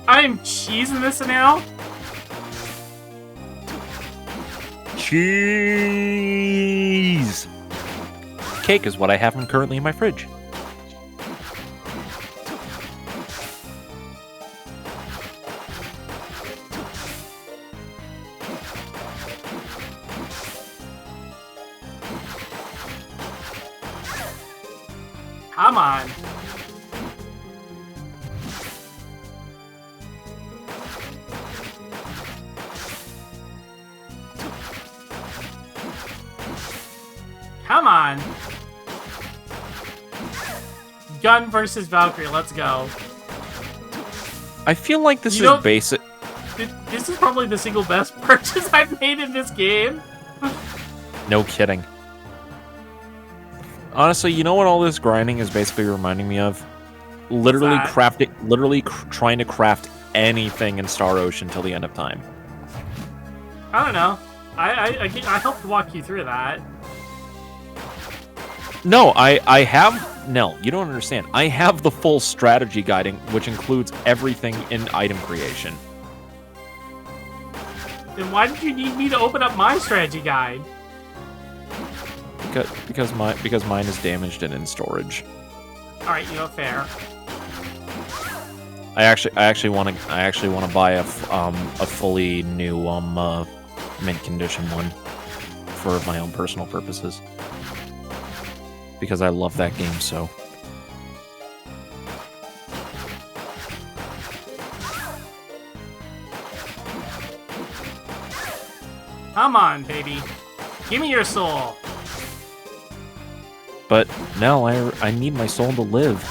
I'm cheesing this now? Cheese! Cake is what I have currently in my fridge. Come on. Come on. Gun versus Valkyrie, let's go. I feel like this You know- is basic. This is probably the single best purchase I've made in this game. No kidding. Honestly, you know what all this grinding is basically reminding me of? Literally that? trying to craft anything in Star Ocean till the end of time. I don't know. I helped walk you through that. No, I have... No, you don't understand. I have the full strategy guiding, which includes everything in item creation. Then why did you need me to open up my strategy guide? Because mine is damaged and in storage. All right, you know, fair. I actually want to buy a fully new mint condition one for my own personal purposes because I love that game so. Come on, baby. Give me your soul. But now I need my soul to live.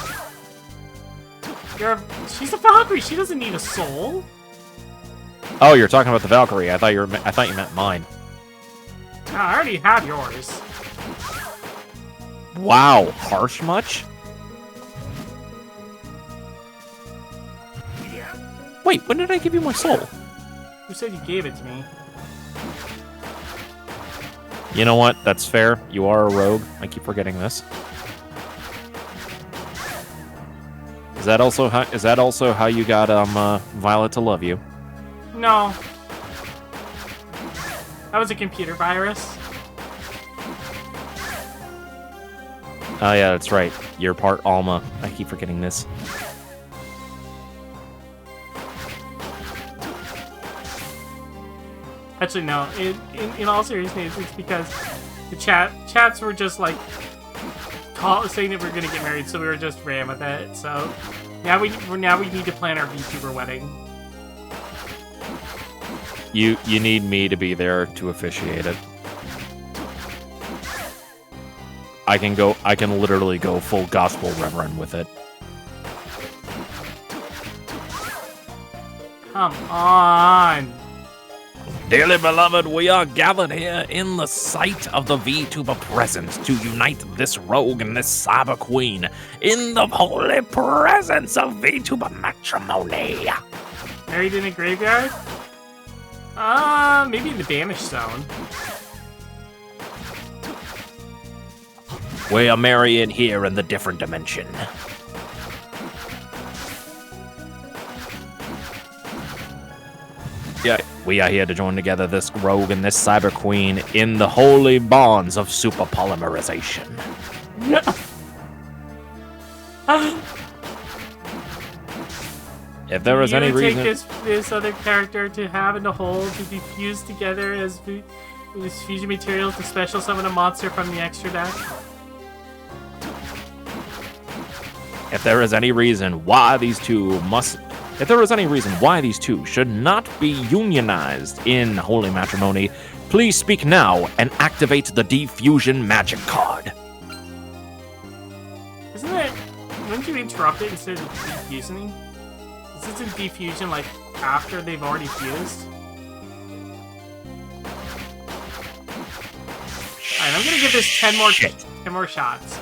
She's a Valkyrie. She doesn't need a soul. Oh, you're talking about the Valkyrie. I thought you meant mine. No, I already have yours. Wow, harsh much? Wait, when did I give you my soul? Who said you gave it to me? You know what? That's fair. You are a rogue. I keep forgetting this. Is that also how you got Violet to love you? No. That was a computer virus. Oh yeah, that's right. You're part Alma. I keep forgetting this. Actually, no. In all seriousness, it's because the chats were just like saying that we're gonna get married, so we were just ran with it. So now we need to plan our VTuber wedding. You need me to be there to officiate it. I can literally go full gospel reverend with it. Come on. Dearly beloved, we are gathered here in the sight of the VTuber presence to unite this rogue and this cyber queen in the holy presence of VTuber matrimony. Married in a graveyard? Maybe in the banished zone. We are marrying here in the different dimension. Yeah, we are here to join together this rogue and this cyber queen in the holy bonds of super polymerization. If there is any reason, take this other character to have in the hole to be fused together as this fusion material to special summon a monster from the extra deck. if there is any reason why these two should not be unionized in holy matrimony, please speak now and activate the defusion magic card. Isn't it? Wouldn't you interrupt it instead of defusing? Isn't defusion like after they've already fused? Alright, I'm gonna give this 10 more shots.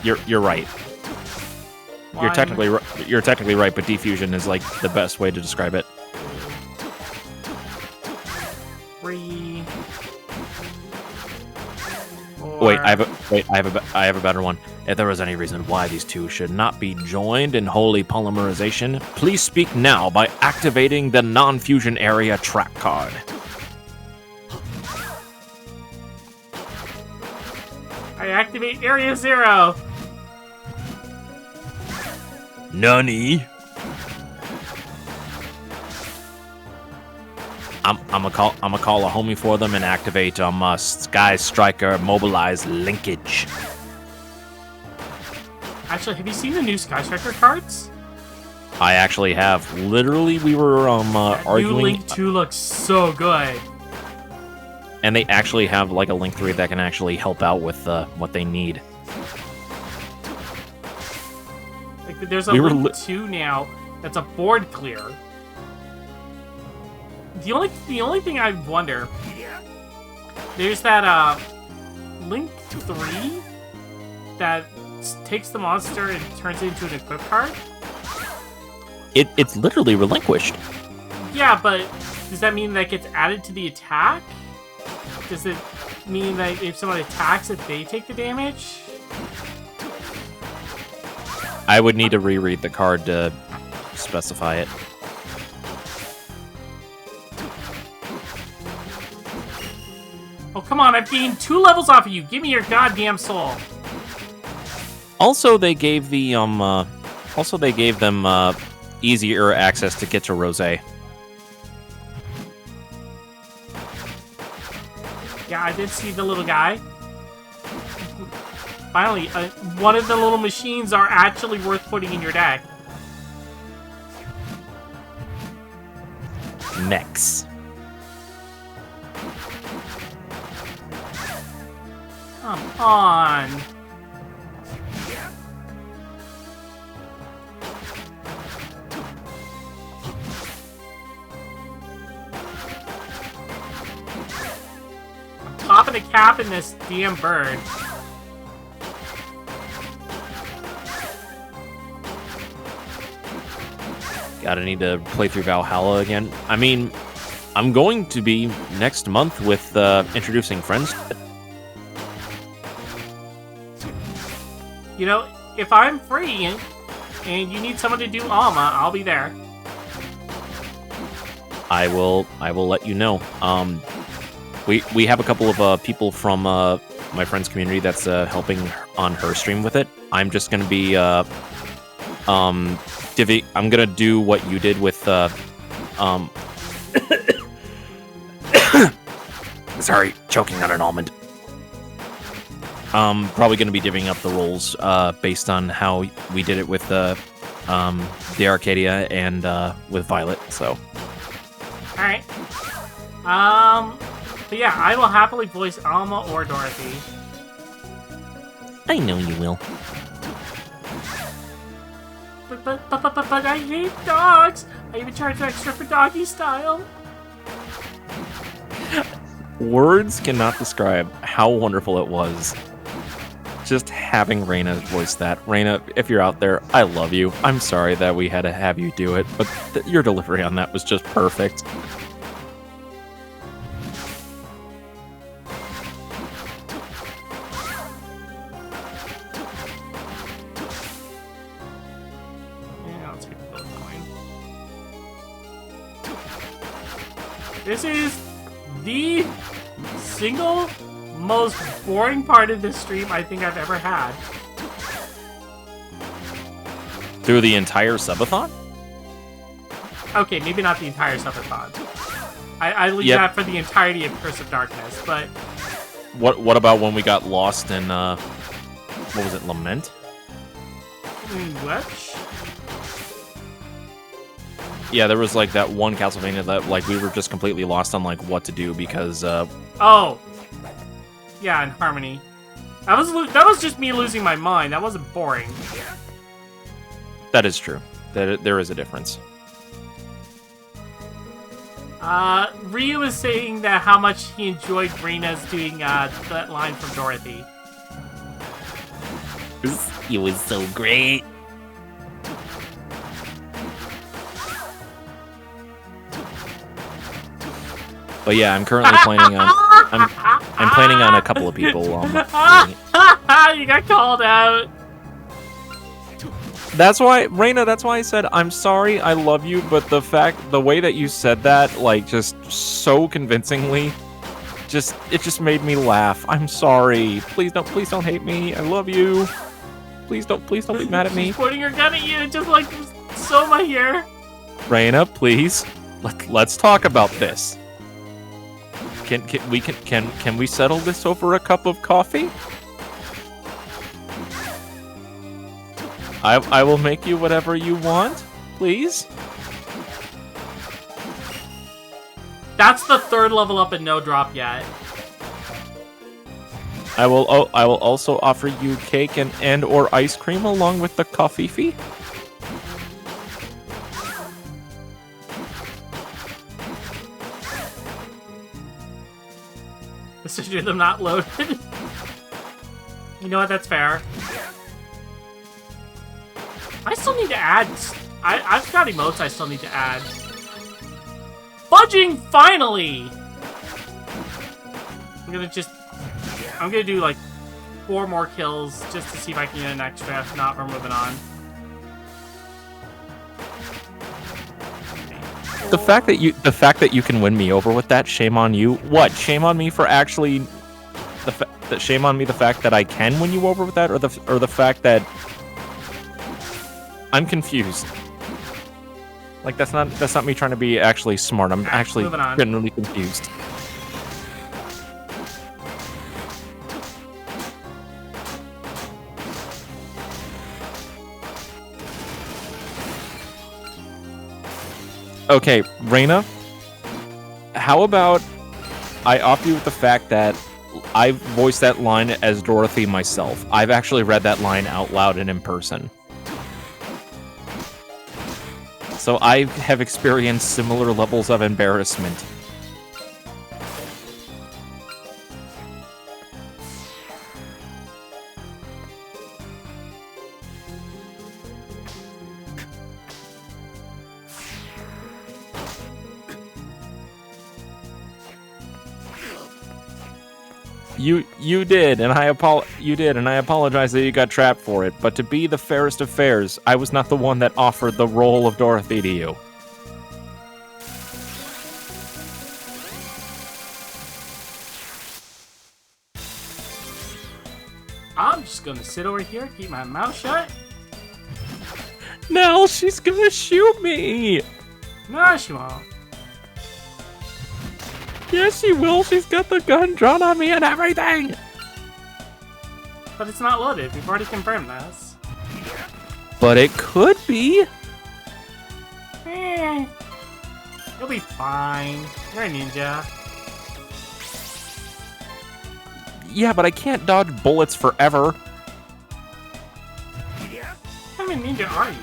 You're right. You're technically right, but defusion is like the best way to describe it. 3. 4. Wait, I have a better one. If there is any reason why these two should not be joined in holy polymerization, please speak now by activating the non-fusion area track card. I activate Area 0. Nani? I'm gonna call a homie for them and activate Sky Striker Mobilize Linkage. Actually, have you seen the new Sky Striker cards? I actually have. Literally, we were arguing. New Link 2 looks so good. And they actually have like a Link 3 that can actually help out with what they need. Like, there's a Link 2 now that's a board clear. The only thing I wonder, there's that Link 3 that takes the monster and turns it into an equip card. It's literally relinquished. Yeah, but does that mean that gets added to the attack? Does it mean that if someone attacks it, they take the damage? I would need to reread the card to specify it. Oh, come on, I've gained 2 levels off of you. Give me your goddamn soul. Also, they gave them easier access to get to Rosé. Yeah, I did see the little guy. Finally, one of the little machines are actually worth putting in your deck. Next. Come on. I'm popping a cap in this damn bird. Gotta need to play through Valhalla again. I mean, I'm going to be next month with introducing friends. You know, if I'm free and you need someone to do Alma, I'll be there. I will let you know. We have a couple of people from my friend's community that's helping on her stream with it. I'm just gonna be I'm gonna do what you did with sorry, choking on an almond. Probably gonna be divvying up the roles based on how we did it with the Arcadia and with Violet. So. All right. But yeah, I will happily voice Alma or Dorothy. I know you will. But I hate dogs. I even charge extra for doggy style. Words cannot describe how wonderful it was just having Reina voice that. Reina, if you're out there, I love you. I'm sorry that we had to have you do it, but your delivery on that was just perfect. Yeah, I'll take the coin. This is the single most boring part of this stream I think I've ever had. Through the entire Subathon? Okay, maybe not the entire Subathon. I leave Yep. that for the entirety of Curse of Darkness, but What about when we got lost in, what was it, Lament? what? Yeah, there was like that one Castlevania that like we were just completely lost on like what to do because Oh, yeah, in Harmony. That was just me losing my mind. That wasn't boring. that is true. There is a difference. Ryu was saying that how much he enjoyed Reina's doing that line from Dorothy. It was so great. But yeah, I'm currently planning on I'm planning on a couple of people. doing it. You got called out. That's why, Reina, that's why I said I'm sorry, I love you, but the way that you said that, like, just so convincingly, it just made me laugh. I'm sorry. Please don't hate me. I love you. Please don't be mad at me. She's pointing her gun at you, just like Soma here. Reina, please. Let's talk about this. Can we settle this over a cup of coffee? I will make you whatever you want, please. That's the third level up and no drop yet. I will also offer you cake and or ice cream along with the coffee fee. Consider them not loaded. You know what? That's fair. I still need to add. I've got emotes I still need to add. Fudging finally! I'm gonna do like 4 more kills just to see if I can get an extra. If not, we're moving on. The fact that you can win me over with that, shame on you. What? Shame on me for actually shame on me the fact that I can win you over with that, or the fact that I'm confused. Like that's not me trying to be actually smart. I'm actually moving on. genuinely confused. Okay, Reina, how about I off you with the fact that I voiced that line as Dorothy myself. I've actually read that line out loud and in person. So I have experienced similar levels of embarrassment. You did, and I apologize that you got trapped for it. But to be the fairest of fairs, I was not the one that offered the role of Dorothy to you. I'm just gonna sit over here, keep my mouth shut. Nell, she's gonna shoot me! No, she won't. Yes, she will. She's got the gun drawn on me and everything! But it's not loaded. We've already confirmed this. But it could be. You'll be fine. You're a ninja. Yeah, but I can't dodge bullets forever. How many ninja are you?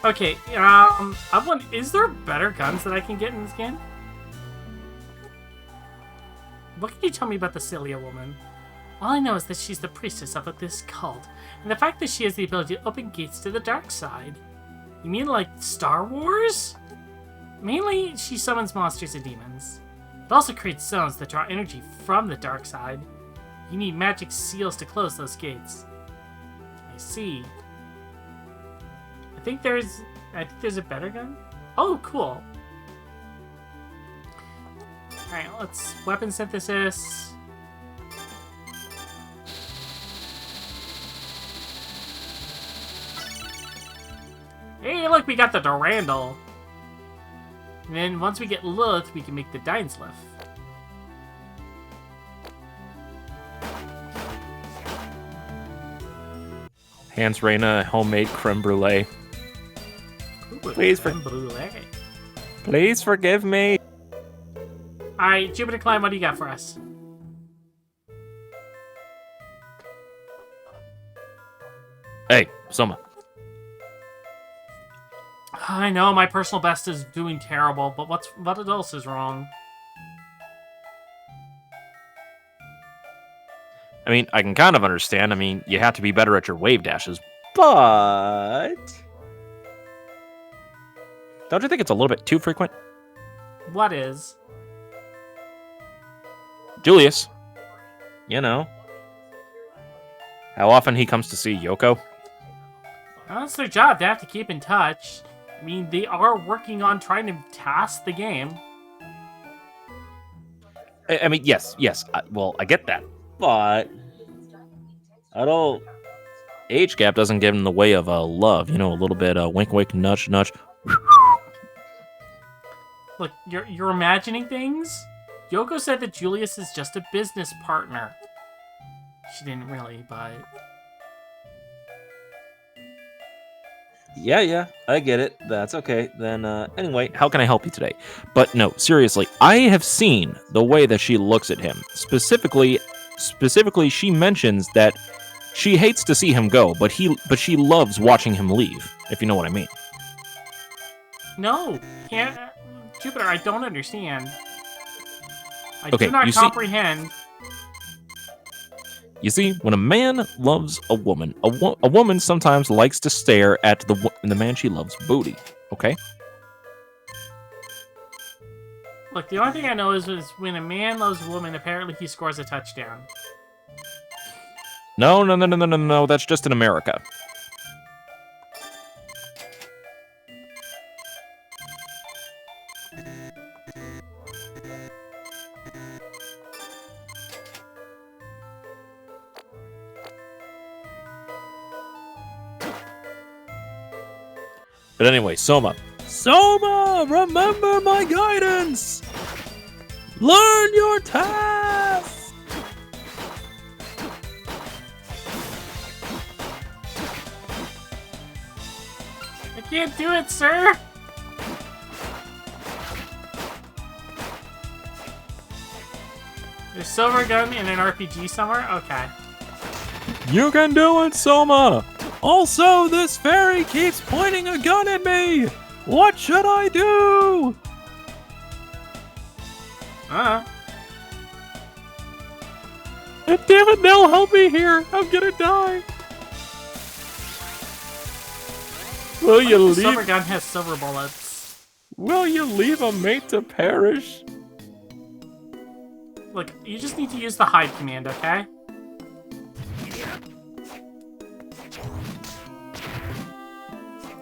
Okay, is there better guns that I can get in this game? What can you tell me about the Celia woman? All I know is that she's the priestess of this cult, and the fact that she has the ability to open gates to the dark side. You mean like Star Wars? Mainly, she summons monsters and demons. It also creates zones that draw energy from the dark side. You need magic seals to close those gates. I see. I think there's a better gun. Oh, cool. Alright, let's weapon synthesis. Hey, look, we got the Durandal. And then once we get Lilith, we can make the Dainsliff. Hans Reina homemade creme brulee. Please forgive me. Alright, Jupiter Climb, what do you got for us? Hey, Soma. I know my personal best is doing terrible, but what else is wrong? I mean, I can kind of understand. I mean, you have to be better at your wave dashes, but don't you think it's a little bit too frequent? What is? Julius. You know. How often he comes to see Yoko? Well, that's their job. They have to keep in touch. I mean, they are working on trying to task the game. I mean, yes. I get that. But I don't. Age gap doesn't get in the way of love. You know, a little bit wink, wink, nudge, nudge. Look, you're imagining things? Yoko said that Julius is just a business partner. She didn't really, but... Yeah, I get it. That's okay. Then, anyway, how can I help you today? But no, seriously, I have seen the way that she looks at him. Specifically, she mentions that she hates to see him go, but she loves watching him leave, if you know what I mean. No, can't... Jupiter, I don't understand. I Okay, do not you see- comprehend. You see, when a man loves a woman, a woman sometimes likes to stare at the man she loves booty, okay? Look, the only thing I know is when a man loves a woman, apparently he scores a touchdown. No, that's just in America. But anyway, Soma, remember my guidance! Learn your task! I can't do it, sir! There's silver gun in an RPG somewhere? Okay. You can do it, Soma! Also, this fairy keeps pointing a gun at me! What should I do? Damn it, Nell, help me here! I'm gonna die! Will you The silver gun has silver bullets. Will you leave a mate to perish? Look, you just need to use the hide command, okay?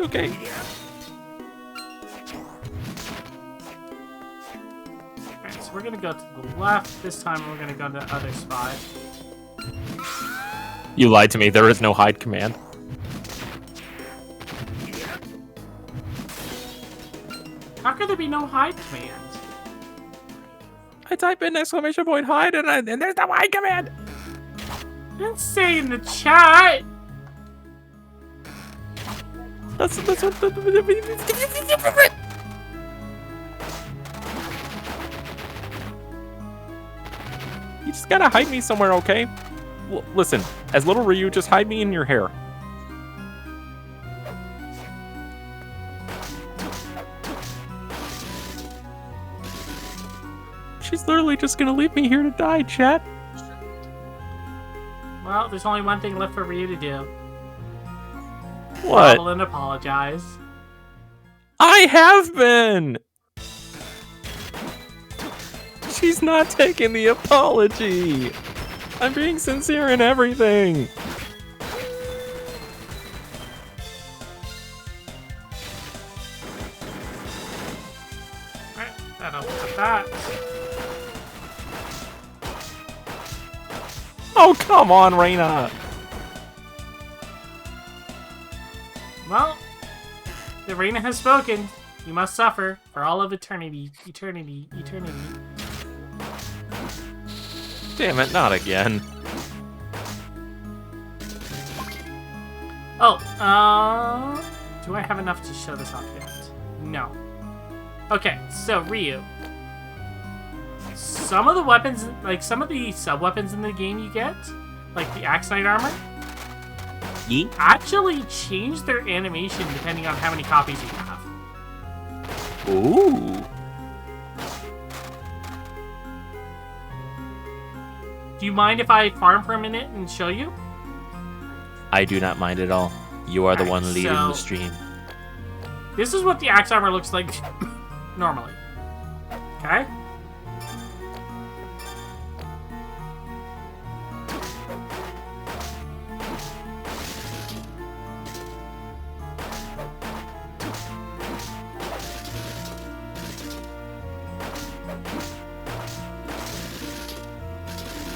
Okay. Alright, so we're gonna go to the left. This time we're gonna go to the other spot. You lied to me. There is no hide command. How could there be no hide command? I type in exclamation point hide and there's no hide command. Let's say in the chat. That's what You just gotta hide me somewhere, okay? Listen, as little Ryu, just hide me in your hair. She's literally just gonna leave me here to die, chat. Well, there's only one thing left for Ryu to do. What? Grovel and apologize. I have been! She's not taking the apology! I'm being sincere in everything! Alright, that'll put that. Oh, come on, Reina! Well, the Reina has spoken. You must suffer for all of eternity. Eternity. Damn it, not again. Oh, do I have enough to show this off yet? No. Okay, so Ryu. Some of the weapons, like some of the sub-weapons in the game you get, like the Axe Knight armor, Yeet. actually change their animation depending on how many copies you have. Ooh. Do you mind if I farm for a minute and show you? I do not mind at all. You are the one leading the so- stream. This is what the axe armor looks like normally. Okay?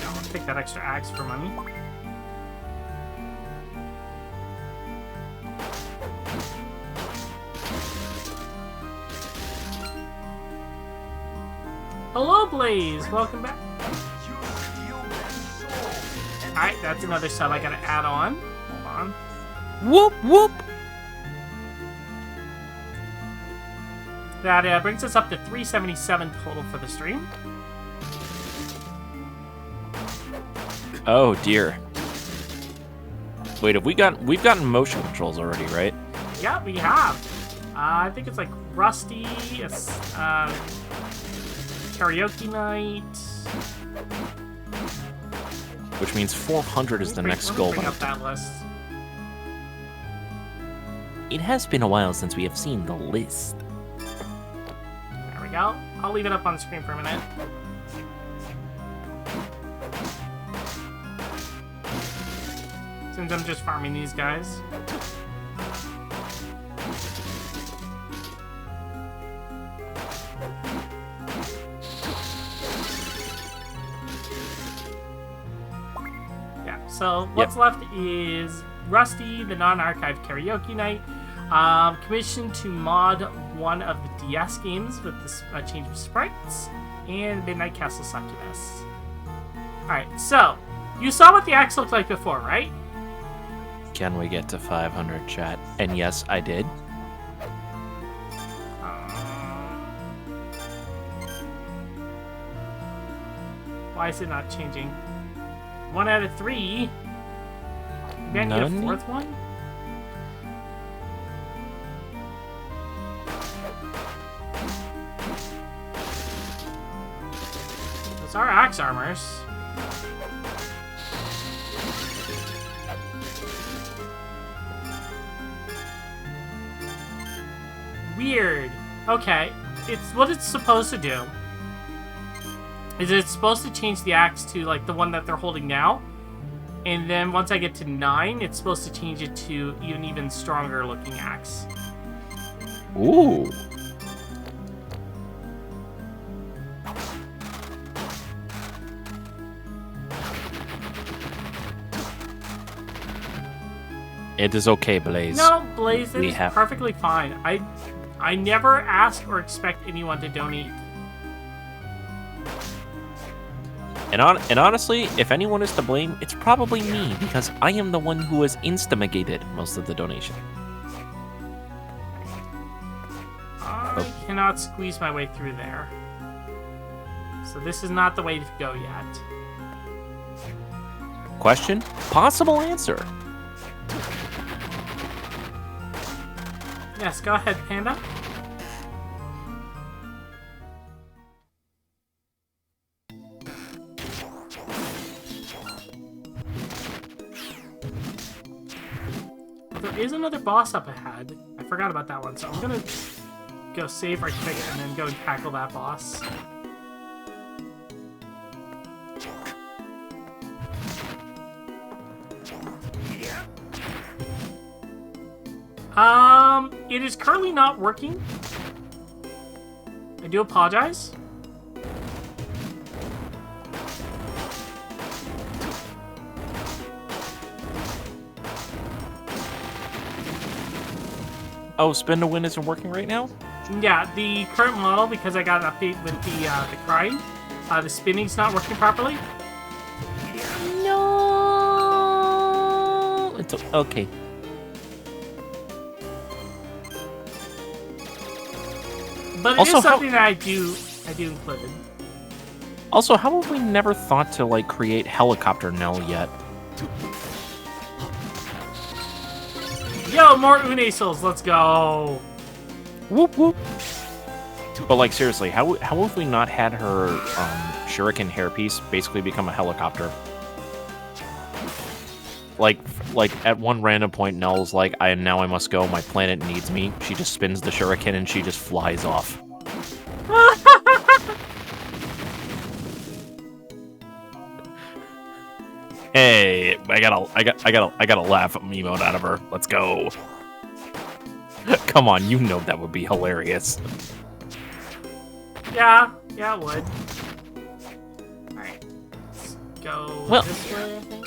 Yeah, I'll take that extra axe for money. Hello, Blaze! Welcome back. You steal men's souls and Alright, that's another sub I gotta add on. Hold on. Whoop, whoop! That brings us up to 377 total for the stream. Oh, dear. Wait, we've gotten motion controls already, right? Yeah, we have. I think it's like Rusty, Karaoke Night. Which means 400 is the next goal. Bring up that list. It has been a while since we have seen the list. There we go. I'll leave it up on the screen for a minute. Since I'm just farming these guys. Yeah, so what's left is Rusty, the non-archived Karaoke Night, commissioned to mod one of the DS games with this change of sprites, and Midnight Castle Succubus. Alright, so, you saw what the axe looked like before, right? Can we get to 500, chat? And yes, I did. Why is it not changing? 1 out of 3? Maybe I need a None? 4th one? Those are axe armors. Weird. Okay. It's what it's supposed to do. Is it's supposed to change the axe to like the one that they're holding now. And then once I get to 9, it's supposed to change it to an even stronger looking axe. Ooh. It is okay, Blaze. No, Blaze, We it's have- perfectly fine. I never ask or expect anyone to donate. And honestly, if anyone is to blame, it's probably me, because I am the one who has instigated most of the donation. I cannot squeeze my way through there. So this is not the way to go yet. Question? Possible answer. Yes, go ahead, Panda. another boss up ahead. I forgot about that one, so I'm gonna go save right quick and then go and tackle that boss. It is currently not working. I do apologize. Oh, spin to win isn't working right now? Yeah, the current model, because I got an update with the crying, the spinning's not working properly. No. It's okay. But it Also, is something that I do include. Also, how have we never thought to like create helicopter Nell yet? Yo, more Une souls, let's go. Whoop whoop. But like seriously, how have we not had her shuriken hairpiece basically become a helicopter? Like at one random point, Nell's like, I must go. My planet needs me. She just spins the shuriken and she just flies off. Hey, I gotta laugh emote out of her. Let's go. Come on, you know that would be hilarious. Yeah, it would. Alright, let's go this way, I think.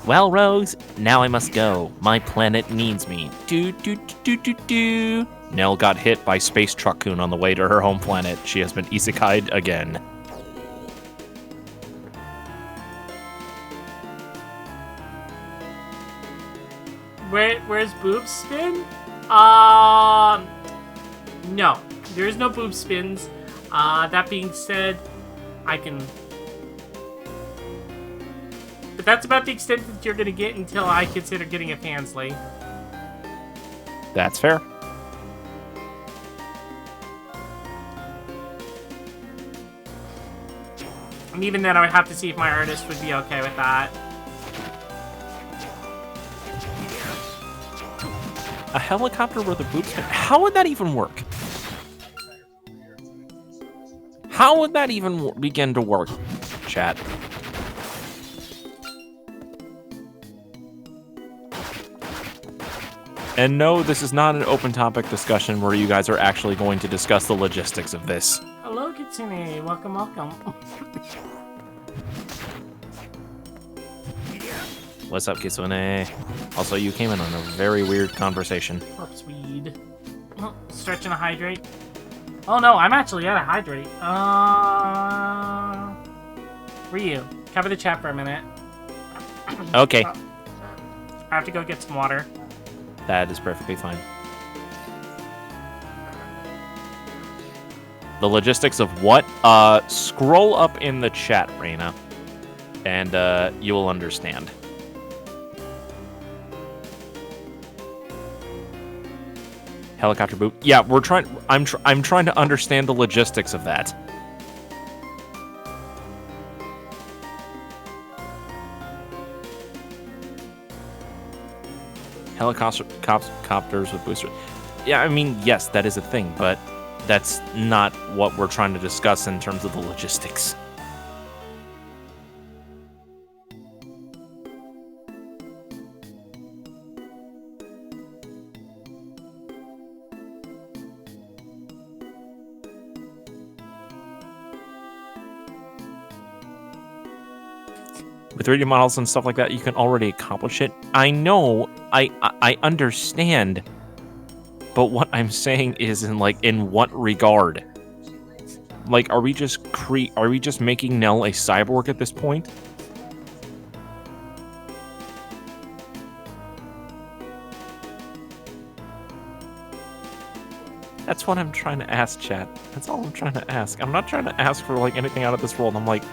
Well, Rose, now I must go. My planet needs me. Do. Nell got hit by Space Truck-kun on the way to her home planet. She has been isekai'd again. Where's boob spin? No. There is no boob spins. That being said, I can... But that's about the extent that you're gonna get until I consider getting a Fansley. That's fair. And even then, I would have to see if my artist would be okay with that. A helicopter with a boob spin? How would that even work? How would that even begin to work, chat? And no, this is not an open topic discussion where you guys are actually going to discuss the logistics of this. Hello, Kitsune. Welcome, welcome. What's up, Kitsune? Also, you came in on a very weird conversation. Corpse weed. Oh, stretching a hydrate. Oh no, I'm actually at a hydrate. Ryu, cover the chat for a minute. Okay. I have to go get some water. That is perfectly fine. The logistics of what? Scroll up in the chat, Reina, and you will understand. Helicopter boot. Yeah, we're trying. I'm trying to understand the logistics of that. Helicopters with boosters. Yeah, I mean, yes, that is a thing, but that's not what we're trying to discuss in terms of the logistics. With 3D models and stuff like that, you can already accomplish it. I know, I understand, but what I'm saying is in what regard? Like, are we just making Nell a cyborg at this point? That's what I'm trying to ask, chat. That's all I'm trying to ask. I'm not trying to ask for anything out of this world. I'm like,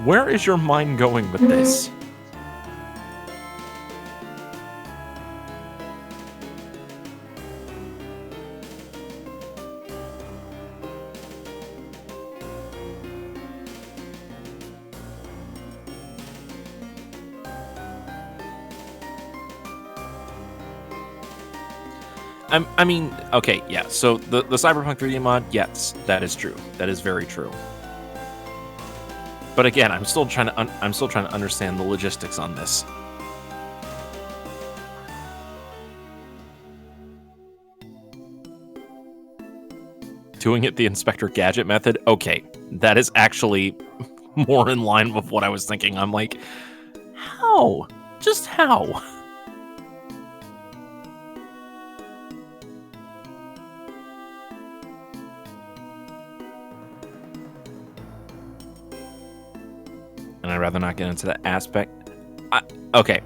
where is your mind going with this? I mean, okay, yeah. So the Cyberpunk 3D mod, yes, that is true. That is very true. But again, I'm still trying to understand the logistics on this. Doing it the Inspector Gadget method? Okay, that is actually more in line with what I was thinking. I'm like, how? Just how? And I'd rather not get into that aspect. Okay.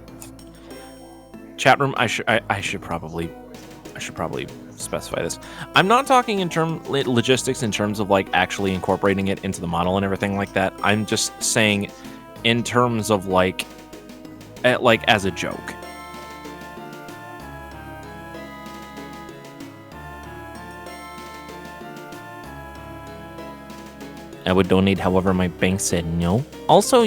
Chat room, I should probably specify this. I'm not talking in logistics in terms of like actually incorporating it into the model and everything like that. I'm just saying in terms of like as a joke. I would donate, however, my bank said no. Also,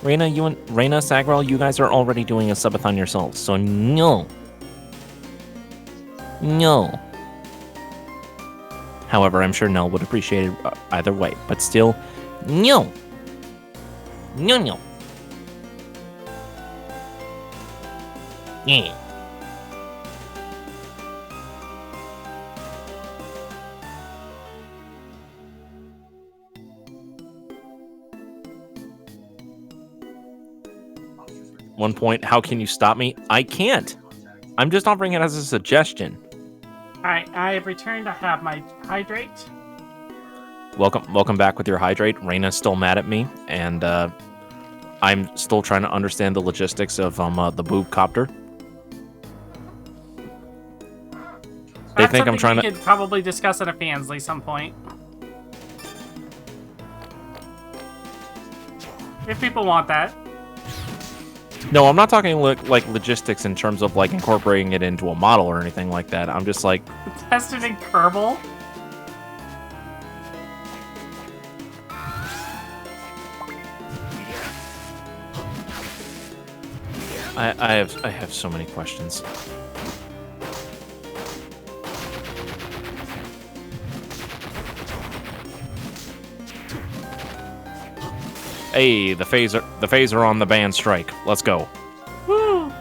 Reina, Sagrel, you guys are already doing a subathon yourselves, so no. No. However, I'm sure Nell would appreciate it either way, but still, no. No. Yeah. One point, how can you stop me? I can't. I'm just offering it as a suggestion. Alright, I have returned. I have my hydrate. Welcome back with your hydrate. Reina's still mad at me, and I'm still trying to understand the logistics of the boob copter. They think I'm trying to. We could probably discuss at a Fansly some point. If people want that. No, I'm not talking like logistics in terms of like incorporating it into a model or anything like that. I'm just like tested in Kerbal. I have so many questions. Hey, the phaser on the band strike. Let's go. Woo!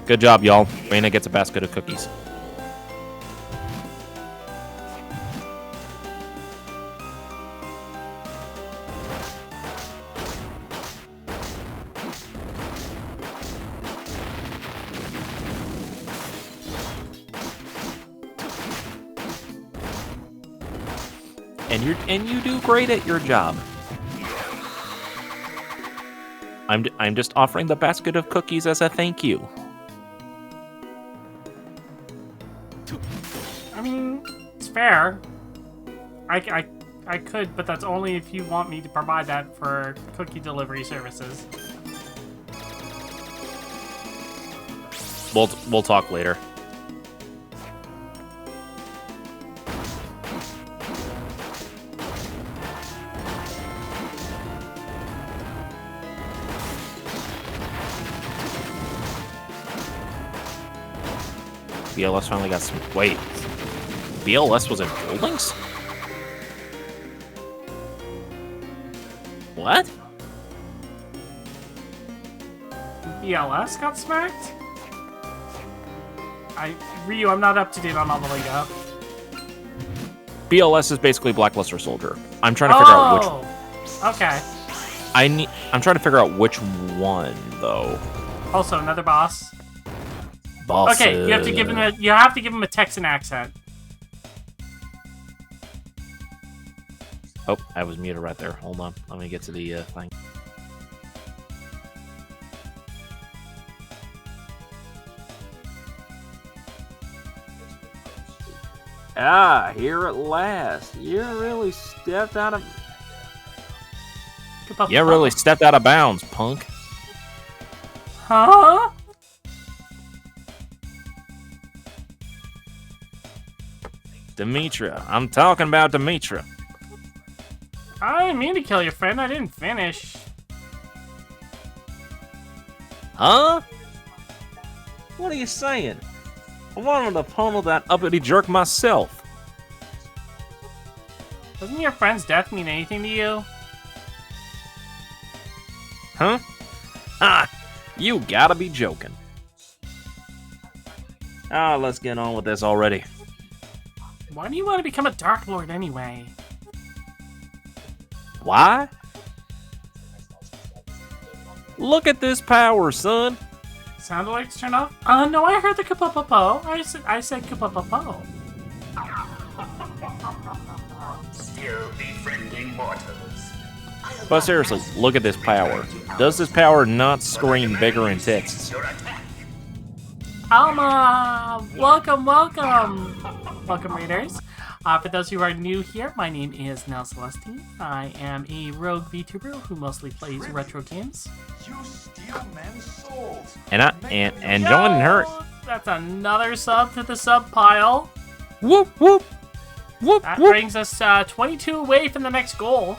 Good job, y'all. Reina gets a basket of cookies. And you do great at your job. I'm just offering the basket of cookies as a thank you. I mean, it's fair. I could, but that's only if you want me to provide that for cookie delivery services. We'll talk later. BLS finally got some. Wait, BLS was in buildings? What? BLS got smacked? Ryu, I'm not up to date on all the lingo. BLS is basically Blackluster Soldier. I'm trying to figure out which. Okay. I'm trying to figure out which one though. Also, another boss. Boss. Okay, you have to give him a Texan accent. Oh, I was muted right there. Hold on. Let me get to the thing. Ah, here at last. You really stepped out of bounds, punk. Huh? Demetra. I'm talking about Demetra. I didn't mean to kill your friend. I didn't finish. Huh? What are you saying? I wanted to pummel that uppity jerk myself. Doesn't your friend's death mean anything to you? Huh? Ah, you gotta be joking. Ah, let's get on with this already. Why do you want to become a Dark Lord anyway? Why? Look at this power, son. Sound alerts turned off? No, I heard the kapopopo. I said kapopopo. Still befriending mortals. But seriously, look at this power. Does this power not scream bigger in tits? Your attack. Alma! Welcome, welcome! Welcome, readers. For those who are new here, my name is Nell Celestine. I am a rogue VTuber who mostly plays retro games. You steal men's souls. And joining her. That's another sub to the sub pile. Whoop whoop. Whoop That whoop. brings us 22 away from the next goal.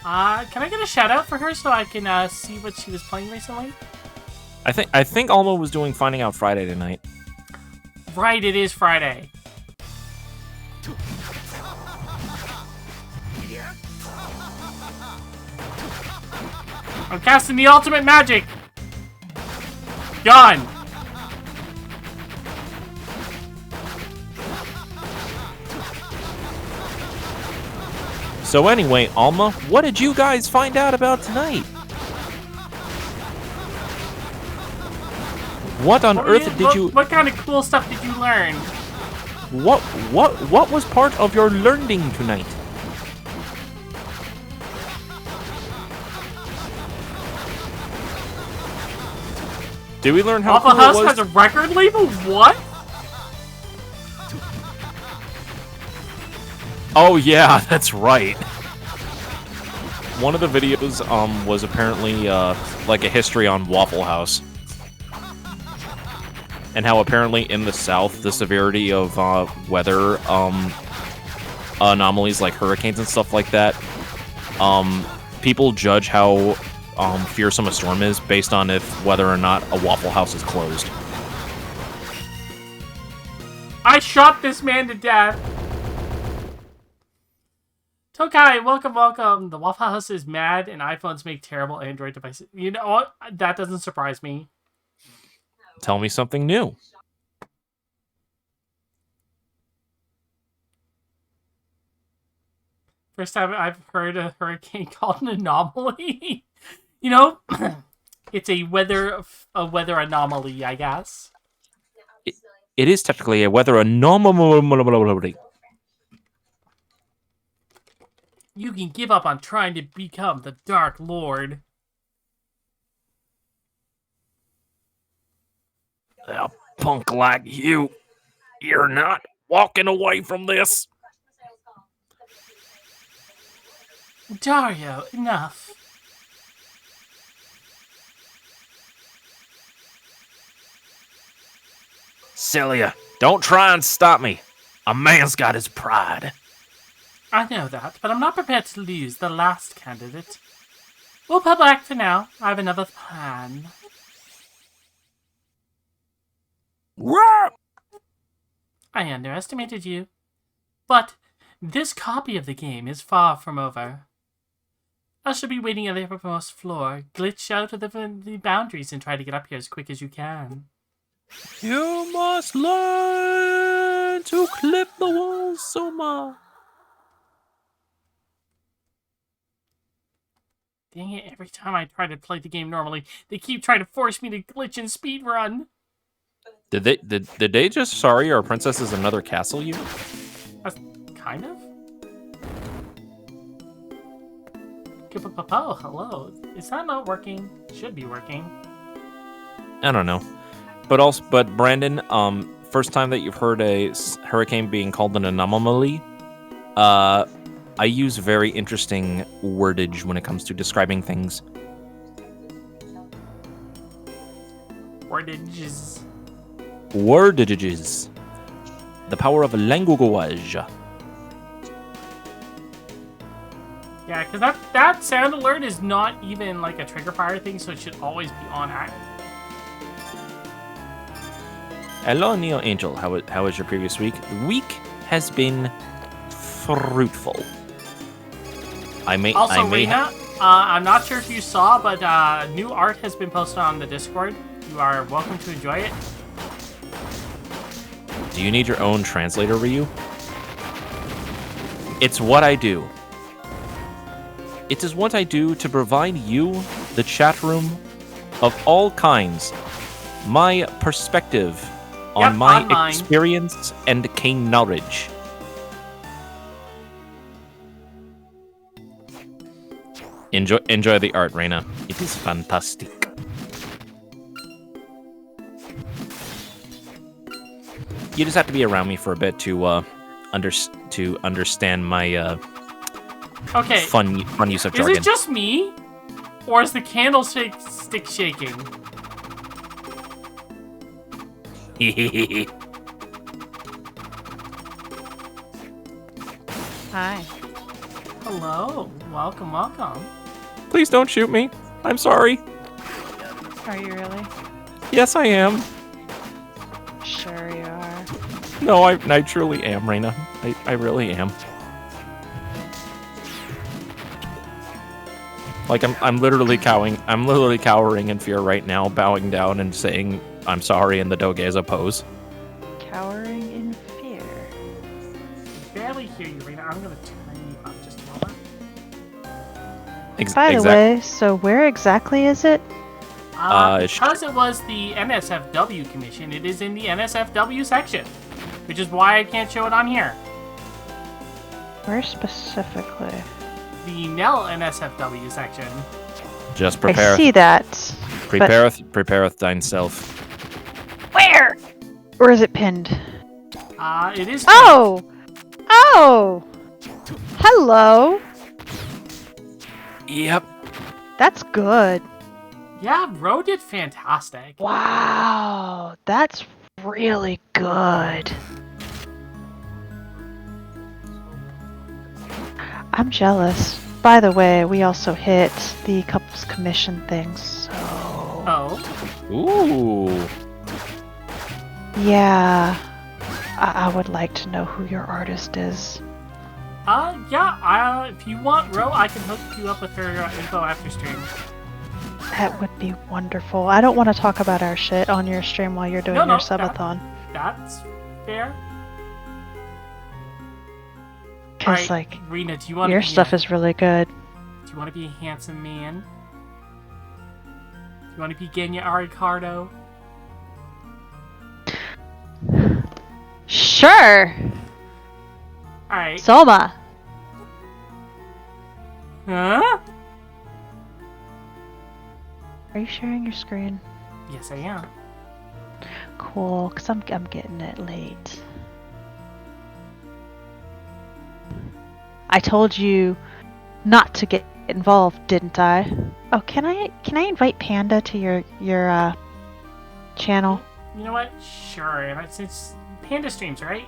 Can I get a shout out for her so I can see what she was playing recently? I think Alma was doing Finding Out Friday tonight. Right, it is Friday. I'm casting the ultimate magic. Done. So anyway, Alma, what did you guys find out about tonight? What on earth did you... What kind of cool stuff did you learn? What was part of your learning tonight? Did we learn how Waffle cool House it was? has a record label? What? Oh yeah, that's right. One of the videos was apparently like a history on Waffle House. And how apparently in the South, the severity of weather anomalies like hurricanes and stuff like that, people judge how fearsome a storm is based on whether or not a Waffle House is closed. I shot this man to death. Tokai, welcome, welcome. The Waffle House is mad and iPhones make terrible Android devices. You know what? That doesn't surprise me. Tell me something new. First time I've heard a hurricane called an anomaly. You know, it's a weather anomaly, I guess. It is technically a weather anomaly. You can give up on trying to become the Dark Lord. A punk like you, you're not walking away from this. Dario, enough. Celia, don't try and stop me. A man's got his pride. I know that, but I'm not prepared to lose the last candidate. We'll pull back for now. I have another plan. I underestimated you. But this copy of the game is far from over. I shall be waiting on the uppermost floor. Glitch out of the boundaries and try to get up here as quick as you can. You must learn to clip the walls, Soma. Dang it, every time I try to play the game normally, they keep trying to force me to glitch and speedrun. Did they just sorry our princess is another castle you? Kind of? Oh, hello. Is that not working? Should be working. I don't know. But Brandon, first time that you've heard a hurricane being called an anomaly, I use very interesting wordage when it comes to describing things. Wordages. Wordages. The power of language. Yeah, because that sound alert is not even like a trigger fire thing, so it should always be on. Hello, Neo Angel. How was your previous week? The week has been fruitful. Also, Rena, I'm not sure if you saw, but new art has been posted on the Discord. You are welcome to enjoy it. Do you need your own translator, Ryu? It's what I do. It is what I do to provide you, the chat room, of all kinds, my perspective on my online experience and keen knowledge. Enjoy the art, Reina. It is fantastic. You just have to be around me for a bit to understand my Okay. fun use of jargon. Is it just me, or is the candlestick stick shaking? Hi. Hello. Welcome, welcome. Please don't shoot me. I'm sorry. Are you really? Yes, I am. Sure you are. No, I truly am, Reina. I really am. Like I'm literally cowering. I'm literally cowering in fear right now, bowing down and saying I'm sorry in the Dogeza pose. Cowering in fear. Barely hear you, Rena. I'm gonna turn you up just a moment. By the way, so where exactly is it? Because it was the NSFW commission, it is in the NSFW section, which is why I can't show it on here. Where specifically? The Nell NSFW section. Just prepare. I see that. Prepareth thine self. Where? Or is it pinned? It is. Oh! Oh! Hello! Yep. That's good. Yeah, Ro did fantastic. Wow, that's really good. I'm jealous. By the way, we also hit the couples commission thing, so... Oh. Ooh. Yeah. I would like to know who your artist is. Yeah, if you want Ro, I can hook you up with her info after stream. That would be wonderful. I don't want to talk about our shit on your stream while you're doing your subathon. That's fair. Because, right, like, Rena, do you want your stuff is really good. Do you want to be a handsome man? Do you want to be Genya Aricardo? Sure! Alright. Soma! Huh? Are you sharing your screen? Yes, I am. Cool, because I'm getting it late. I told you not to get involved, didn't I? Oh, can I invite Panda to your channel? You know what? Sure. It's Panda streams, right?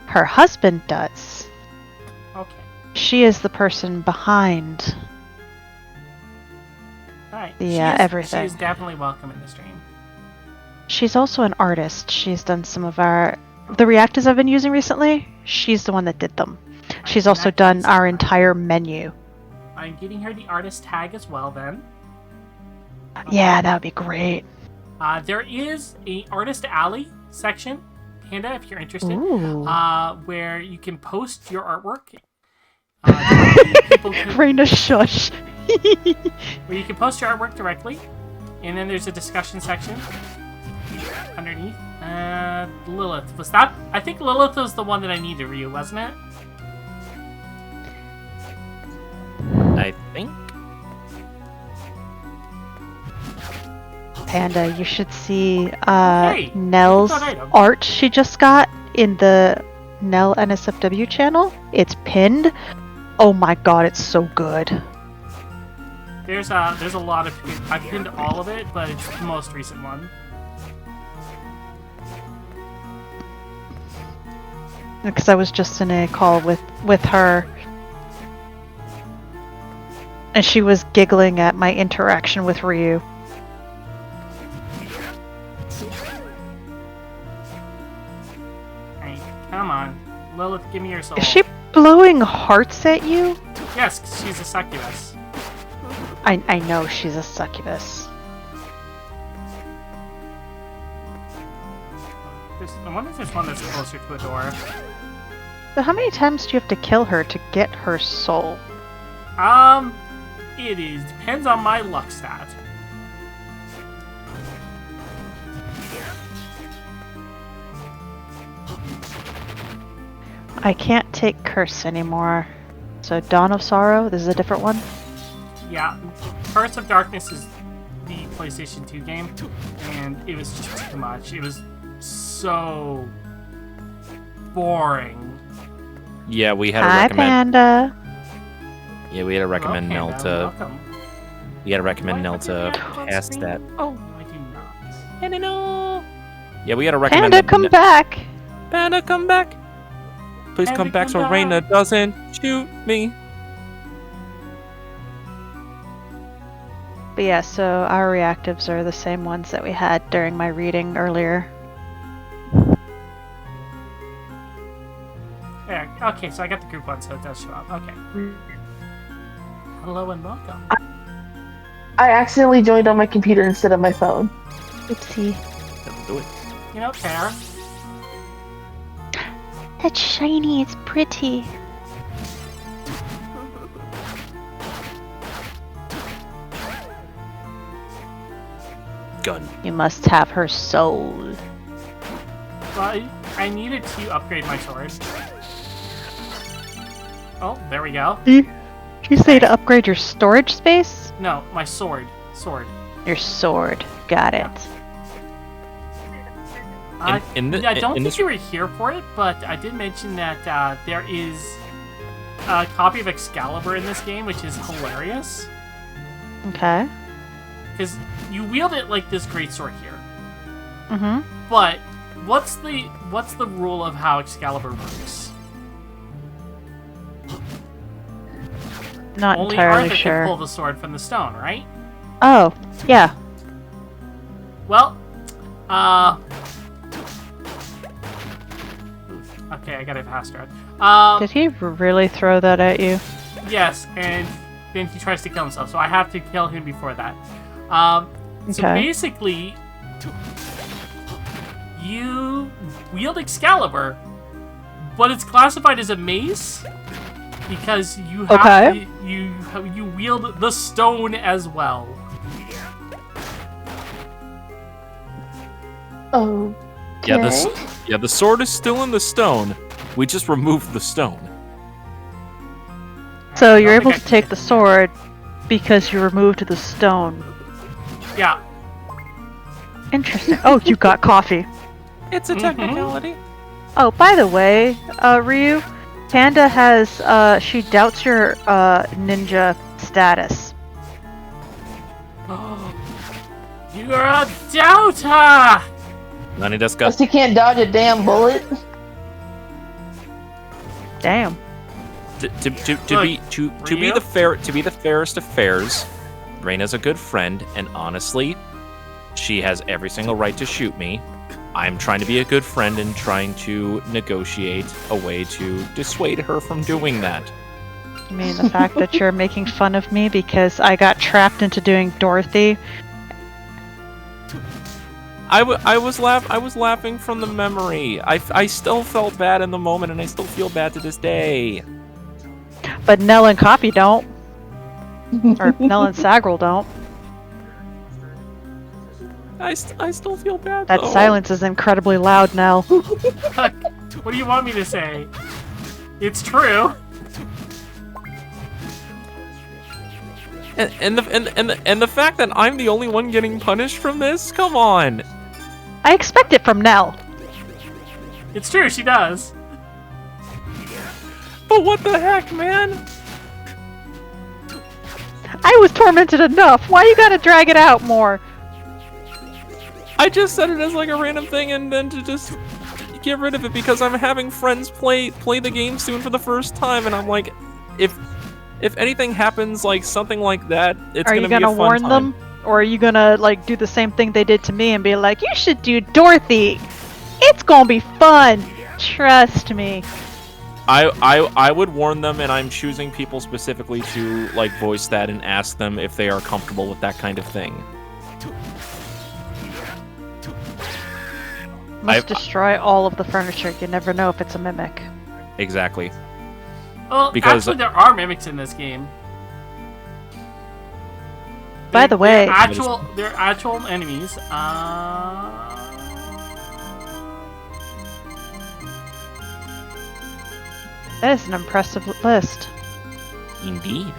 Her husband does. Okay. She is the person behind Alright. everything. She is definitely welcome in the stream. She's also an artist. She's done some of the reactors I've been using recently. She's the one that did them. She's also done our entire menu. I'm getting her the artist tag as well then. Yeah, that would be great. There is a artist alley section, Panda, if you're interested, Ooh. where you can post your artwork. Raina, shush. Where you can post your artwork directly, and then there's a discussion section underneath. Lilith, was that? I think Lilith was the one that I needed to review, wasn't it? I think. Panda, you should see Hey, Nell's good item. art she just got in the Nell NSFW channel. It's pinned. Oh my god, it's so good. There's a lot of I pinned all of it, but it's the most recent one. Because I was just in a call with her, and she was giggling at my interaction with Ryu. Lilith, give me your soul. Is she blowing hearts at you? Yes, 'cause she's a succubus. I know she's a succubus. I wonder if there's one that's closer to a door. So how many times do you have to kill her to get her soul? Depends on my luck stat. I can't take Curse anymore. So Dawn of Sorrow, this is a different one? Yeah, Curse of Darkness is the PlayStation 2 game, and it was just too much. It was so boring. Yeah, we had to Hi, recommend. Panda. Yeah, we had to recommend Okay, Nell then, to. welcome. We had to recommend Nell to On pass screen? that. Oh, no, I do not. No. Yeah, we had to recommend. Panda, come back! Panda, come back! Please Panda, come back come so back. Reina doesn't shoot me. But yeah, so our reactives are the same ones that we had during my reading earlier. There. Okay, so I got the group one, so it does show up. Okay. Hello and welcome. I accidentally joined on my computer instead of my phone. Oopsie. Let's do it. You know, Tara. That's shiny, it's pretty. Gun. You must have her soul. Well, I needed to upgrade my sword. Oh, there we go. Did you say to upgrade your storage space? No, my sword. Sword. Your sword. Got it. I in don't think you were here for it, but I did mention that there is a copy of Excalibur in this game, which is hilarious. Okay. Because you wield it like this greatsword here. Mm-hmm. But what's the rule of how Excalibur works? Not Only entirely Arthur sure. can pull the sword from the stone, right? Oh, yeah. Well, okay, I got it faster. Did he really throw that at you? Yes, and then he tries to kill himself, so I have to kill him before that. So Okay. basically, you wield Excalibur, but it's classified as a mace because you have Okay. you wield the stone as well. Oh. Yeah, the sword is still in the stone. We just removed the stone. So I you're don't able think to take the sword because you removed the stone. Yeah. Interesting. Oh, you got coffee. It's a technicality. Oh, by the way, Ryu, Panda has, she doubts your, ninja status. You're a doubter! Nani desu ka? Plus he can't dodge a damn bullet. Damn. To be Ryu? the fairest of fairs, Reina's a good friend, and honestly, she has every single right to shoot me. I'm trying to be a good friend and trying to negotiate a way to dissuade her from doing that. I mean, the fact that you're making fun of me because I got trapped into doing Dorothy. I was laughing from the memory. I still felt bad in the moment, and I still feel bad to this day. But Nell and Coffee don't. Or Nell and Sagrel don't. I still feel bad. That though. silence is incredibly loud, Nell. What do you want me to say? It's true. And the fact that I'm the only one getting punished from this? Come on. I expect it from Nell. It's true, she does. But what the heck, man? I was tormented enough. Why you gotta drag it out more? I just said it as like a random thing, and then to just get rid of it because I'm having friends play the game soon for the first time, and I'm like, if anything happens like something like that, it's Are gonna you be a gonna fun warn time. them? Or are you gonna, like, do the same thing they did to me and be like, you should do Dorothy! It's gonna be fun! Trust me. I would warn them, and I'm choosing people specifically to like voice that and ask them if they are comfortable with that kind of thing. Must destroy all of the furniture. You never know if it's a mimic. Exactly. Well, Because- actually, there are mimics in this game. By the way, They're actual enemies. that is an impressive list. Indeed.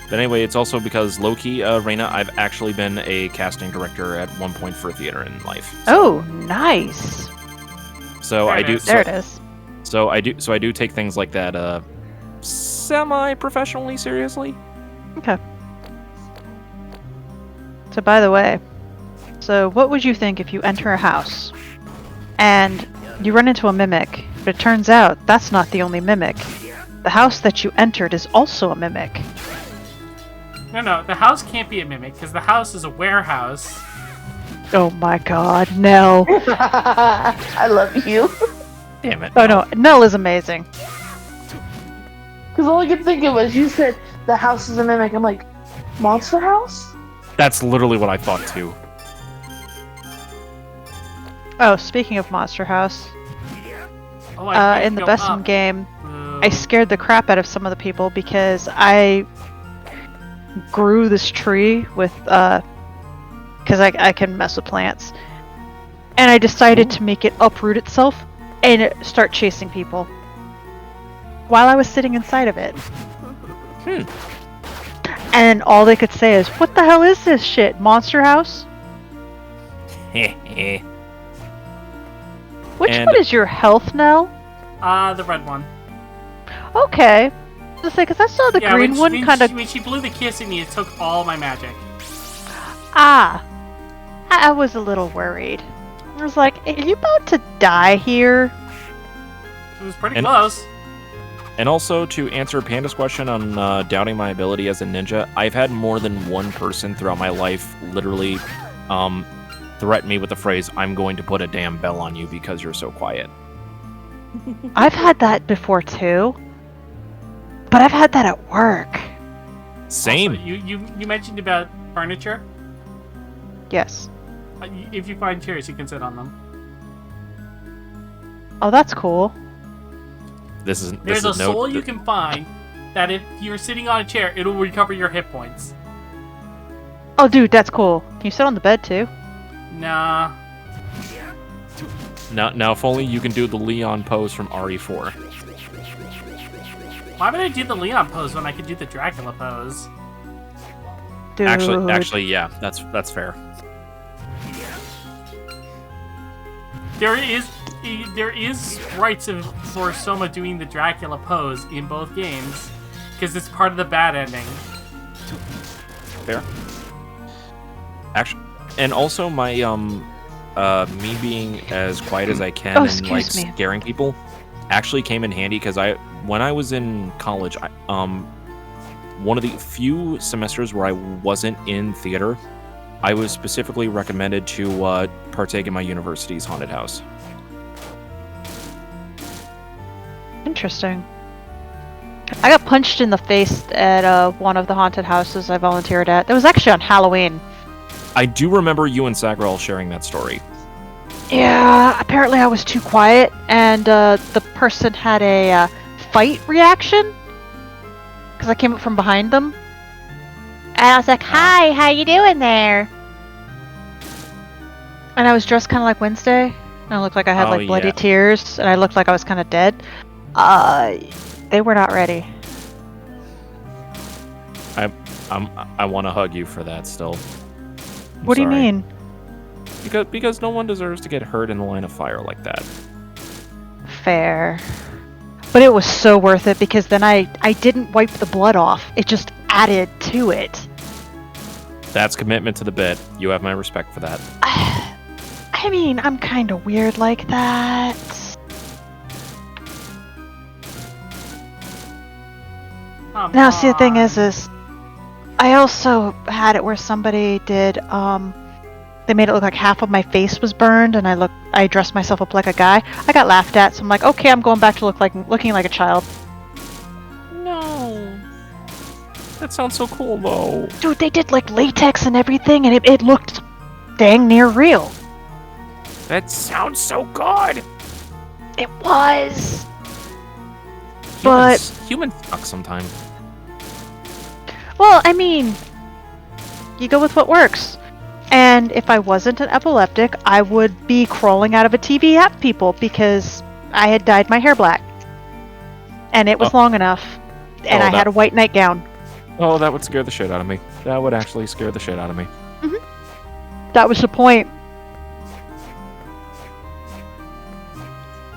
But anyway, it's also because low-key, Reina, I've actually been a casting director at one point for a theater in life. Oh, nice. So There I it do. is. There it is. So I do take things like that semi-professionally seriously. Okay. So, by the way, so what would you think if you enter a house and you run into a mimic, but it turns out that's not the only mimic? The house that you entered is also a mimic. No, the house can't be a mimic because the house is a warehouse. Oh my god, Nell. I love you. Damn it. Oh no, Nell is amazing. Because all I could think of was you said the house is a mimic. I'm like, Monster House? That's literally what I thought too. Oh, speaking of Monster House, Oh, I can't in the go Besson up. game, I scared the crap out of some of the people because I grew this tree with, because I can mess with plants. And I decided to make it uproot itself and start chasing people while I was sitting inside of it. And all they could say is, "What the hell is this shit? Monster House?" Which And- one is your health, Nell? The red one. Okay. Just say, because I saw the Yeah, green one kind of. when she blew the kiss at me, it took all my magic. Ah. I was a little worried. I was like, are you about to die here? It was pretty And- close. And also, to answer Panda's question on doubting my ability as a ninja, I've had more than one person throughout my life literally threaten me with the phrase, "I'm going to put a damn bell on you because you're so quiet." I've had that before too. But I've had that at work. Same. Also, you mentioned about furniture. Yes. If you find chairs, you can sit on them. Oh, that's cool. There's a soul you can find that if you're sitting on a chair, it'll recover your hit points. Oh, dude, that's cool. Can you sit on the bed too? Nah. Now, if only you can do the Leon pose from RE4. Why would I do the Leon pose when I could do the Dracula pose? Dude. Actually, yeah, that's fair. There is rights for Soma doing the Dracula pose in both games, because it's part of the bad ending. Fair. Actually, and also my me being as quiet as I can Oh, and like excuse me. scaring people actually came in handy because when I was in college, one of the few semesters where I wasn't in theater, I was specifically recommended to partake in my university's haunted house. Interesting. I got punched in the face at one of the haunted houses I volunteered at. It was actually on Halloween. I do remember you and Sagrel sharing that story. Yeah, apparently I was too quiet, and the person had a fight reaction because I came up from behind them, and I was like, "Hi, how you doing there?" And I was dressed kind of like Wednesday, and I looked like I had like bloody yeah. tears, and I looked like I was kind of dead. They were not ready. I want to hug you for that still. I'm What do you sorry. mean? Because no one deserves to get hurt in the line of fire like that. Fair. But it was so worth it because then I didn't wipe the blood off. It just added to it. That's commitment to the bit. You have my respect for that. I mean, I'm kind of weird like that. Come Now, see, the thing on. is I also had it where somebody did, they made it look like half of my face was burned, and I dressed myself up like a guy. I got laughed at, so I'm like, okay, I'm going back to looking like a child. No. That sounds so cool, though. Dude, they did like latex and everything, and it looked dang near real. That sounds so good. It was. But humans suck sometimes. well, I mean, you go with what works. And if I wasn't an epileptic, I would be crawling out of a TV at people because I had dyed my hair black. And it was long enough. And I had a white nightgown. Oh, that would scare the shit out of me. That would actually scare the shit out of me. That was the point.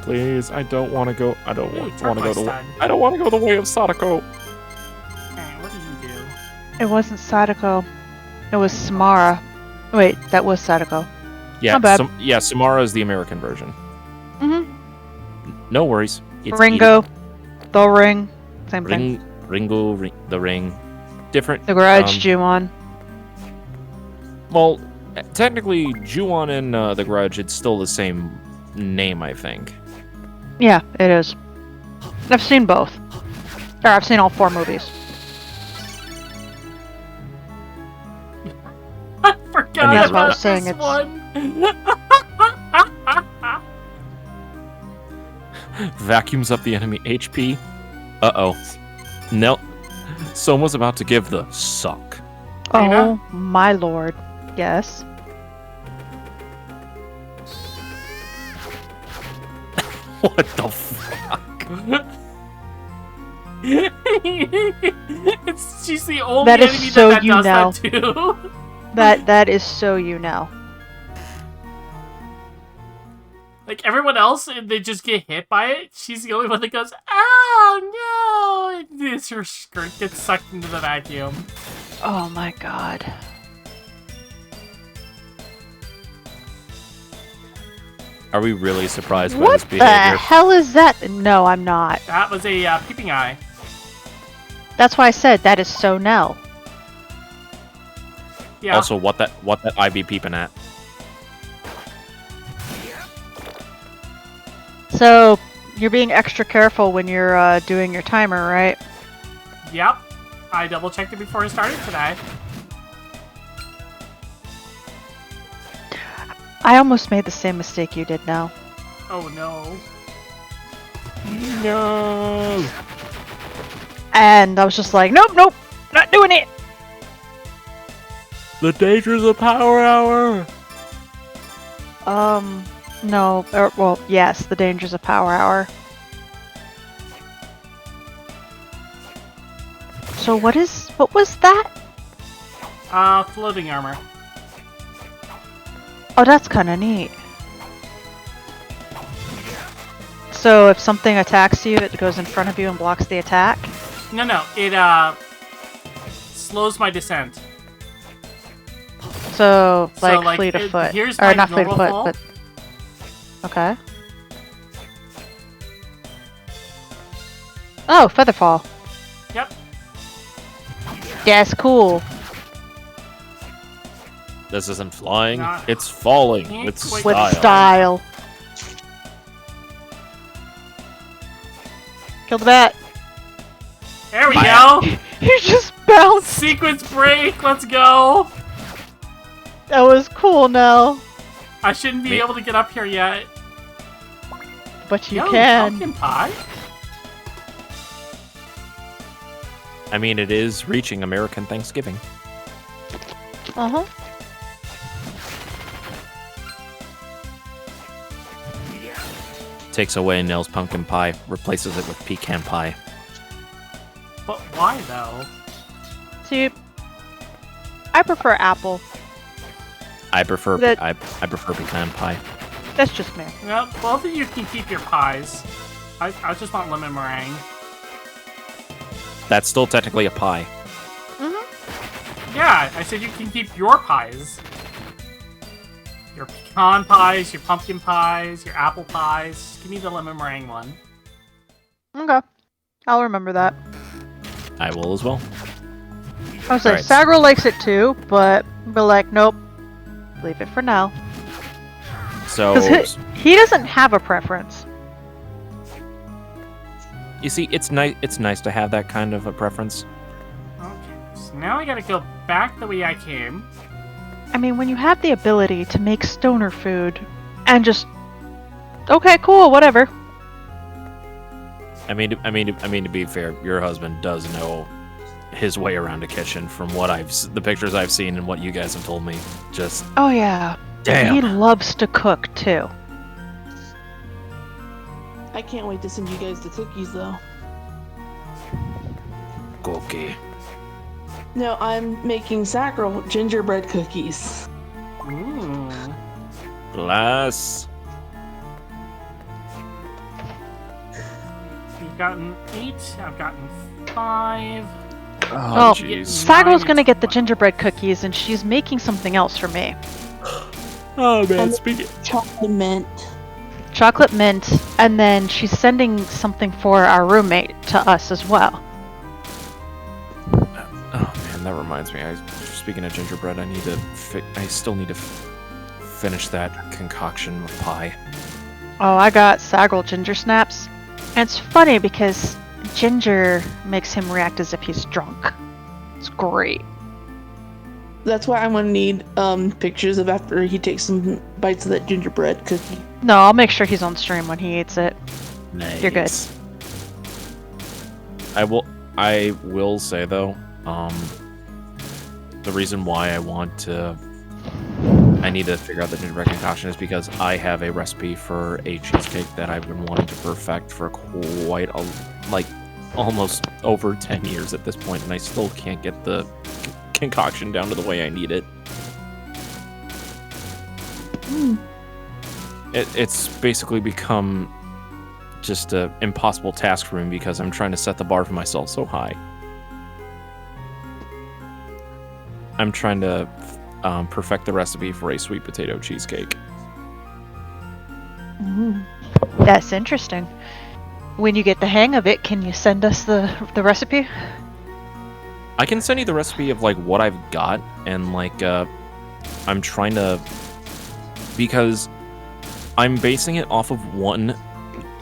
Please, I don't want to go. I don't want to go turquoise the. time. I don't want to go the way of Sadako. Hey, what did you do? It wasn't Sadako. It was Samara. Wait, that was Sadako. Yeah, Not bad. Samara is the American version. No worries. It's Ringo. The Ring. Same thing. Ringo, the Ring. Different. The Grudge, Ju-on. Well, technically, Ju-on and the Grudge, it's still the same name, I think. Yeah, it is. I've seen both. Or I've seen all 4 movies. I forgot That's what I about was saying, this it's- one. Vacuums up the enemy HP. Uh-oh. No. Someone's about to give the suck. Oh my lord. Yes. What the fuck? She's the only That is enemy so that you does know. that too. That is so you know. Like everyone else, they just get hit by it. She's the only one that goes, "Oh no!" And this her skirt gets sucked into the vacuum. Oh my god. Are we really surprised by What this the behavior? hell is that? No, I'm not. That was a peeping eye. That's why I said that is so Nell. Yeah. Also, what that I be peeping at? So, you're being extra careful when you're doing your timer, right? Yep. I double checked it before I started today. I almost made the same mistake you did now. Oh no. No. And I was just like, nope, nope, not doing it. The dangers of Power Hour. No, well, yes, the dangers of Power Hour. So what was that? Floating armor. Oh, that's kind of neat. So if something attacks you, it goes in front of you and blocks the attack? No, it slows my descent. So, like, fleet of it- foot. here's Or my not fleet of normal foot, fall. but... Okay. Oh, Featherfall. Yep. Yes, cool. This isn't flying. Not- It's falling Can't with quite- With style. style. Kill the bat. There we go. You just bounced. Sequence break. Let's go. That was cool, Nell. I shouldn't be Me- able to get up here yet. But you Yo, can. Pumpkin pie. I mean, it is reaching American Thanksgiving. Uh-huh. Takes away Nell's pumpkin pie, replaces it with pecan pie. But why though? See, I prefer apple. I prefer That- I prefer pecan pie. That's just me. Well, both of you can keep your pies. I just want lemon meringue. That's still technically a pie. Yeah, I said you can keep your pies. Your pecan pies, your pumpkin pies, your apple pies. Give me the lemon meringue one. Okay. I'll remember that. I will as well. I was like, Alright. Sagro likes it too, but like, nope. Leave it for now. So, Because he doesn't have a preference. you see, it's nice. It's nice to have that kind of a preference. Okay, so now I gotta go back the way I came. I mean, when you have the ability to make stoner food and just, okay, cool, whatever. I mean, to be fair, your husband does know his way around a kitchen from what the pictures I've seen and what you guys have told me. Just Oh yeah. damn. He loves to cook too. I can't wait to send you guys the cookies, though. Cookie. No, I'm making sacral gingerbread cookies. Ooh. Glass. You've gotten 8, I've gotten 5. Oh, jeez. Sagral's Mine gonna is get the 1. gingerbread cookies, and she's making something else for me. Oh man, And- speaking. Chocolate mint. Chocolate mint, and then she's sending something for our roommate to us as well. Oh man, that reminds me. Speaking of gingerbread, I need to. I still need to finish that concoction of pie. Oh, I got Sagral ginger snaps. And it's funny because ginger makes him react as if he's drunk. It's great. That's why I'm gonna need pictures of after he takes some bites of that gingerbread cookie. No, I'll make sure he's on stream when he eats it. Nice. You're good. I will say though, the reason why I need to figure out the gingerbread concoction is because I have a recipe for a cheesecake that I've been wanting to perfect for almost over 10 years at this point, and I still can't get the concoction down to the way I need it. It's basically become just an impossible task for me because I'm trying to set the bar for myself so high. I'm trying to perfect the recipe for a sweet potato cheesecake. That's interesting. When you get the hang of it, can you send us the recipe? I can send you the recipe of like what I've got, and like I'm trying to, because I'm basing it off of one.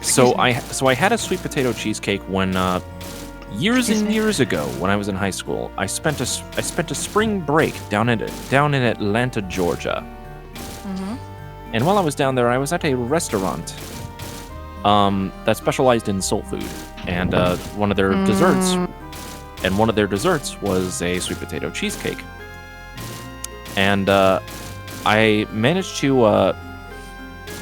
So I had a sweet potato cheesecake when years and years ago when I was in high school. I spent a spring break down in Atlanta, Georgia. Mm-hmm. And while I was down there, I was at a restaurant that specialized in soul food, and one of their desserts was a sweet potato cheesecake. And I managed to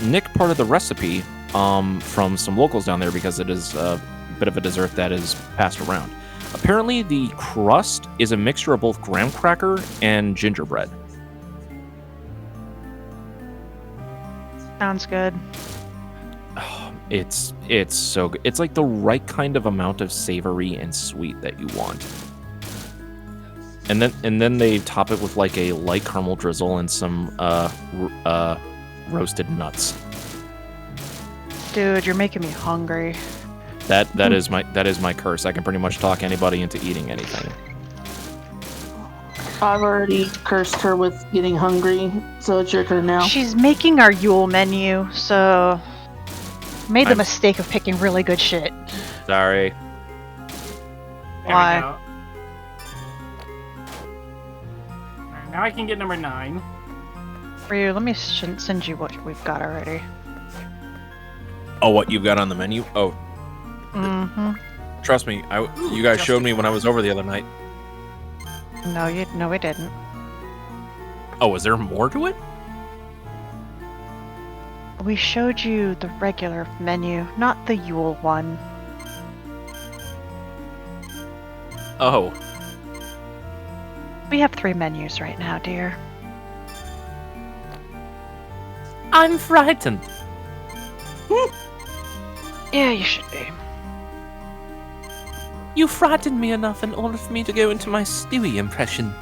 nick part of the recipe from some locals down there because it is a bit of a dessert that is passed around. Apparently, the crust is a mixture of both graham cracker and gingerbread. Sounds good. It's so good. It's like the right kind of amount of savory and sweet that you want. And then they top it with like a light caramel drizzle and some roasted nuts. Dude, you're making me hungry. That is my curse. I can pretty much talk anybody into eating anything. I've already cursed her with getting hungry, so it's your turn now. She's making our Yule menu, so made the mistake of picking really good shit. Sorry. There Why? we go. Alright, now I can get number 9. Ryu, let me send you what we've got already. Oh, what you've got on the menu? Oh, Mm-hmm. trust me. You guys showed me when I was over the other night. No, we didn't. Oh, was there more to it? We showed you the regular menu, not the Yule one. Oh, We have 3 menus right now, dear. I'm frightened. Yeah, you should be. You frightened me enough in order for me to go into my Stewie impression.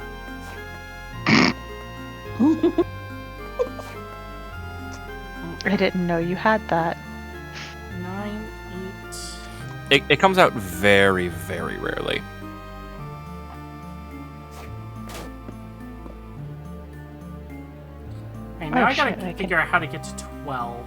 I didn't know you had that. 9, 8. It comes out very, very rarely. Okay, now Oh, I gotta shit, I figure out how to get to 12.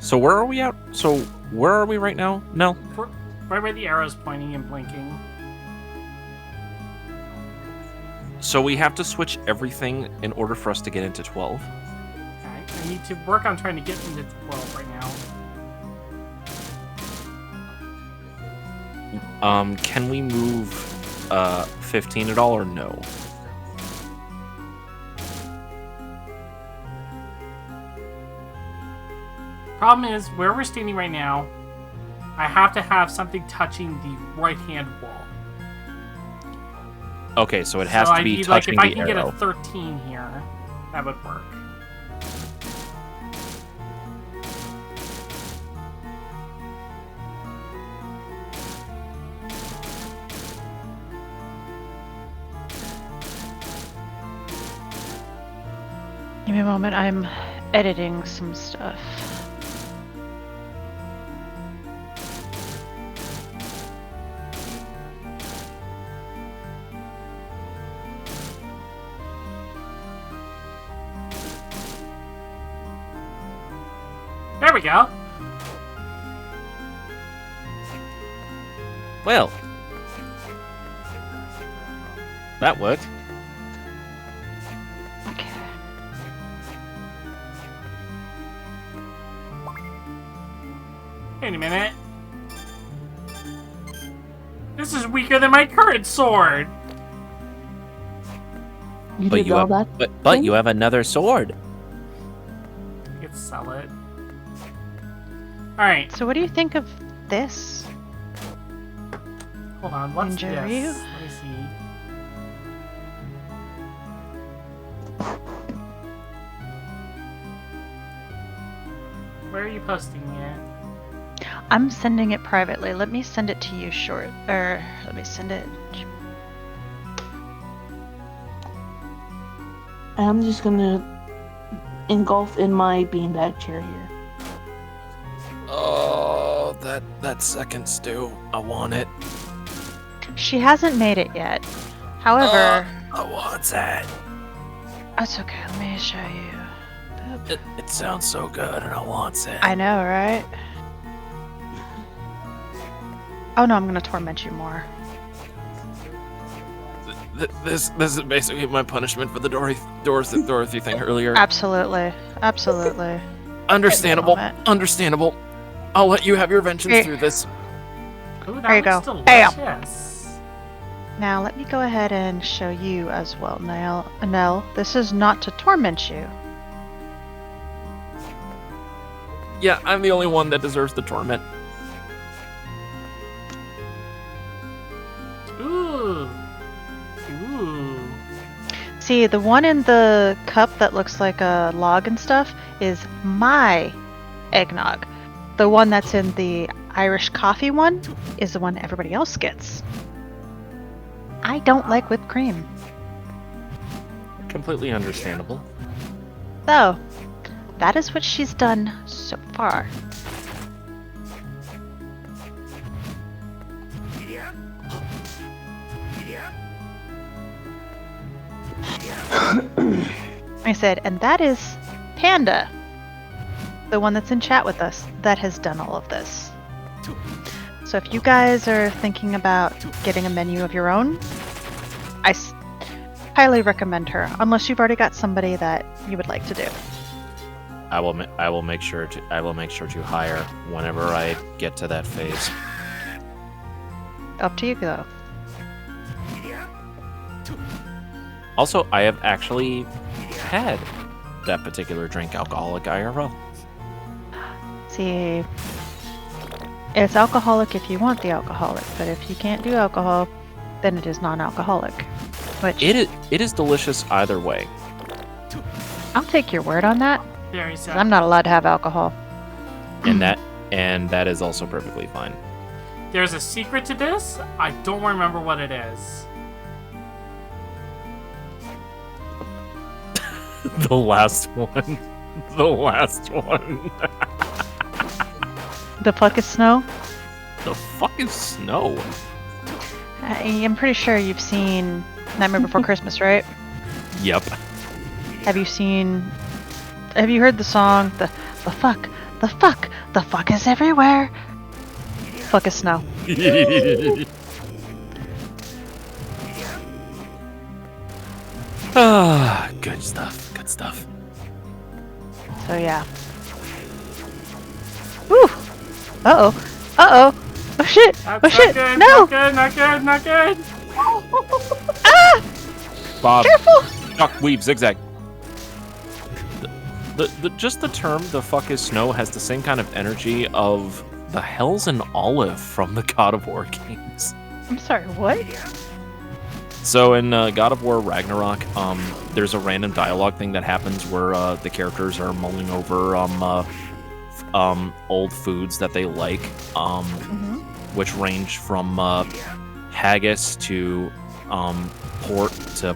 So where are we at? So where are we right now? No. Right where the arrow's pointing and blinking. So we have to switch everything in order for us to get into 12. Okay, I need to work on trying to get into 12 right now. Can we move 15 at all or no? Problem is, where we're standing right now, I have to have something touching the right-hand wall. Okay, so it has So to I be need, like, touching if I the can arrow. get a 13 here, that would work. Give me a moment. I'm editing some stuff. There we go. Well, that worked. Okay. Wait a minute. This is weaker than my current sword. You But did you all have, that? but you have another sword. I could sell it. Alright, So what do you think of this? hold on. What's Injure this? you? Let me see. Where are you posting it? I'm sending it privately. Let me send it to you short. Or let me send it. I'm just gonna engulf in my beanbag chair here. Oh, that second stew. I want it. She hasn't made it yet. However, I want that. that's okay. Let me show you. It sounds so good, and I want it. I know, right? Oh no, I'm gonna torment you more. This is basically my punishment for the Dorothy thing earlier. Absolutely, absolutely. Understandable. moment. Understandable. I'll let you have your vengeance Here. through this. Ooh, that There you looks go. Bam. delicious. Now let me go ahead and show you as well, Nell. This is not to torment you. Yeah, I'm the only one that deserves the torment. Ooh. Ooh. See, the one in the cup that looks like a log and stuff is my eggnog. The one that's in the Irish coffee one is the one everybody else gets. I don't like whipped cream. Completely understandable. So, that is what she's done so far. I said, and that is Panda, the one that's in chat with us, that has done all of this. So if you guys are thinking about getting a menu of your own, I highly recommend her, unless you've already got somebody that you would like to do. I will make sure to hire whenever I get to that phase. Up to you though. Also, I have actually had that particular drink alcoholic IRL. See, it's alcoholic if you want the alcoholic, but if you can't do alcohol, then it is non-alcoholic. Which It is delicious either way. I'll take your word on that. Very 'Cause sad. I'm not allowed to have alcohol. And that is also perfectly fine. There's a secret to this. I don't remember what it is. The last one. The last one. The fuck is snow? The fuck is snow? I'm pretty sure you've seen Nightmare Before Christmas, right? Yep. Have you heard the song, the fuck is everywhere? Fuck is snow. Ah, good stuff. Good stuff. So yeah. Woo! Uh-oh. Uh-oh. Oh shit! That's Oh shit! not good, No! not good, not good, not good. Ah! Bob. Careful! Duck, weave, zigzag. Just the term "the fuck is snow" has the same kind of energy of the hell's an olive from the God of War games. I'm sorry, what? So in God of War Ragnarok, there's a random dialogue thing that happens where the characters are mulling over old foods that they like, which range from haggis to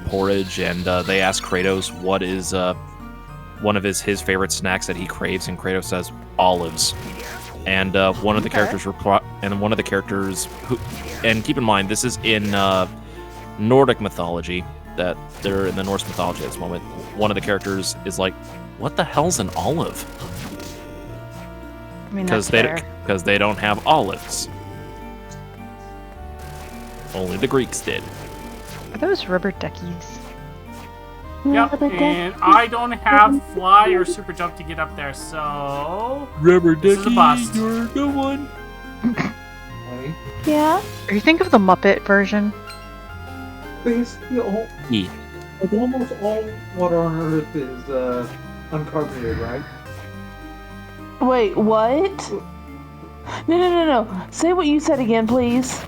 porridge, and they ask Kratos what is one of his favorite snacks that he craves, and Kratos says olives. And one of the characters and keep in mind this is in Nordic mythology, that they're in the Norse mythology at this moment. One of the characters is like, "What the hell's an olive?" I mean, that's fair. Because they don't have olives. Only the Greeks did. Are those rubber duckies? Yep, and I don't have fly or super jump to get up there, so Rubber this is a bust. you're a good one. Yeah. Are you think of the Muppet version? Basically, Yeah. almost all water on Earth is uncarbonated, right? Wait, what? No. Say what you said again, please.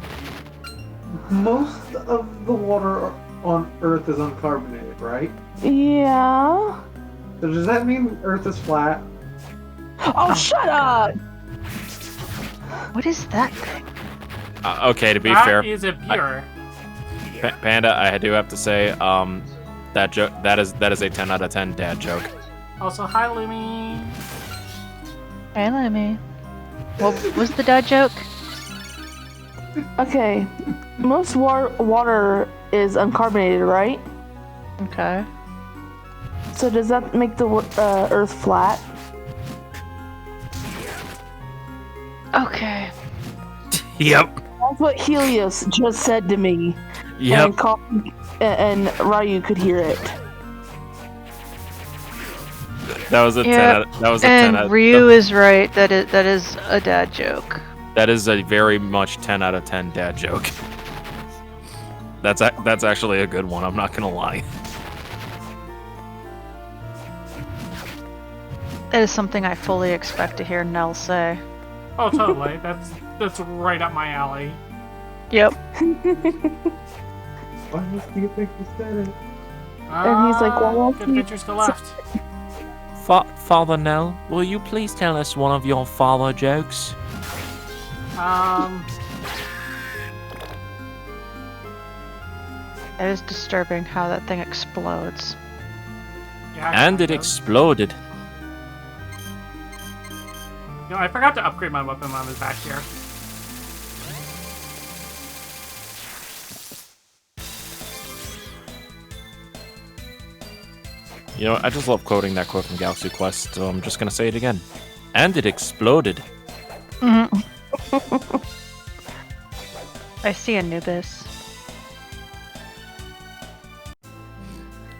Most of the water on Earth is uncarbonated, right? Yeah. So does that mean Earth is flat? Oh, shut up! What is that thing? Okay, to be That fair, is a beer. Panda, I do have to say, that joke that is a 10 out of 10 dad joke. Also, hi, Lumi. Hey, Lemmy. What was the dad joke? Okay. Most water is uncarbonated, right? Okay. So does that make the Earth flat? Okay. Yep. That's what Helios just said to me. Yep. And Ryu could hear it. That was a 10 Yeah, out. That was a 10 out. And Ryu is right. That is a dad joke. That is a very much 10 out of 10 dad joke. That's actually a good one. I'm not gonna lie. That is something I fully expect to hear Nell say. Oh, totally. That's right up my alley. Yep. Why do you think he said it? And he's like, well, good adventures to left. Father Nell, will you please tell us one of your father jokes? It is disturbing how that thing explodes. Yeah, And it does. exploded. You know, I forgot to upgrade my weapon when I was back here. You know, I just love quoting that quote from Galaxy Quest, so I'm just gonna say it again. And it exploded. I see Anubis.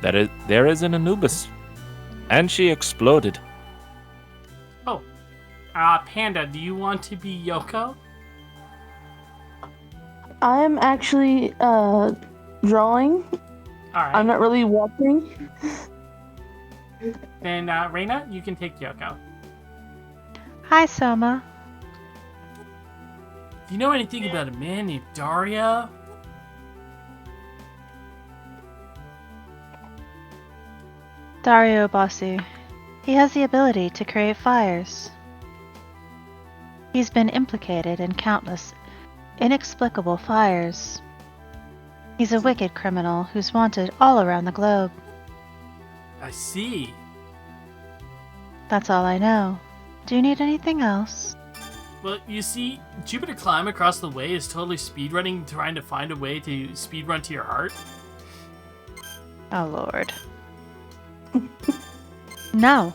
There is an Anubis. And she exploded. Oh. Panda, do you want to be Yoko? I'm actually drawing. Alright. I'm not really watching. Then, Reina, you can take Yoko. Hi, Soma. Do you know anything about a man named Dario? Dario Bossi. He has the ability to create fires. He's been implicated in countless inexplicable fires. He's a wicked criminal who's wanted all around the globe. I see. That's all I know. Do you need anything else? Well, you see, Jupiter Climb across the way is totally speedrunning, trying to find a way to speedrun to your heart. Oh, Lord. No.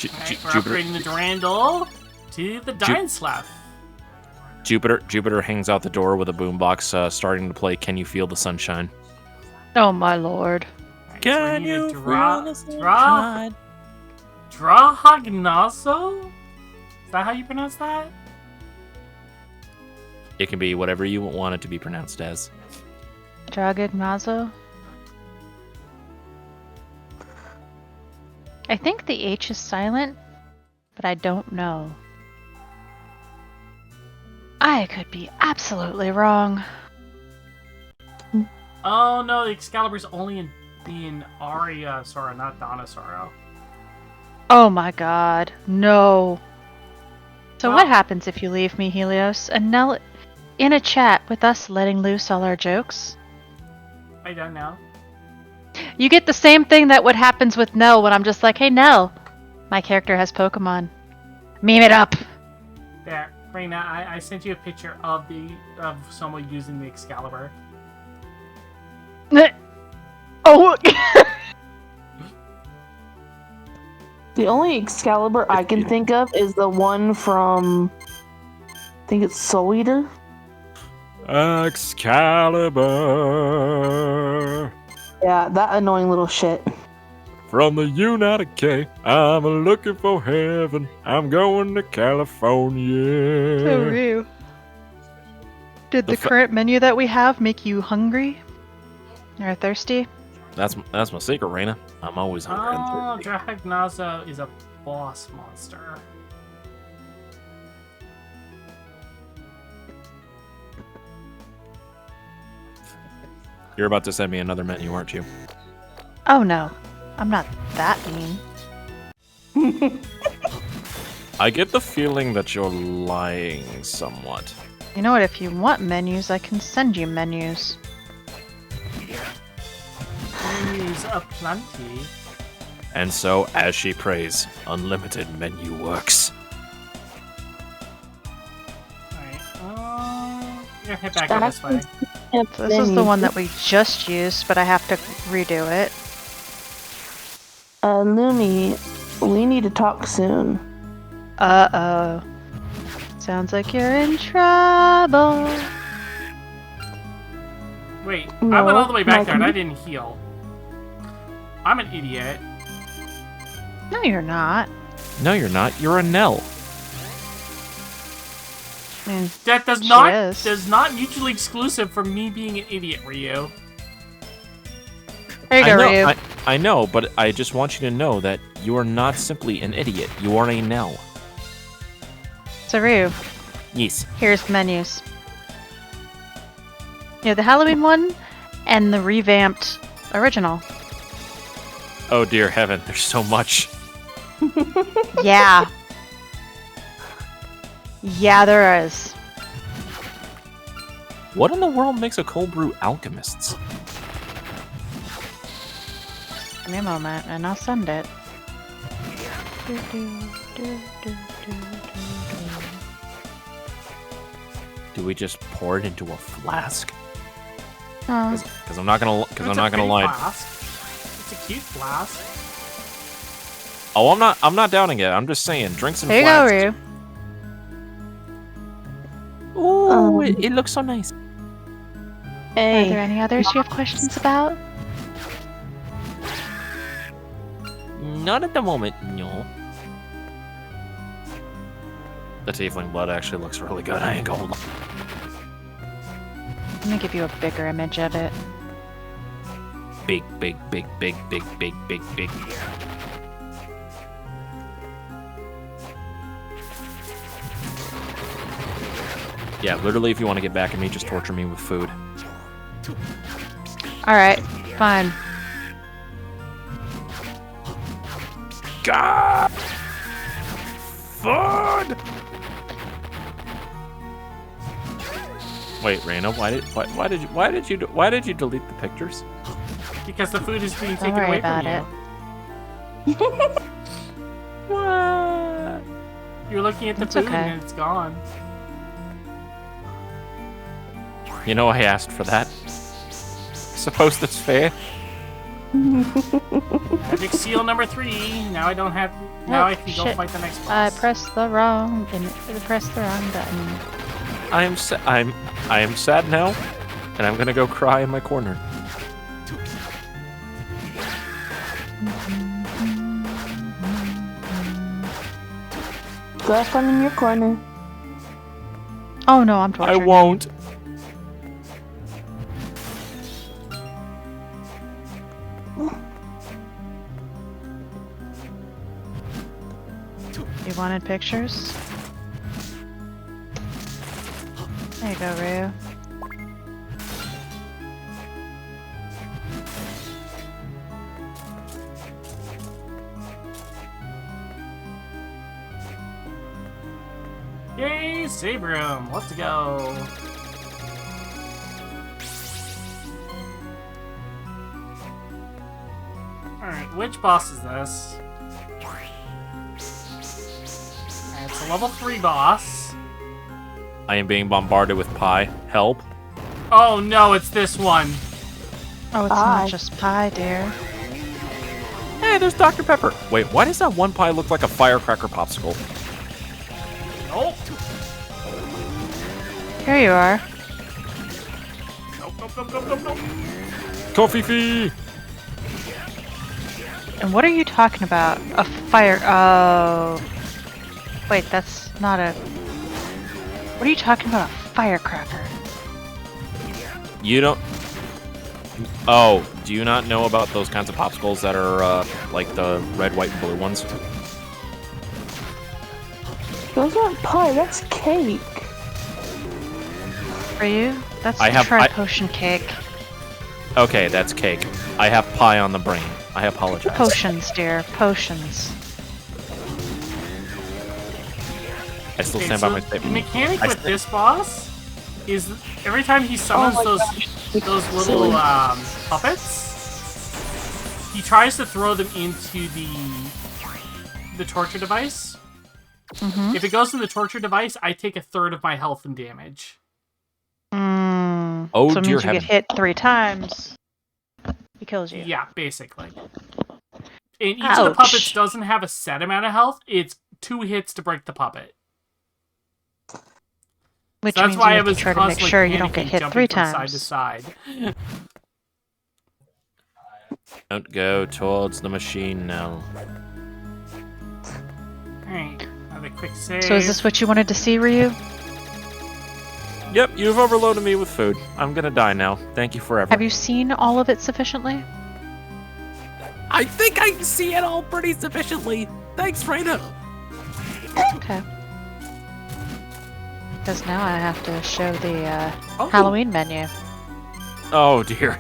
Alright, we're Jupiter, upgrading the Durandal to the Dying Slap. Jupiter hangs out the door with a boombox, starting to play "Can You Feel the Sunshine?" Oh, my Lord. Alright, so we need a Drahagnazo? Is that how you pronounce that? It can be whatever you want it to be pronounced as. Dragagnazo? I think the H is silent, but I don't know. I could be absolutely wrong. Oh no, the Excalibur's only in Aria Sora, not Donna Sora. Oh my god, no. So Well- what happens if you leave me, Helios, and Nell in a chat with us letting loose all our jokes? I don't know. You get the same thing that what happens with Nell when I'm just like, hey Nell, my character has Pokemon. Meme it up. There, Raina, I sent you a picture of someone using the Excalibur. Oh. The only Excalibur I can think of is the one from, I think it's Soul Eater. Excalibur Yeah, that annoying little shit. from the United K. I'm looking for heaven. I'm going to California. So real. Did the current menu that we have make you hungry? Or thirsty? That's my secret, Raina. I'm always hungry. Oh, and thirsty. Drahagnazo is a boss monster. You're about to send me another menu, aren't you? Oh no, I'm not that mean. I get the feeling that you're lying somewhat. You know what, if you want menus, I can send you menus. Menus aplenty. And so, as she prays, unlimited menu works. Alright, gonna head back up this way. So this is the one that we just used, but I have to redo it. Lumi, we need to talk soon. Uh-oh. Sounds like you're in trouble. Wait, I No, went all the way back not there and I me. didn't heal. I'm an idiot. No, you're not. No, you're not. You're a Nell. I mean, That She is. does not mutually exclusive from me being an idiot, Ryu. there you go, Ryu. I know, but I just want you to know that you are not simply an idiot. You are a Nell. So Ryu, Yes. here's the menus. Yeah, the Halloween one and the revamped original. Oh dear heaven, there's so much. Yeah. Yeah, there is. What in the world makes a cold brew alchemists? Give me a moment, and I'll send it. Do we just pour it into a flask? Oh, Because I'm not gonna It's I'm a not gonna pretty lie. Flask. It's a cute flask. Oh, I'm not downing it. I'm just saying, drinks and there you go, flasks. Ryu. Ooh, it looks so nice. Are there Hey, any others you have questions about? Not at the moment, no. The tiefling blood actually looks really good. I ain't gonna lie. Let me give you a bigger image of it. Big, big, big, big, big, big, big, big. Yeah, literally, if you want to get back at me, just torture me with food. Alright, fine. God! Food! Wait, Raina, why did you delete the pictures? Because the food is being Don't taken worry away about from it. you. What? You're looking at the It's food okay. and it's gone. You know, I asked for that. Suppose that's fair. Magic seal number 3. Now I don't have. Now I can go shit. fight the next I boss. pressed the wrong button. I am sad now, and I'm gonna go cry in my corner. Go have fun in your corner. Oh no, I'm tortured. I won't. You wanted pictures? There you go, Ryu. Yay, save room. Let's go. Alright, which boss is this? It's a level 3 boss. I am being bombarded with pie. Help. Oh no, it's this one. Oh, it's Pie. not just pie, dear. Hey, there's Dr. Pepper. Wait, why does that one pie look like a firecracker popsicle? Nope. Here you are. Nope, nope, nope, nope, nope, nope. Coffee fee! And what are you talking about? A fire. Oh. Wait, that's not a. What are you talking about? A firecracker. You don't... Oh, do you not know about those kinds of popsicles that are, like the red, white, and blue ones? Those aren't pie, that's cake. For you? That's I the have- tri-potion cake. Okay, that's cake. I have pie on the brain. I apologize. Potions, dear. Potions. I still Okay, stand so by my the statement. mechanic I with st- this boss is every time he summons my those little Silly. puppets, he tries to throw them into the torture device. Mm-hmm. If it goes in the torture device, I take 1/3 of my health and damage. Oh, so it dear means you get heaven. hit 3 times. He kills you. Yeah, basically. And each of the puppets doesn't have a set amount of health. It's 2 hits to break the puppet. Which So that's means why you I have to was try to make constantly sure you don't get panicking, hit jumping 3 from times. side to side. Don't go towards the machine now. Alright, have a quick save. So is this what you wanted to see, Ryu? Yep, you've overloaded me with food. I'm gonna die now. Thank you forever. Have you seen all of it sufficiently? I think I see it all pretty sufficiently. Thanks, Freda. Okay. Because now I have to show the Oh, Halloween menu. Oh, dear.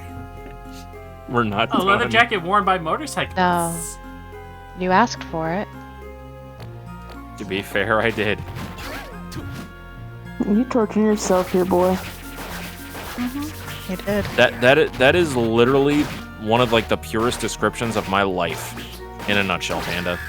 We're not a leather done. jacket worn by motorcyclists. No. You asked for it. To be fair, I did. You torturing yourself here, boy. You did. That is literally one of like the purest descriptions of my life in a nutshell, Panda.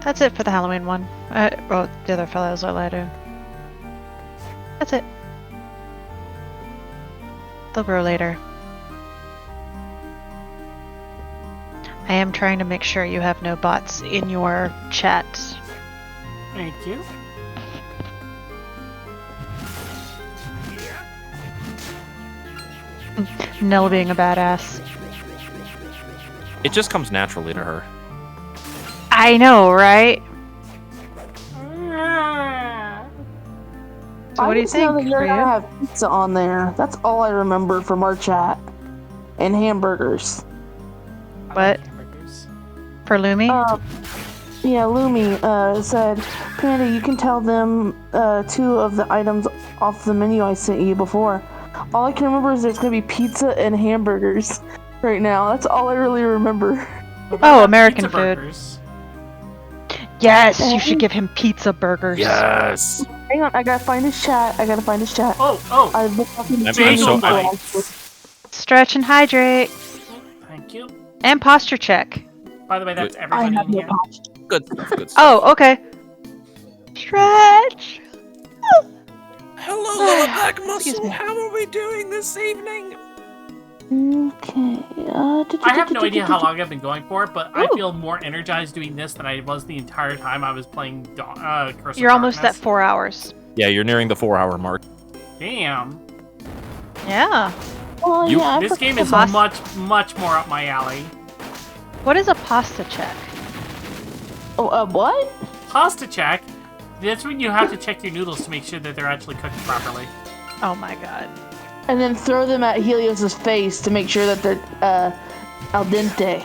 That's it for the Halloween one. Well, the other fellows are later. That's it. They'll grow later. I am trying to make sure you have no bots in your chat. Thank you. Nell being a badass. It just comes naturally to her. I know, right? So what do you just know that think, you're gonna Ryu? have pizza on there. That's all I remember from our chat. And hamburgers. I What? like hamburgers. For Lumi? Yeah, Lumi said, Panda, you can tell them 2 of the items off the menu I sent you before. All I can remember is there's gonna be pizza and hamburgers right now. That's all I really remember. What Oh, about American pizza food. burgers? Yes, you should give him pizza burgers. Yes. Hang on, I gotta find his chat. Oh, I looked up in the bagel so- bites. Stretch and hydrate. Thank you. And posture check. By the way, that's I everybody have in no here. posture. Good stuff. Good stuff. Oh, okay. Stretch. Hello, lower back Excuse muscle. me. How are we doing this evening? Okay. I have no idea how long I've been going for, but I feel more energized doing this than I was the entire time I was playing Curse of You're almost at Darkness. 4 hours. Yeah, you're nearing the 4-hour mark. Damn. Yeah. Well, You- yeah, I This game is Pasta- much more up my alley. What is a pasta check? What? Pasta check. That's when you have to check your noodles to make sure that they're actually cooked properly. Oh my god. And then throw them at Helios's face to make sure that they're al dente.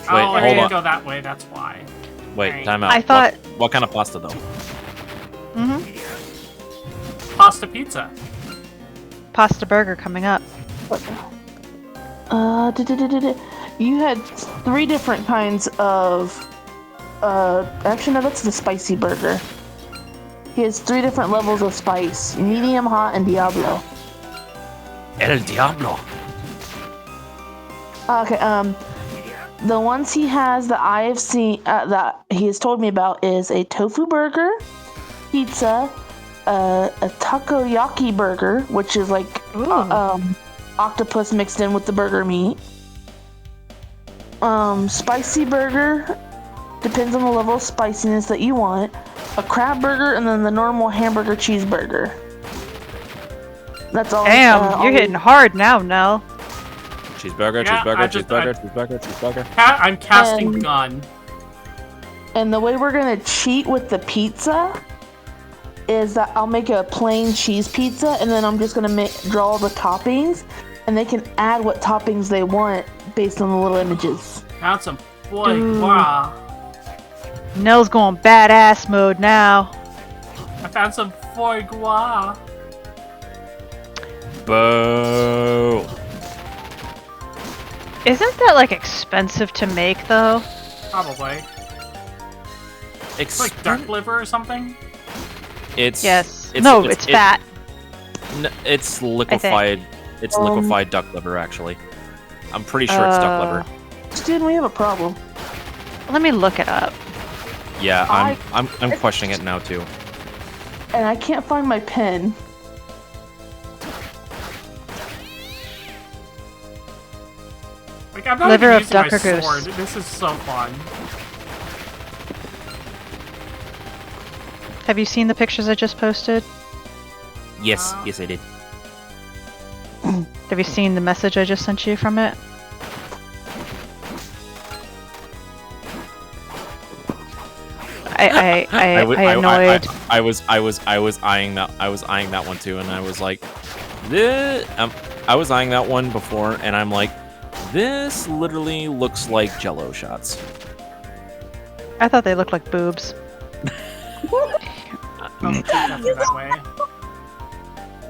I hold didn't on. go that way, that's why. Wait, Right. time out. I thought- What kind of pasta, though? Pasta pizza. Pasta burger coming up. You had 3 different kinds of. Actually, no, that's the spicy burger. He has 3 different levels of spice: medium, hot, and Diablo. El Diablo. Okay, the ones he has that I have seen that he has told me about is a tofu burger, pizza, a takoyaki burger, which is like octopus mixed in with the burger meat. Spicy burger, depends on the level of spiciness that you want. A crab burger, and then the normal hamburger cheeseburger. That's all. Damn, you're hitting hard now, Nell. Cheeseburger, Yeah, cheeseburger. I'm casting And- gun. And the way we're gonna cheat with the pizza is that I'll make a plain cheese pizza, and then I'm just gonna draw the toppings, and they can add what toppings they want based on the little images. Found some foie gras. Nell's going badass mode now. I found some foie gras. Boo. Isn't that like expensive to make though? Probably. It's like duck liver or something. It's Yes. It's fat. It's liquefied. It's liquefied duck liver, actually. I'm pretty sure it's duck liver. Dude, we have a problem. Let me look it up. Yeah, I'm questioning it now too. And I can't find my pen. Like, I'm not Liver even of using my duck or goose? sword. This is so fun. Have you seen the pictures I just posted? Yes, yes, I did. Have you seen the message I just sent you from it? I annoyed. I was eyeing that one too, and I was like, I was eyeing that one before, and I'm like, this literally looks like Jello shots. I thought they looked like boobs. Oh, definitely that way.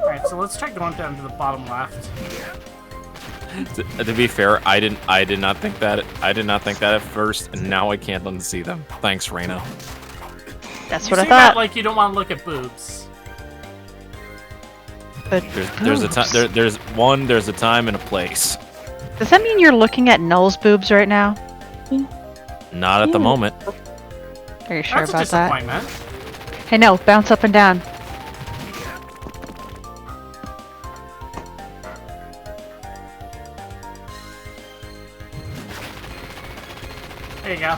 Alright, so let's try going down to the bottom left. To be fair, I did not think that at first, and now I can't unsee them. Thanks, Reno. That's You what I say thought. that like you don't want to look at boobs. But There's a time. There's a time and a place. does that mean you're looking at Null's boobs right now? Not at the moment. Are you sure That's a about that? disappointment. Hey, Null, bounce up and down. There you go.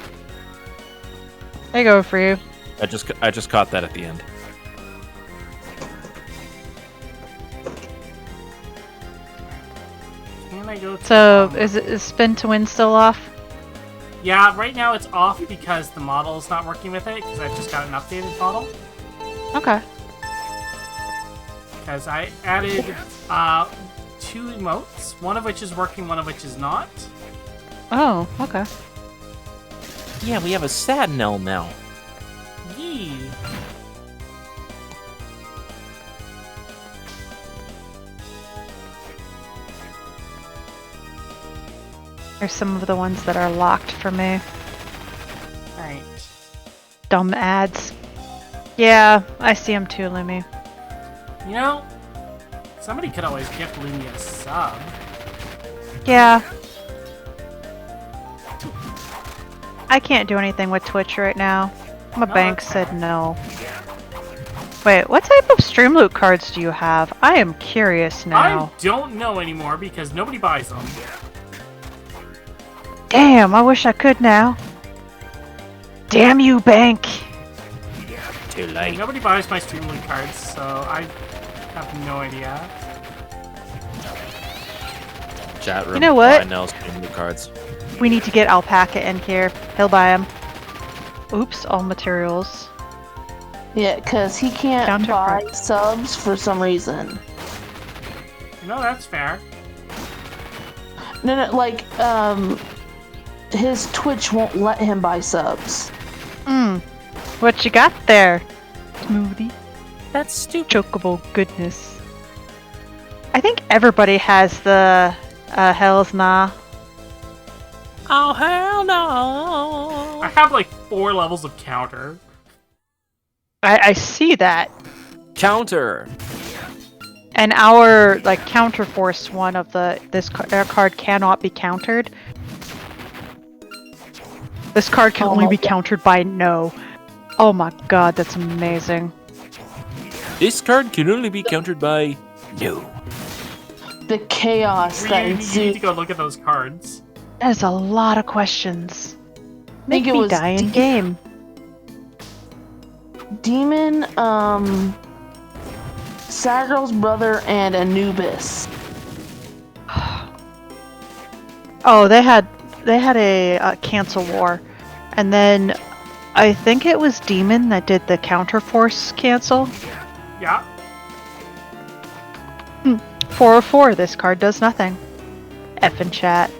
There you go for you. I just caught that at the end. Can I go to So, is spin to win still off? Yeah, right now it's off because the model is not working with it, because I just got an updated model. Okay. Because I added 2 emotes, one of which is working, one of which is not. Oh, okay. Yeah, we have a sad Nell now. Yee. There's some of the ones that are locked for me. Alright. dumb ads. Yeah, I see them too, Lumi. You know, somebody could always gift Lumi a sub. Yeah. I can't do anything with Twitch right now. My bank that's said no. Wait, what type of Streamloot cards do you have? I am curious now. I don't know anymore because nobody buys them. Damn, I wish I could now. Damn you, bank. Too Like, late. nobody buys my Streamlink cards, so I have no idea. Chat room. You know what? I know new cards. We need to get Alpaca in here. He'll buy them. Oops, all materials. Yeah, because he can't buy Counterpart. subs for some reason. No, that's fair. No, like, his Twitch won't let him buy subs. What you got there? Smoothie. That's stupid. Chocobo goodness. I think everybody has the Hell's Nah. Oh hell no! I have like 4 levels of counter. I see that. Counter. And our like counterforce one of this card cannot be countered. This card can only be countered by no. Oh my god, that's amazing. This card can only be countered by no. The chaos that You need ensued. to go look at those cards. That is a lot of questions. Make it me was die in game. Demon, Sagar's brother, and Anubis. Oh, they had a cancel war, and then I think it was Demon that did the counterforce cancel. Yeah. 404. This card does nothing. Effing chat,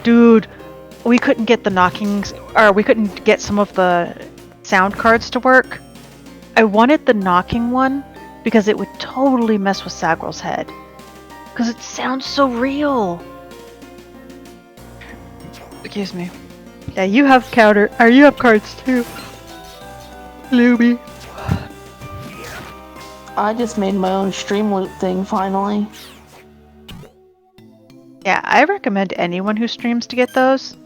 dude. We couldn't get the knockings, or we couldn't get some of the sound cards to work. I wanted the knocking one because it would totally mess with Sagral's head. Because it sounds so real. Excuse me. Yeah, you have counter, or you have cards too. Luby. I just made my own Streamloot thing finally. Yeah, I recommend anyone who streams to get those.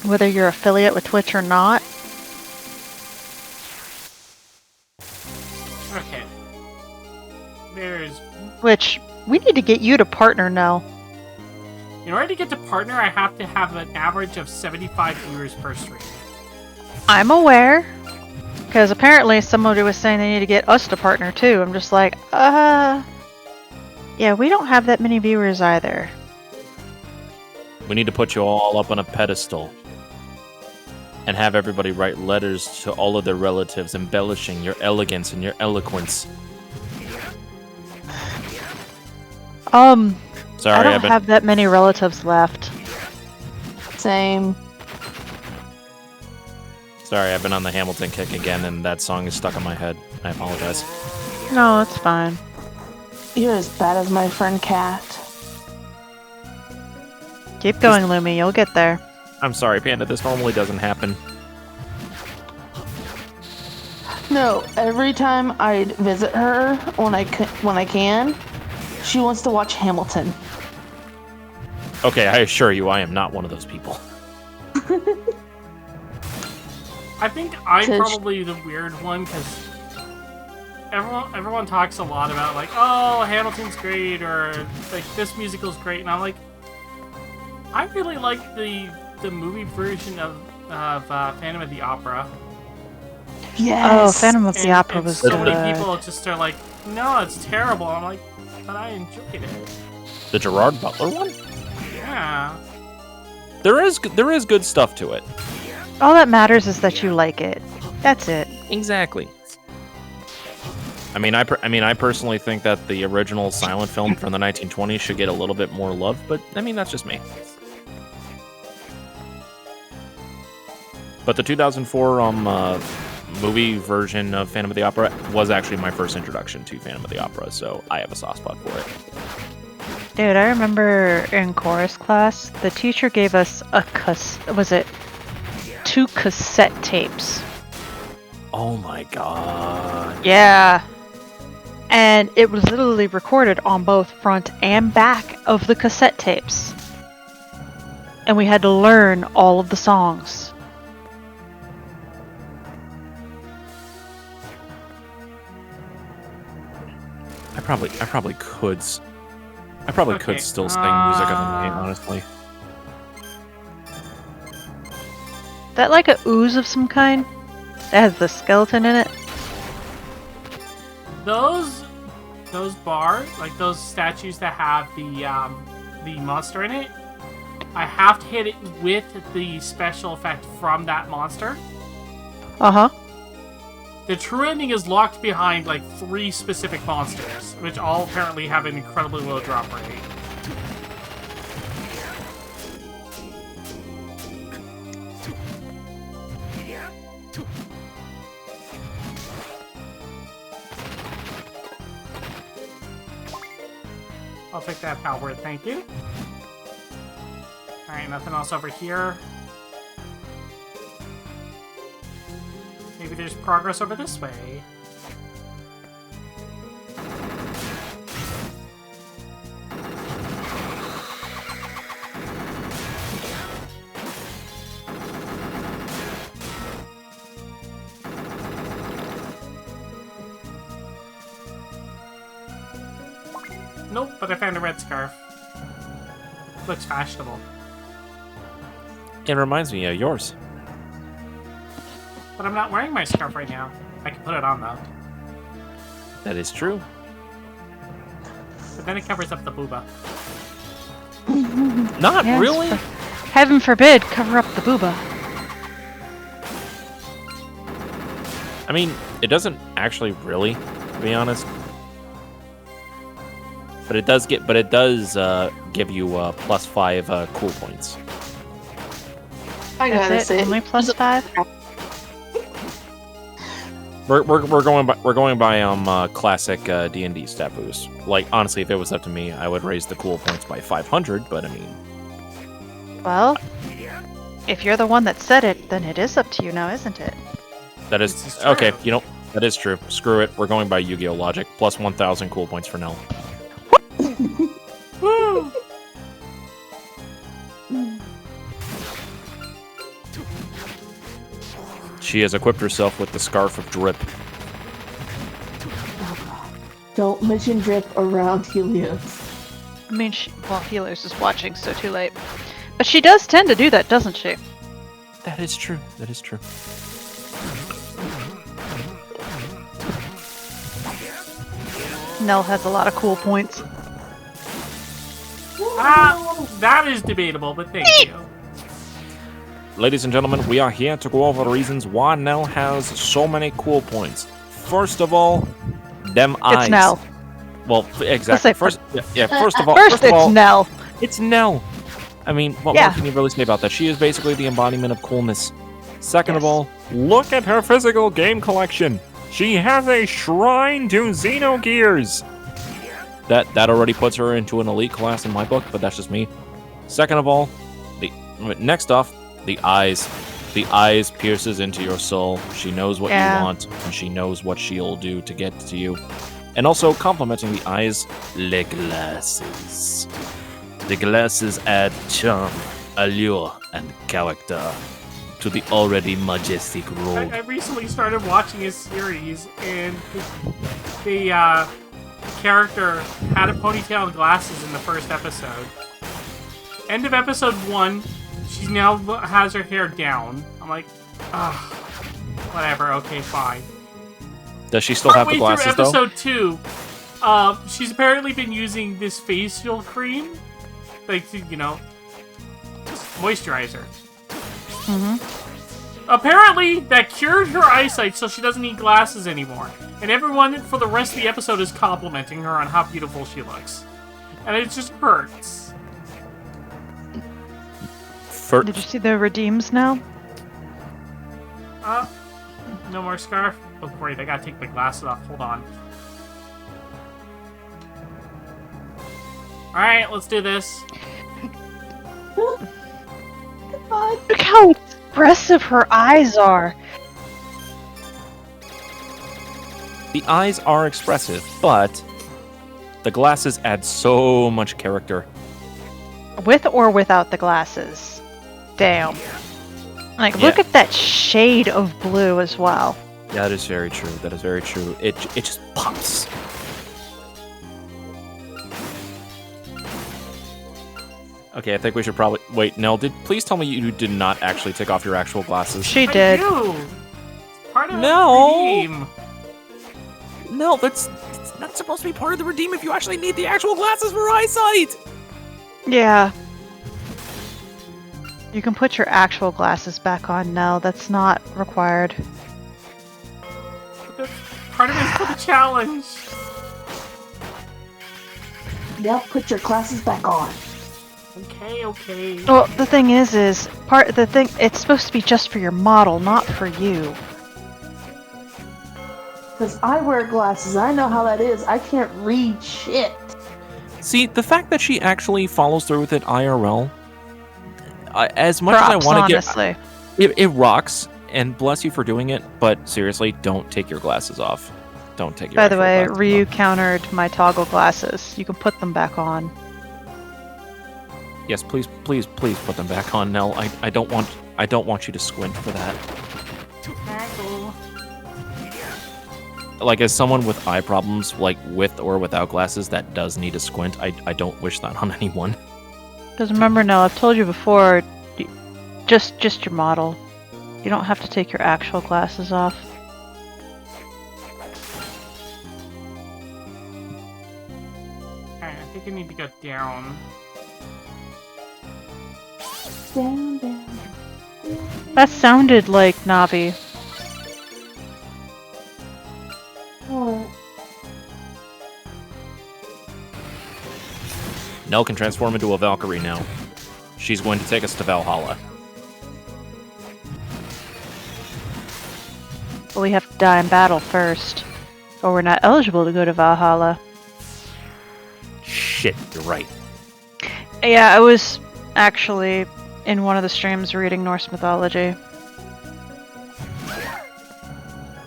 Whether you're affiliate with Twitch or not. Okay. There's... Which, we need to get you to partner now. In order to get to partner, I have to have an average of 75 viewers per stream. I'm aware. Because apparently somebody was saying they need to get us to partner too. I'm just like, yeah, we don't have that many viewers either. We need to put you all up on a pedestal. And have everybody write letters to all of their relatives, embellishing your elegance and your eloquence. Sorry, I don't have that many relatives left. Same. Sorry, I've been on the Hamilton kick again, and that song is stuck in my head. I apologize. No, it's fine. You're as bad as my friend Kat. Keep going, Lumi. You'll get there. I'm sorry, Panda. This normally doesn't happen. No, every time I visit her when I can, she wants to watch Hamilton. Okay, I assure you, I am not one of those people. I think I'm probably the weird one because everyone talks a lot about like, oh, Hamilton's great, or like this musical's great, and I'm like, I really like the movie version of Phantom of the Opera. Yes. Oh, Phantom of the And Opera was so good. many people just are like, no, it's terrible. I'm like, but I enjoyed it. The Gerard Butler one? Yeah. There is good stuff to it. All that matters is that you like it. That's it. Exactly. I mean, I personally think that the original silent film from the 1920s should get a little bit more love, but I mean that's just me. But the 2004 movie version of Phantom of the Opera was actually my first introduction to Phantom of the Opera, so I have a soft spot for it. Dude, I remember in chorus class, the teacher gave us a 2 cassette tapes. Oh my god. Yeah. And it was literally recorded on both front and back of the cassette tapes. And we had to learn all of the songs. I probably could Okay, still sing music of the night, honestly. That like a ooze of some kind? That has the skeleton in it? Those bars, like those statues that have the monster in it, I have to hit it with the special effect from that monster. Uh-huh. The true ending is locked behind like 3 specific monsters, which all apparently have an incredibly low drop rate. I'll take that power word, thank you. Alright, nothing else over here. Maybe there's progress over this way. Nope, but I found a red scarf. Looks fashionable. It reminds me of yours. But I'm not wearing my scarf right now. I can put it on though. That is true. But then it covers up the booba. Not Yes, really. Heaven forbid, cover up the booba. I mean, it doesn't actually really, to be honest. But it does give you +5 cool points. I gotta Is it say, only +5? We're going by classic D&D stat boost. Like honestly, if it was up to me, I would raise the cool points by 500. But I mean, Well, if you're the one that said it, then it is up to you now, isn't it? that This is is true. okay. You know, that is true. Screw it. We're going by Yu-Gi-Oh logic. Plus 1,000 cool points for Nell. Woo! She has equipped herself with the Scarf of Drip. don't mention drip around Helios. I mean, well, Helios is watching, so too late. But she does tend to do that, doesn't she? That is true. That is true. Nell has a lot of cool points. That is debatable, but thank you. Ladies and gentlemen, we are here to go over the reasons why Nell has so many cool points. First of all, them eyes. It's Nell. Well, exactly. say First, yeah. First of all, First, of it's all, Nell. it's Nell. I mean, what Yeah. more can you really say about that? She is basically the embodiment of coolness. Second of Yes. all, look at her physical game collection. She has a shrine to Xenogears. That already puts her into an elite class in my book, but that's just me. Second of all, next off, the eyes. The eyes pierces into your soul. She knows what Yeah. you want, and she knows what she'll do to get to you. And also, complementing the eyes, the glasses. The glasses add charm, allure, and character to the already majestic robe. I recently started watching a series, and the character had a ponytail and glasses in the first episode. End of episode 1, she now has her hair down. I'm like, ugh, whatever, okay, fine. Does she still have the Partway glasses, through though? episode 2, she's apparently been using this facial cream, like, you know, just moisturizer. Mm-hmm. Apparently, that cured her eyesight, so she doesn't need glasses anymore. And everyone for the rest of the episode is complimenting her on how beautiful she looks. And it just hurts. Did you see the redeems now? No more scarf? Oh, great, I gotta take my glasses off. Hold on. Alright, let's do this. Look how expressive her eyes are. The eyes are expressive, but the glasses add so much character. With or without the glasses. Damn. Like, look Yeah. at that shade of blue as well. That is very true. That is very true. It just pops. Okay, I think we should probably wait. Nell, please tell me you did not actually take off your actual glasses. She I did. do. It's part of No. the redeem. No, that's not supposed to be part of the redeem if you actually need the actual glasses for eyesight. Yeah. You can put your actual glasses back on, Nell. That's not required. Part of it is for the challenge. Yep, put your glasses back on. Okay. Well, the thing is it's supposed to be just for your model, not for you. Because I wear glasses. I know how that is. I can't read shit. See, the fact that she actually follows through with it IRL, as much Props, as I want to honestly. it rocks, and bless you for doing it, but seriously, don't take your glasses off. Don't take your By the actual way, glasses Ryu off. countered my toggle glasses. You can put them back on. Yes, please put them back on, Nell. I don't want you to squint for that. Tackle. Like, as someone with eye problems, like with or without glasses, that does need to squint. I don't wish that on anyone. Because remember, Nell, I've told you before, just your model. You don't have to take your actual glasses off. Alright, I think I need to go down. Down, down. That sounded like Navi. Alright. Nell can transform into a Valkyrie now. She's going to take us to Valhalla. But we have to die in battle first. Or we're not eligible to go to Valhalla. Shit, you're right. Yeah, I was actually in one of the streams reading Norse mythology.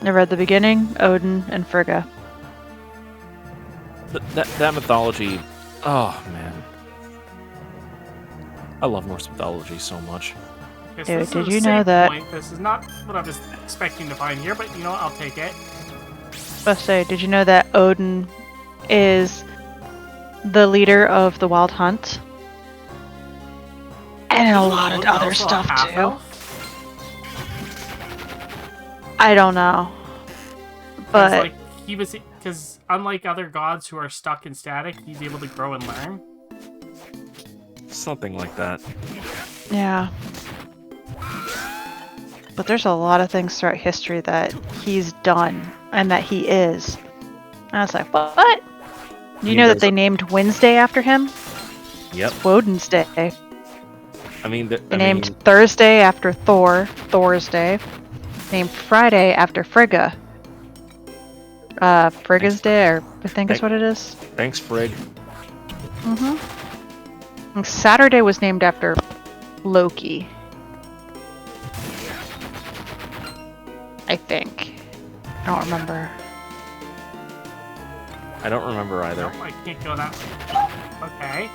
I read the beginning, Odin, and Frigga. That mythology... Oh, man. I love Norse mythology so much. Okay, Dude, this is did a you know save that- point. This is not what I was expecting to find here, but you know what? I'll take it. Let's say, did you know that Odin is the leader of the Wild Hunt? And a lot of Odin other also a stuff too. half-elf? I don't know. Because, But like, he was, because unlike other gods who are stuck in static, he's able to grow and learn. Something like that. yeah. But there's a lot of things throughout history that he's done and that he is. And I was like, what? You know that they named Wednesday after him? Yep. Woden's Day. I mean, They named Thursday after Thor, Thor's Day. Named Friday after Frigga. Frigga's Day, or I think is what it is. Thanks, Frig. And Saturday was named after Loki. I think. I don't remember. I don't remember either. No, I can't go that way. Okay.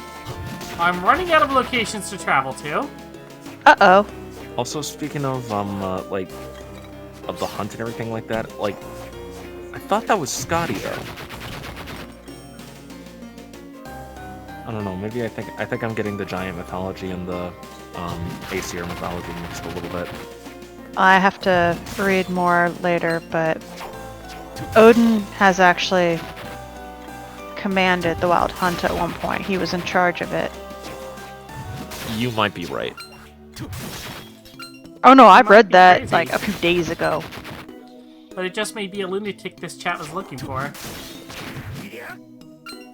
I'm running out of locations to travel to. Uh-oh. Also, speaking of, like, of the hunt and everything like that, like, I thought that was Scotty, though. I don't know, maybe I think I'm getting the giant mythology and the, Aesir mythology mixed a little bit. I have to read more later, but Odin has actually commanded the Wild Hunt at one point. He was in charge of it. You might be right. Oh no, I've might read be that crazy. like a few days ago. But it just may be a lunatic this chat was looking for.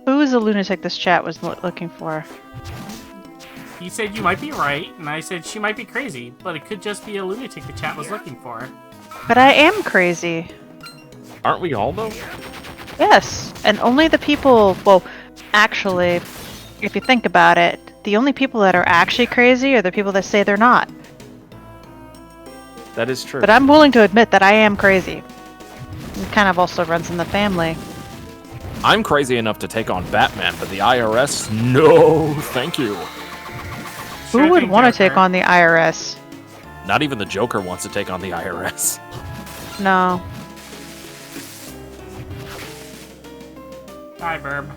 Who is the lunatic this chat was looking for? He said you might be right, and I said she might be crazy, but it could just be a lunatic the chat was looking for. But I am crazy. Aren't we all, though? Yes, and only the people, well, actually, if you think about it, the only people that are actually crazy are the people that say they're not. That is true. But I'm willing to admit that I am crazy. It kind of also runs in the family. I'm crazy enough to take on Batman, but the IRS? No, thank you. Who would Shocking want to take Joker. on the IRS? Not even the Joker wants to take on the IRS. No. Hi, Burb.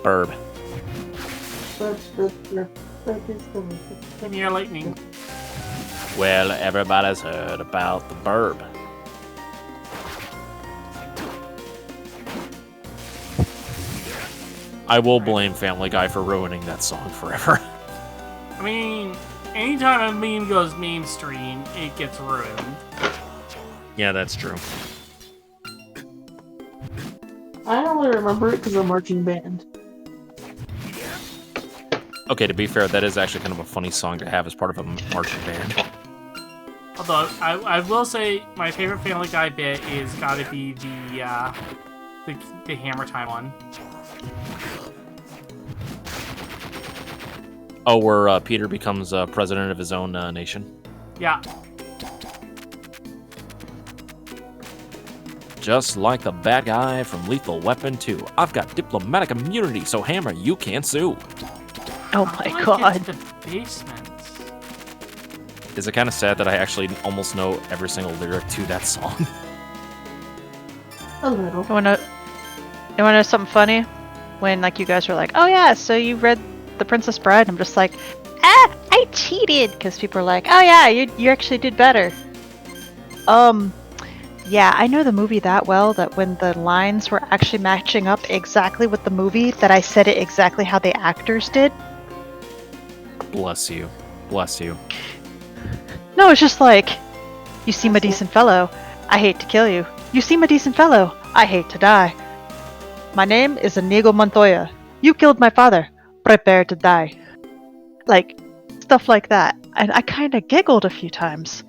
Burb. Give me your lightning. Well, everybody's heard about the Burb. I will blame Family Guy for ruining that song forever. I mean, anytime a meme goes mainstream, it gets ruined. Yeah, that's true. I only remember it because of marching band. Okay, to be fair, that is actually kind of a funny song to have as part of a marching band. Although, I will say my favorite Family Guy bit is gotta be the Hammer Time one. Oh, where Peter becomes president of his own nation. Yeah. Just like the bad guy from Lethal Weapon 2. I've got diplomatic immunity, so Hammer, you can't sue. Oh How do my I god. get to the basement? Is it kind of sad that I actually almost know every single lyric to that song? A little. You wanna know something funny? When like you guys were like, "Oh yeah, so you read The Princess Bride?" I'm just like, I cheated because people are like, "Oh yeah, you actually did better." Yeah, I know the movie that well that when the lines were actually matching up exactly with the movie, that I said it exactly how the actors did. Bless you. Bless you. No, it's just like, "You seem a decent fellow. I hate to kill you. You seem a decent fellow. I hate to die. My name is Inigo Montoya. You killed my father. Prepare to die." Like, stuff like that. And I kind of giggled a few times.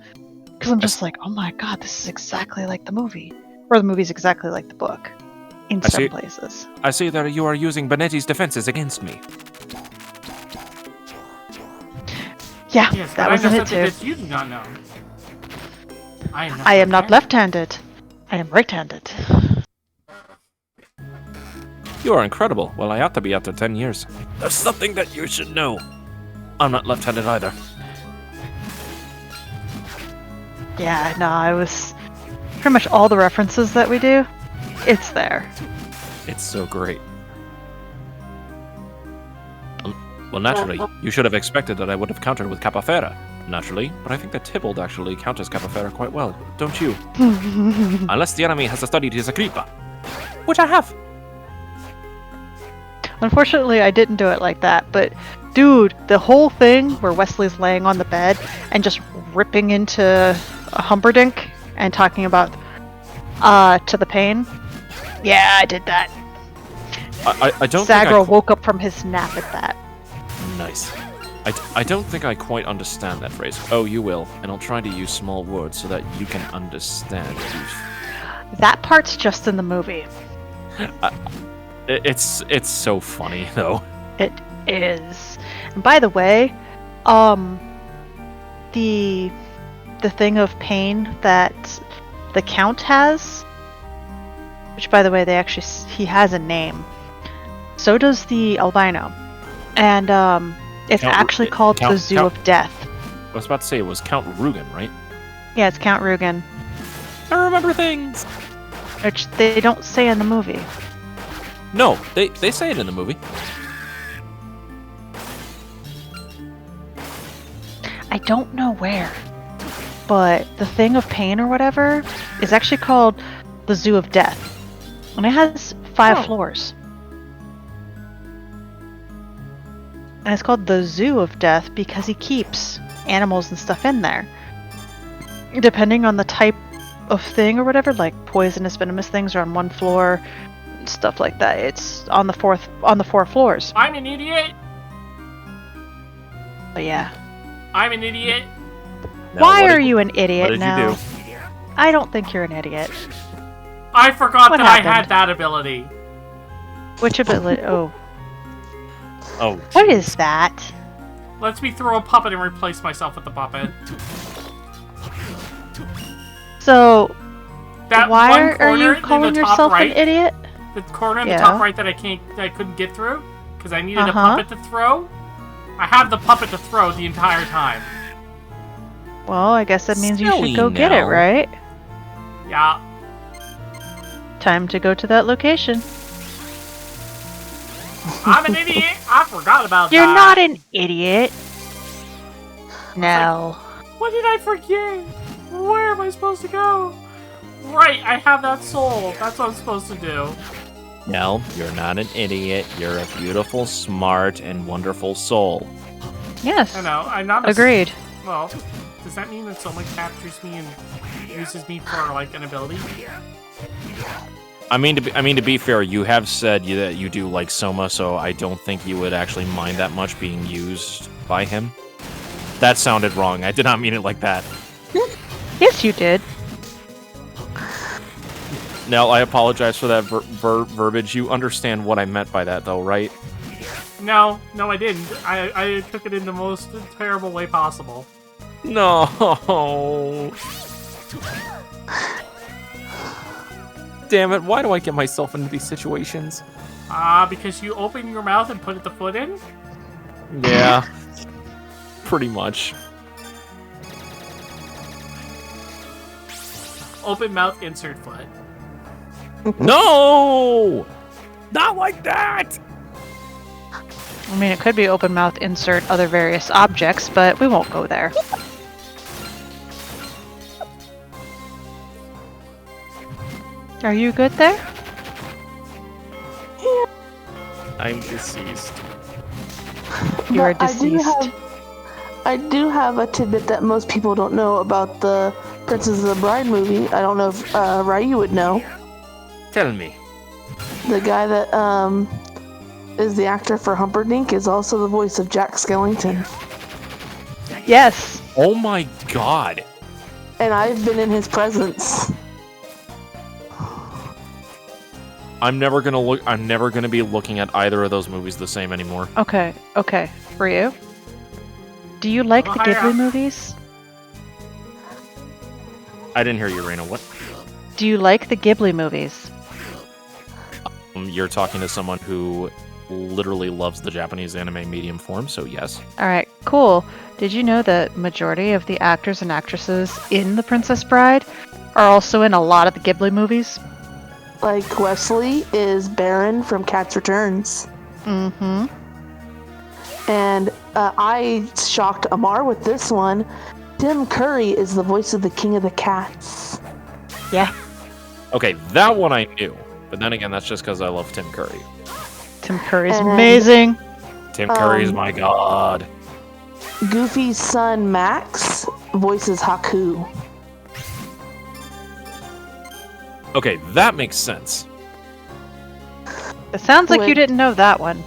Because I'm just like, oh my god, this is exactly like the movie. Or the movie's exactly like the book. In I some see. places. I see that you are using Benetti's defenses against me. Yeah, Yes, that but was I in know it something too. that you do not know. I am not left-handed. I am right-handed. You are incredible. Well, I ought to be after 10 years. There's something that you should know. I'm not left-handed either. Yeah, no, I was... Pretty much all the references that we do, it's there. It's so great. Well, naturally, you should have expected that I would have countered with Capafera. Naturally, but I think that Tybalt actually counters Capafera quite well, don't you? Unless the enemy has studied his Agrippa. Which I have. Unfortunately, I didn't do it like that, but dude, the whole thing where Wesley's laying on the bed and just ripping into a Humperdinck and talking about to the pain. Yeah, I did that. I don't think Zagral woke up from his nap at that. Nice. I don't think I quite understand that phrase. Oh, you will, and I'll try to use small words so that you can understand. That part's just in the movie. It's so funny though. It is. And by the way, the thing of pain that the Count has, which by the way, he has a name. So does the albino, and it's actually called the Zoo of Death. I was about to say it was Count Rugen, right? Yeah, it's Count Rugen, I remember things. which they don't say in the movie. No, they say it in the movie. I don't know where, but the thing of pain or whatever is actually called the Zoo of Death, and it has 5 floors. And it's called the Zoo of Death because he keeps animals and stuff in there. Depending on the type of thing or whatever, like poisonous, venomous things are on 1 floor, stuff like that. It's on the 4 floors. I'm an idiot. But yeah. I'm an idiot. Now, Why what are did- you an idiot What did now? you do? I don't think you're an idiot. I forgot What that I happened? had that ability. Which ability? Oh. Oh, What is that? Lets me throw a puppet and replace myself with the puppet. So, That why one are corner you in calling the top yourself right, an idiot? the corner in the Yeah. top right that I couldn't get through because I needed a Uh-huh. puppet to throw. I have the puppet to throw the entire time. Well, I guess that means you Silly should go get it, now. right? Yeah. Time to go to that location. I'm an idiot. I forgot about You're that. not an idiot. No. What did I forget? Where am I supposed to go? Right, I have that soul. That's what I'm supposed to do. No, you're not an idiot. You're a beautiful, smart, and wonderful soul. Yes. I know. I'm not. Agreed. Well, does that mean that someone captures me and uses me for like an ability? I mean, to be fair, you have said that you do like Soma, so I don't think you would actually mind that much being used by him. That sounded wrong. I did not mean it like that. Yes, you did. Nell, I apologize for that verbiage. You understand what I meant by that, though, right? No, I didn't. I took it in the most terrible way possible. No. Damn it, why do I get myself into these situations? Because you open your mouth and put the foot in? Yeah. Pretty much. Open mouth, insert foot. No! Not like that! I mean, it could be open mouth, insert other various objects, but we won't go there. Are you good there? I'm deceased. You are But deceased. I do have a tidbit that most people don't know about the Princess of the Bride movie. I don't know if Ryu would know. Tell me. The guy that is the actor for Humperdinck is also the voice of Jack Skellington. Yes. Oh my god. And I've been in his presence. I'm never gonna be looking at either of those movies the same anymore. Okay. For you. Do you like the Hiya. Ghibli movies? I didn't hear you, Reina. What? Do you like the Ghibli movies? You're talking to someone who literally loves the Japanese anime medium form, so yes. Alright, cool. Did you know that majority of the actors and actresses in The Princess Bride are also in a lot of the Ghibli movies? Like Wesley is Baron from Cats Returns. Mm-hmm. And I shocked Amar with this one. Tim Curry is the voice of the King of the Cats. Yeah. Okay, that one I knew. But then again, that's just because I love Tim Curry. Tim Curry's And- amazing. Tim Curry is my god. Goofy's son Max voices Haku. Okay, that makes sense. It sounds like you Would- didn't know that one.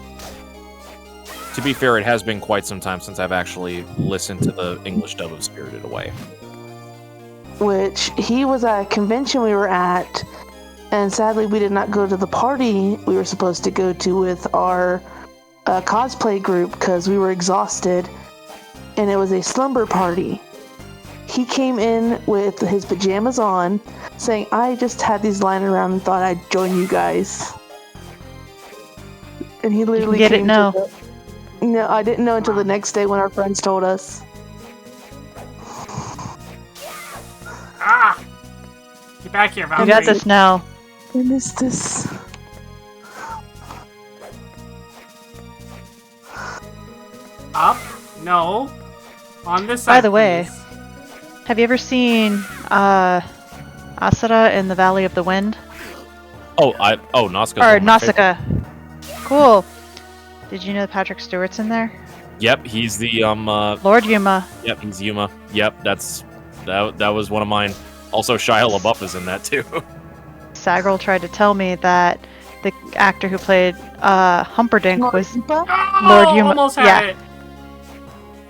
To be fair, it has been quite some time since I've actually listened to the English dub of Spirited Away. Which he was at a convention we were at, and sadly we did not go to the party we were supposed to go to with our cosplay group because we were exhausted, and it was a slumber party. He came in with his pajamas on, saying, "I just had these lying around and thought I'd join you guys." And he literally get it came now. to the- No, I didn't know until the next day when our friends told us. Ah! Get back here, You Valkyrie. got this now. When is this? Up? No. On this side, By the way, please. have you ever seen Asura in the Valley of the Wind? Nausicaa. Or Nausicaa. Cool. Did you know that Patrick Stewart's in there? Yep, he's the Lord Yuma. Yep, he's Yuma. Yep, that was one of mine. Also, Shia LaBeouf is in that too. Sagrel tried to tell me that the actor who played Humperdinck was Oh, Lord Yuma- almost had yeah. it.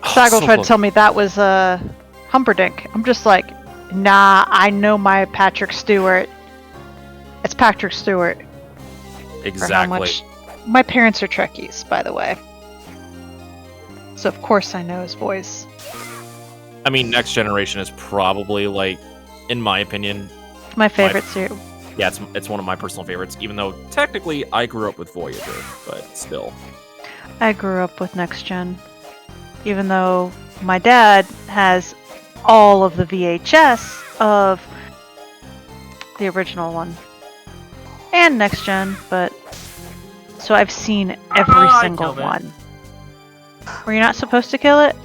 Sagrel So tried to close. tell me that was Humperdinck. I'm just like, nah, I know my Patrick Stewart. It's Patrick Stewart. For how Exactly. much my parents are Trekkies, by the way. So of course I know his voice. I mean, Next Generation is probably like in my opinion, My favorite series. yeah, it's one of my personal favorites. Even though technically I grew up with Voyager, but still. I grew up with Next Gen. Even though my dad has all of the VHS of the original one. And Next Gen, but... So I've seen every I single killed it. one. Were you not supposed to kill it?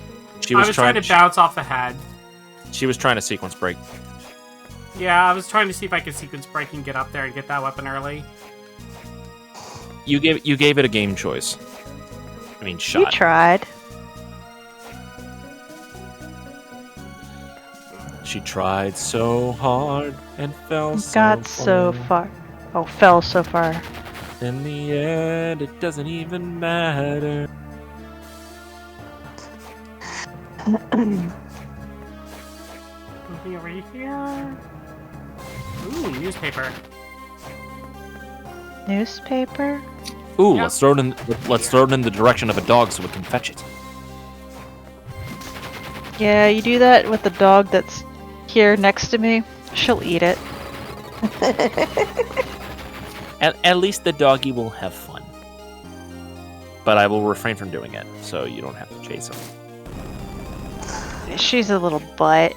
She I was was trying to bounce off the head. She was trying to sequence break. Yeah, I was trying to see if I could sequence break and get up there and get that weapon early. You gave it a game choice. I mean, You shot. tried. She tried so hard and fell Got so far. Oh, fell so far. In the end, it doesn't even matter. Something over here. Ooh, newspaper. Newspaper? Ooh, Yep. let's throw it in the direction of a dog so it can fetch it. Yeah, you do that with the dog that's here next to me. She'll eat it. At least the doggy will have fun. But I will refrain from doing it, so you don't have to chase him. She's a little butt.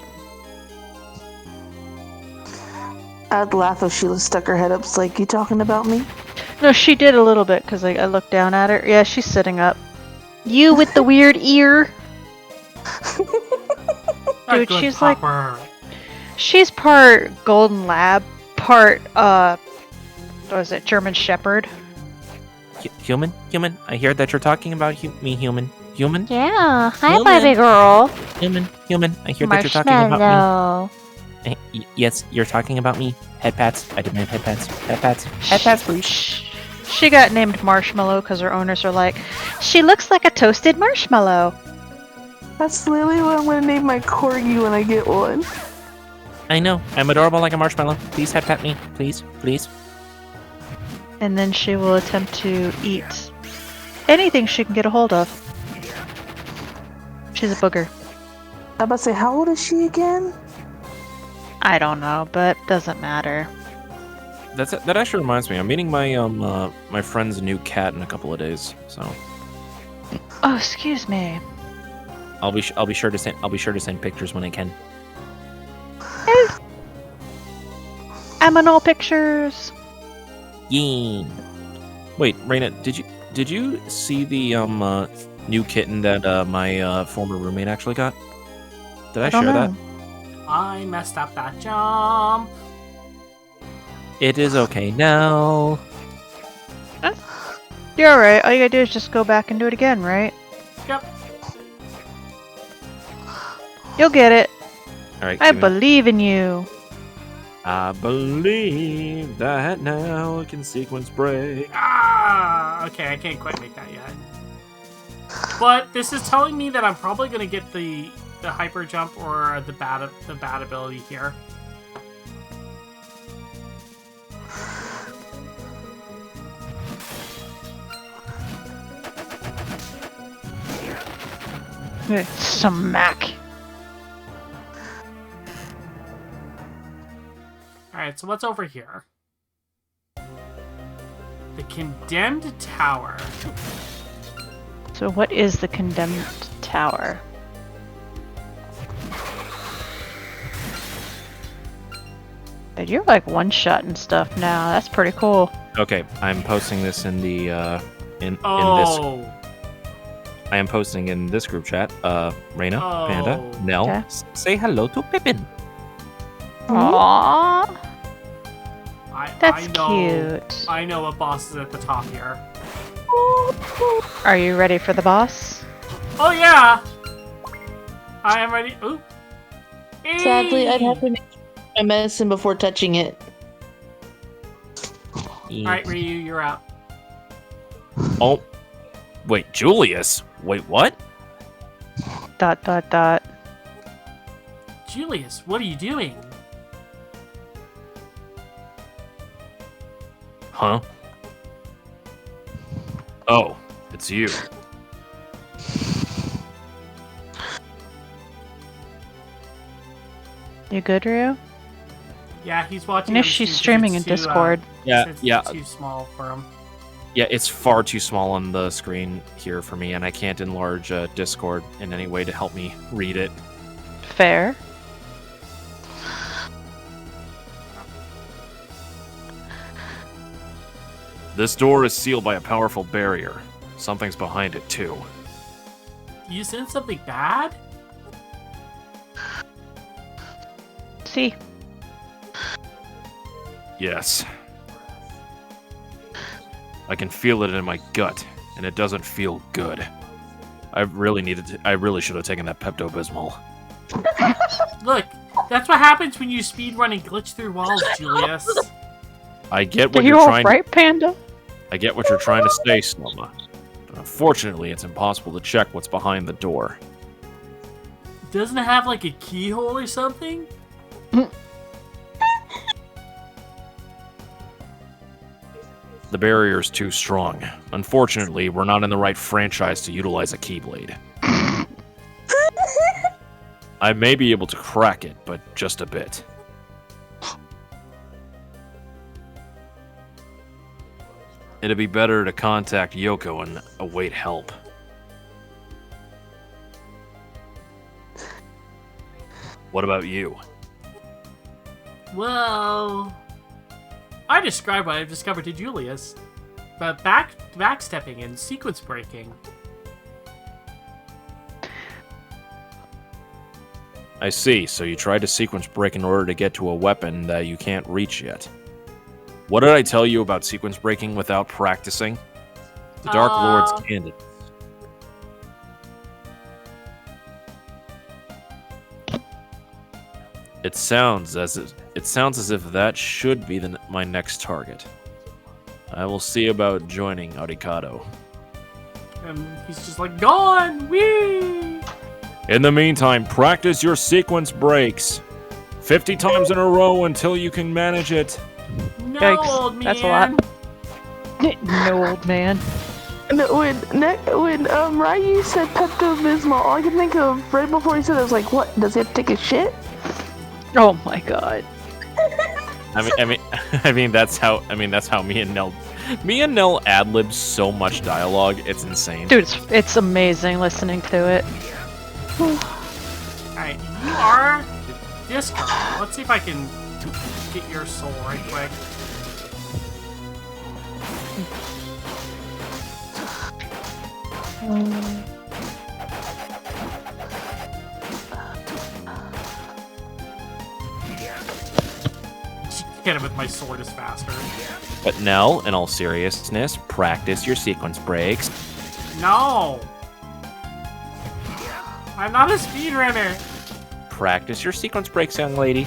I'd laugh if she stuck her head up. It's like, you talking about me? No, she did a little bit because I looked down at her. Yeah, she's sitting up. You with the weird ear. A Dude, good she's like- popper. She's part Golden Lab, part, what was it, German Shepherd? Human? I hear that you're talking about me, human. Human? Yeah, hi, Human. baby girl. Human? I hear that you're talking about Marshmallow. me. Yes, you're talking about me. Head pats. I demand head pats. Head pats. Head pats, please. She got named Marshmallow because her owners are like, she looks like a toasted marshmallow. That's literally what I'm gonna name my corgi when I get one. I know. I'm adorable like a marshmallow. Please head pat me. Please. Please. And then she will attempt to eat anything she can get a hold of. She's a booger. I'm about to say, how old is she again? I don't know, but doesn't matter. That actually reminds me. I'm meeting my my friend's new cat in a couple of days. So Oh, excuse me. I'll be sure to send pictures when I can. I'm in all pictures. Yee. Wait, Raina, did you see the new kitten that my former roommate actually got? Did I don't share know. that? I messed up that jump. It is okay now. You're alright. All you gotta do is just go back and do it again, right? Yep. You'll get it. All right. I give me- believe in you. I believe that now I can sequence break. Ah, okay, I can't quite make that yet. But this is telling me that I'm probably gonna get the hyper jump or the bat ability here. Smack. Alright, so what's over here? The condemned tower. So what is the condemned tower? Dude, you're like one-shotting stuff now. That's pretty cool. Okay, I'm posting this in the in this. Oh, I am posting in this group chat. Raina, Oh. Panda, Nell, Okay. say hello to Pippin. Aww. That's I know, cute. I know what boss is at the top here. Are you ready for the boss? Oh yeah! I am ready. Ooh. Sadly, I'd Hey! have to make my medicine before touching it. Alright, Ryu, you're up. Oh, wait, Julius. Wait, what? ... Julius, what are you doing? Huh? Oh, it's you. You good, Ryu? Yeah, he's watching. And if on she's Steam 'cause streaming in it's too, Discord. it's too small for him. Yeah, it's far too small on the screen here for me, and I can't enlarge Discord in any way to help me read it. Fair. This door is sealed by a powerful barrier. Something's behind it, too. You sense something bad? See. Yes. I can feel it in my gut, and it doesn't feel good. I really should have taken that Pepto-Bismol. Look, that's what happens when you speedrun and glitch through walls, Julius. I get Are what you you're trying alright, Panda? I get what you're trying to say, Snoma. But unfortunately, it's impossible to check what's behind the door. Doesn't it have like a keyhole or something? The barrier's too strong. Unfortunately, we're not in the right franchise to utilize a Keyblade. I may be able to crack it, but just a bit. It'd be better to contact Yoko and await help. What about you? Well, I described what I've discovered to Julius, but backstepping and sequence breaking. I see, so you tried to sequence break in order to get to a weapon that you can't reach yet. What did I tell you about sequence breaking without practicing? The Dark Lord's candid. It sounds as if that should be my next target. I will see about joining Arikado. And he's just like, gone! Whee! In the meantime, practice your sequence breaks. 50 times in a row until you can manage it. No, Yikes, old man! that's a lot. No, old man. No, when Ryu said Pepto-Bismol, all I could think of right before he said it was like, what, does he have to take a shit? Oh my god. I mean that's how me and Nell ad-lib so much dialogue. It's insane. Dude, it's amazing listening to it. Alright, you are Disco. Let's see if I can get your soul right quick. Hit him with my sword is faster. But Nell, in all seriousness, practice your sequence breaks. No! I'm not a speedrunner! Practice your sequence breaks, young lady.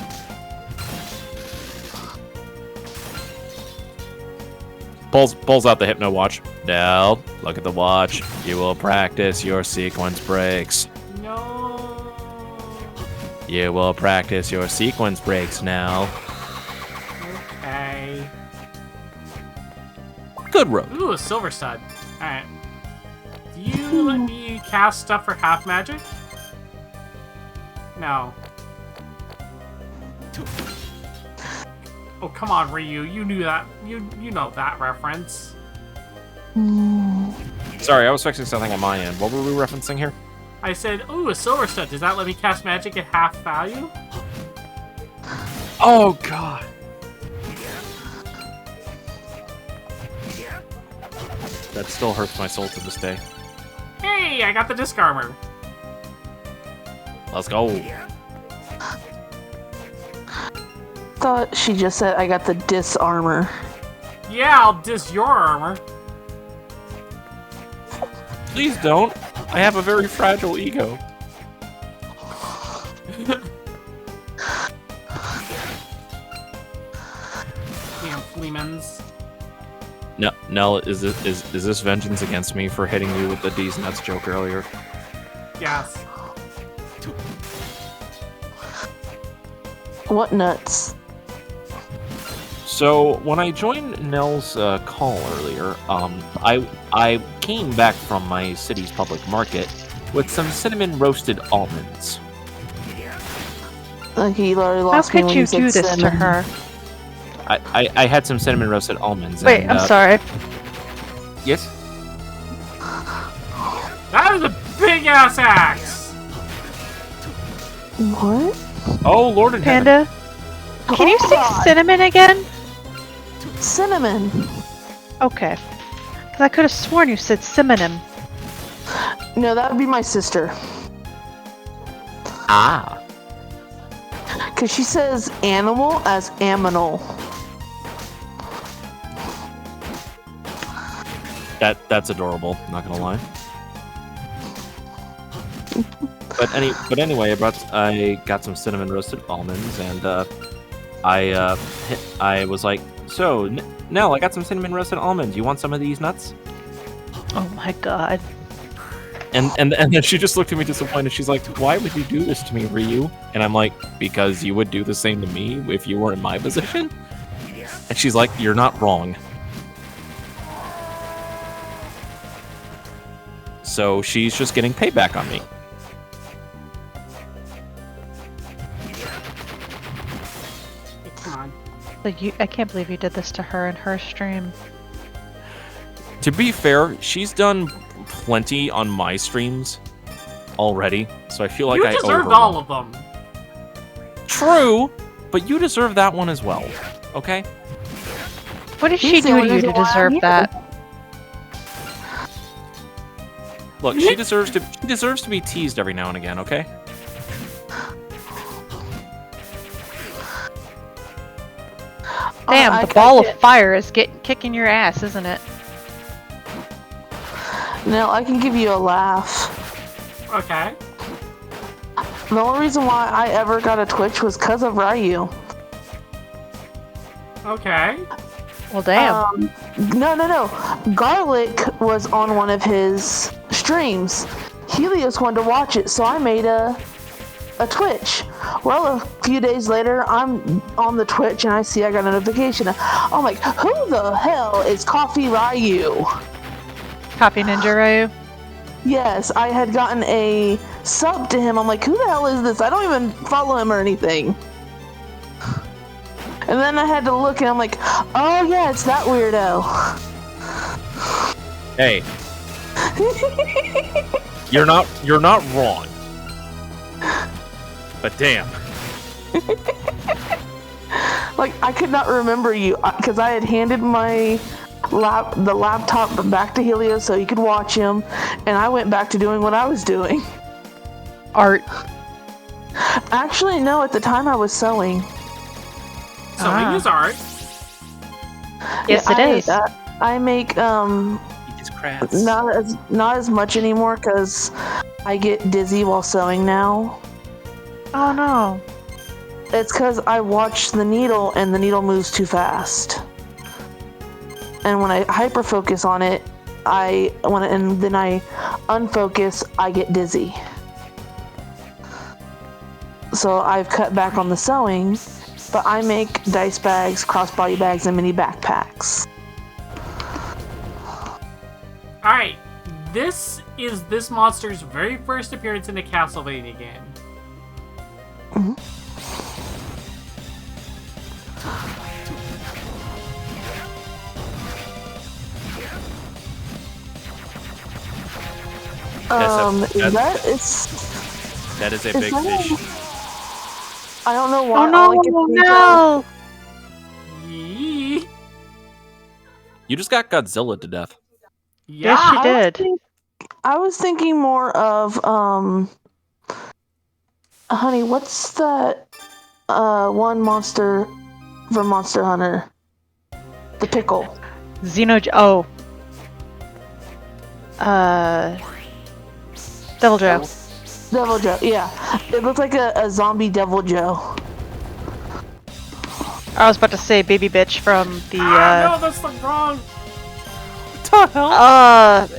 Pulls out the Hypno Watch. Nell, look at the watch. You will practice your sequence breaks. No! You will practice your sequence breaks, Nell. Okay. Good road. Ooh, a silver stud. Alright. Do you let me cast stuff for half magic? No. Oh, come on, Ryu. You knew that. You know that reference. Sorry, I was fixing something on my end. What were we referencing here? I said, ooh, a silver stud. Does that let me cast magic at half value? Oh god. That still hurts my soul to this day. Hey, I got the disc armor. Let's go. Thought she just said I got the disarmor. Yeah, I'll dis your armor. Please don't. I have a very fragile ego. Damn Fleemans. No, Nell, is this vengeance against me for hitting you with the D's nuts joke earlier? Yes. What nuts? So when I joined Nell's call earlier, I came back from my city's public market with some cinnamon roasted almonds. Like he literally How lost me could when you he said do this to cinnamon. her? I had some cinnamon roasted almonds. Wait, and, I'm sorry. Yes. That is a big ass axe. What? Oh, Lord in heaven. Panda, can you say God. cinnamon again? Cinnamon. Okay. Because I could have sworn you said cinnamon. No, that would be my sister. Ah. Because she says animal as aminal. That's adorable. Not gonna lie. But anyway, I got some cinnamon roasted almonds, and I was like, so Nell, I got some cinnamon roasted almonds. You want some of these nuts? Oh my god. And then she just looked at me disappointed. She's like, why would you do this to me, Ryu? And I'm like, because you would do the same to me if you were in my position. And she's like, you're not wrong. So she's just getting payback on me. Come on. Like I can't believe you did this to her in her stream. To be fair, she's done plenty on my streams already, so I feel like You I deserved owe her all one. of them. True, but you deserve that one as well, okay? What did she He's the do to only you to reason why I'm deserve here. that? Look, she deserves to be teased every now and again, okay? Damn, I the ball can- of fire is kicking your ass, isn't it? No, I can give you a laugh. Okay. The only reason why I ever got a Twitch was because of Ryu. Okay. Well, damn. No. Garlic was on one of his streams. Helios wanted to watch it, so I made a Twitch. Well, a few days later, I'm on the Twitch and I see I got a notification. I'm like, who the hell is Coffee Ryu? Copy Ninja Ryu. Yes, I had gotten a sub to him. I'm like, who the hell is this? I don't even follow him or anything. And then I had to look and I'm like, oh yeah, it's that weirdo. Hey. You're not wrong. But damn. Like, I could not remember you because I had handed the laptop back to Helios so he could watch him, and I went back to doing what I was doing. Art. Actually, no, at the time I was sewing. Sewing is art. Yes, it is. I make It's crafts. not as much anymore because I get dizzy while sewing now. Oh no. It's because I watch the needle and the needle moves too fast. And when I hyper focus on it, and then I unfocus, I get dizzy. So I've cut back on the sewing, but I make dice bags, crossbody bags, and mini backpacks. Alright. This is this monster's very first appearance in a Castlevania game. That is a is big that- fish. I don't know why. Oh all I no, can think of- no! Yee. You just got Godzilla to death. Yeah. Yes, she did. I was thinking more of honey, what's that one monster from Monster Hunter? The pickle. Oh. Devil Joe. Devil Joe, yeah. It looked like a zombie Devil Joe. I was about to say baby bitch from the No, that's the wrong.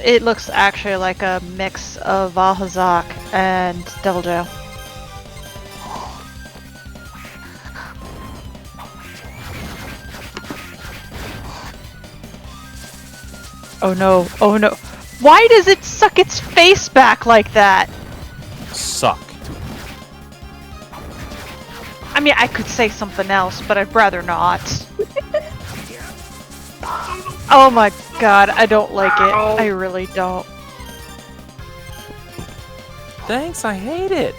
it looks actually like a mix of Valhazak and Devil Joe. Oh no, oh no. Why does it suck its face back like that? Suck. I mean, I could say something else, but I'd rather not. Oh my god, I don't like it. I really don't. Thanks, I hate it.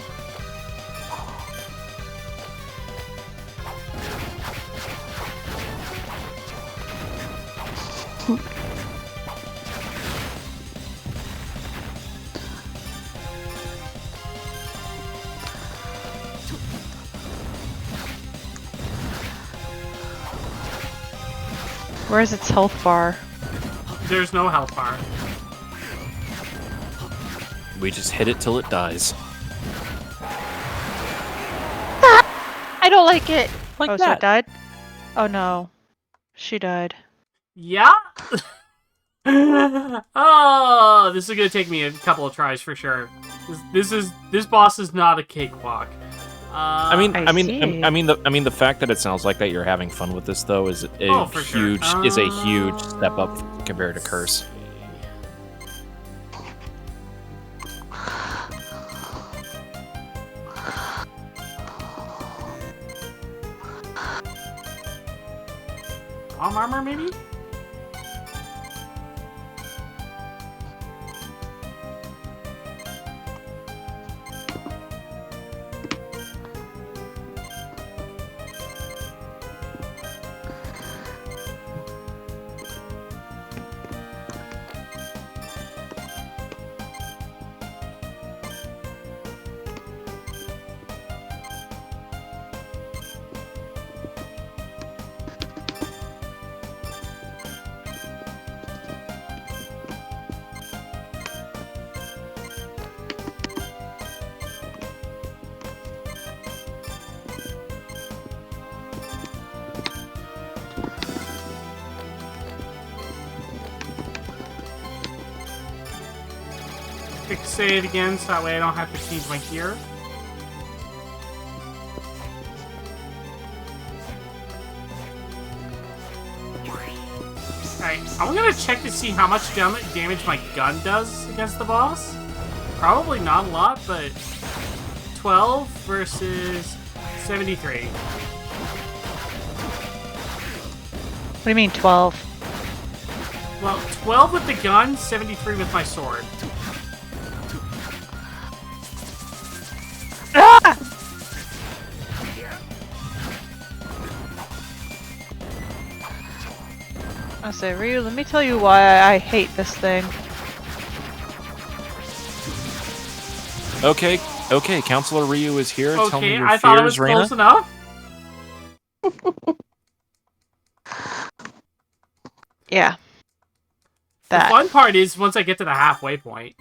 Where's its health bar? There's no health bar. We just hit it till it dies. I don't like it. Like So it that. died? Oh no. She died. Yeah. Oh, this is gonna take me a couple of tries for sure. This boss is not a cakewalk. I mean, see. the fact that it sounds like that you're having fun with this though is for sure. a huge step up compared to Curse. Arm armor, maybe? Say it again so that way I don't have to change my gear. Alright, I'm gonna check to see how much damage my gun does against the boss. Probably not a lot, but 12 versus 73. What do you mean 12? Well, 12 with the gun, 73 with my sword. Ah! I say, Ryu, let me tell you why I hate this thing. Okay, Counselor Ryu is here. Tell me Okay, your I thought it was fears, close Reina. enough. Yeah. The That. fun part is once I get to the halfway point.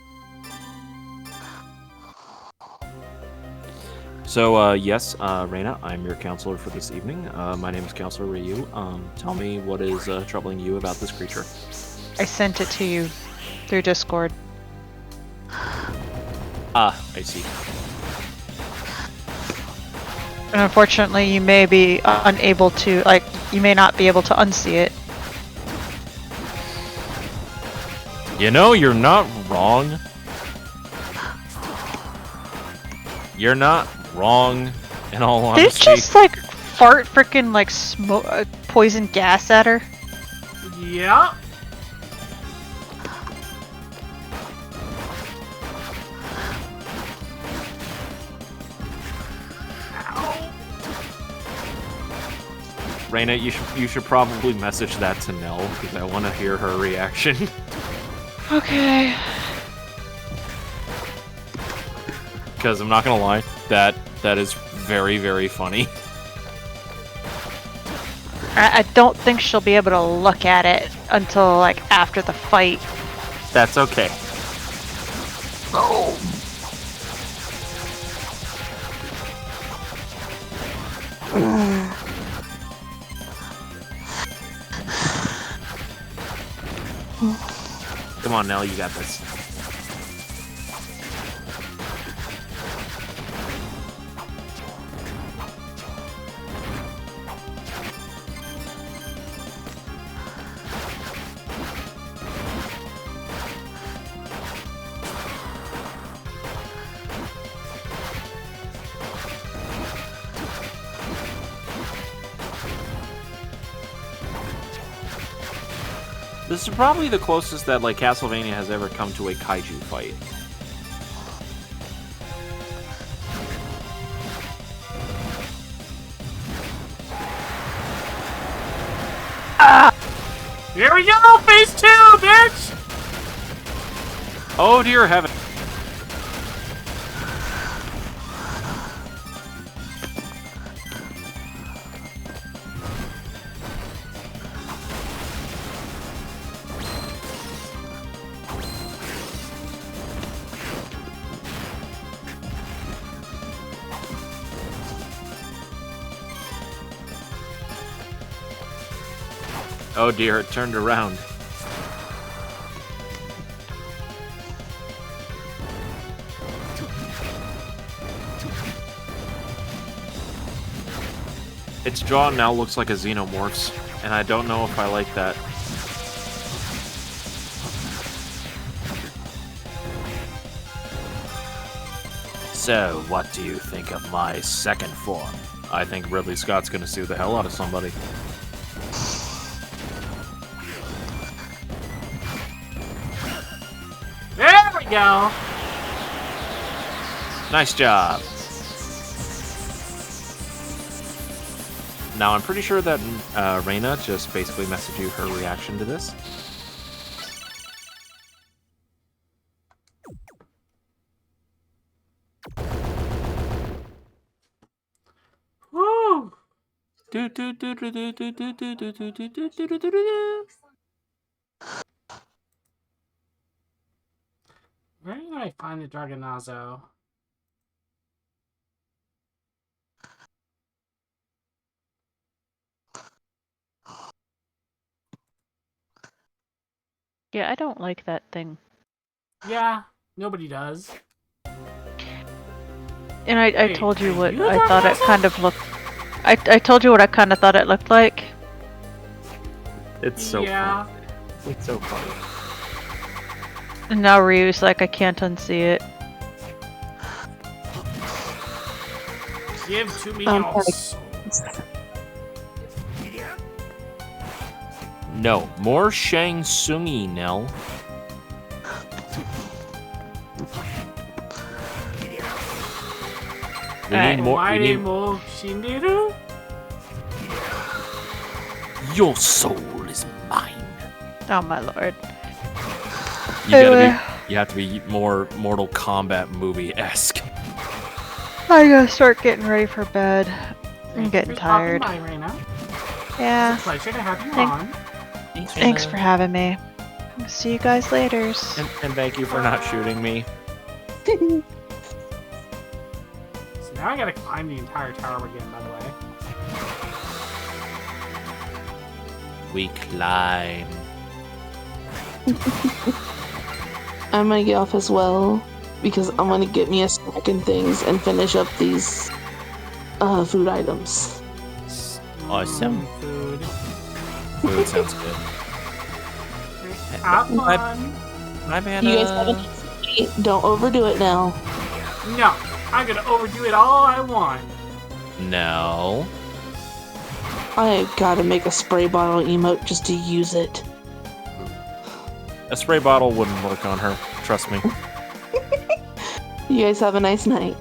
So, yes, Reina, I'm your counselor for this evening. My name is Counselor Ryu. Tell me what is troubling you about this creature. I sent it to you through Discord. Ah, I see. And unfortunately, you may be unable to, like, you may not be able to unsee it. You know, you're not wrong. You're not wrong, in all Did it honesty. just, like, fart frickin', like, smoke, poison gas at her? Yeah. Reina, you should probably message that to Nell, because I want to hear her reaction. Okay. Because I'm not gonna lie, that is very, very funny. I don't think she'll be able to look at it until, like, after the fight. That's okay. Come on, Nell, you got this. This is probably the closest that like Castlevania has ever come to a kaiju fight. Here we go! Phase 2, bitch! Oh dear heaven. Oh dear, it turned around. Its jaw now looks like a xenomorph's, and I don't know if I like that. So, what do you think of my second form? I think Ridley Scott's gonna sue the hell out of somebody. There we go! Nice job. Now, I'm pretty sure that Reina just basically messaged you her reaction to this. Woo! Where do I find the Dragonazo? Yeah, I don't like that thing. Yeah, nobody does. And I Wait, told you are what you the I thought it Dragonazo? kind of looked. I told you what I kind of thought it looked like. It's so Yeah. funny. It's so funny. And now Ryu's like, I can't unsee it. Give to me I'm your like- soul. No, more Shang Tsungi, Nell. We Alright. need more. We Mighty need Mo Shinderu? your soul is mine. Oh my lord. You gotta Anyway. be. You have to be more Mortal Kombat movie-esque. I gotta start getting ready for bed. I'm Thank getting you for stopping tired. by, Reina. Yeah. It's a pleasure to have you Thank- on. Thanks for having me. See you guys later. And thank you for not shooting me. So now I gotta climb the entire tower again, by the way. We climb. I'm gonna get off as well because I'm gonna get me a snack and things and finish up these food items. Awesome. Food. Food sounds good. Have My- fun. My man. You guys have a nice night. Don't overdo it now. No, I'm gonna overdo it all I want. No. I gotta make a spray bottle emote just to use it. A spray bottle wouldn't work on her. Trust me. You guys have a nice night.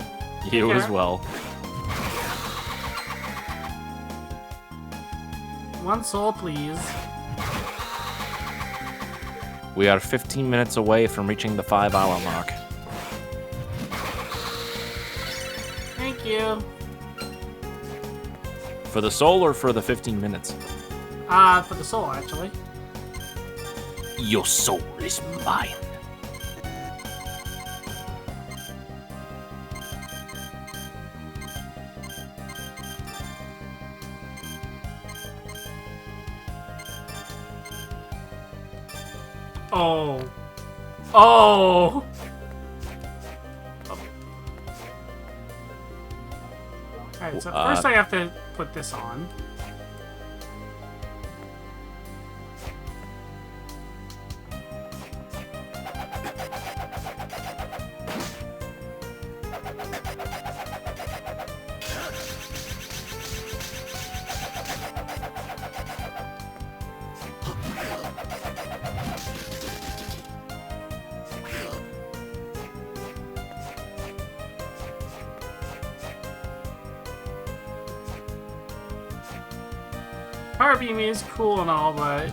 You Yeah. as well. One soul, please. We are 15 minutes away from reaching the 5-hour mark. Thank you. For the soul or for the 15 minutes? For the soul, actually. Your soul is mine. Oh. Oh! Alright, so first I have to put this on. Power Beam is cool and all, but...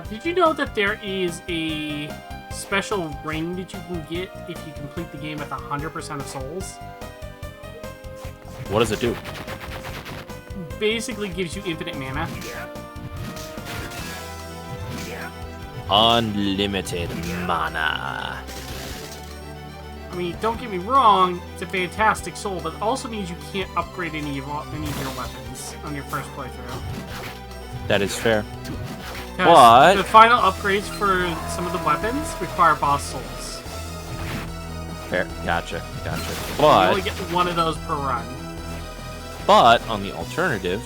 did you know that there is a special ring that you can get if you complete the game with 100% of souls? What does it do? Basically gives you infinite mana. Unlimited mana. I mean, don't get me wrong, it's a fantastic soul, but it also means you can't upgrade any of your weapons on your first playthrough. That is fair. Because What? the final upgrades for some of the weapons require boss souls. Fair. Gotcha. You But only get one of those per run. on the alternative,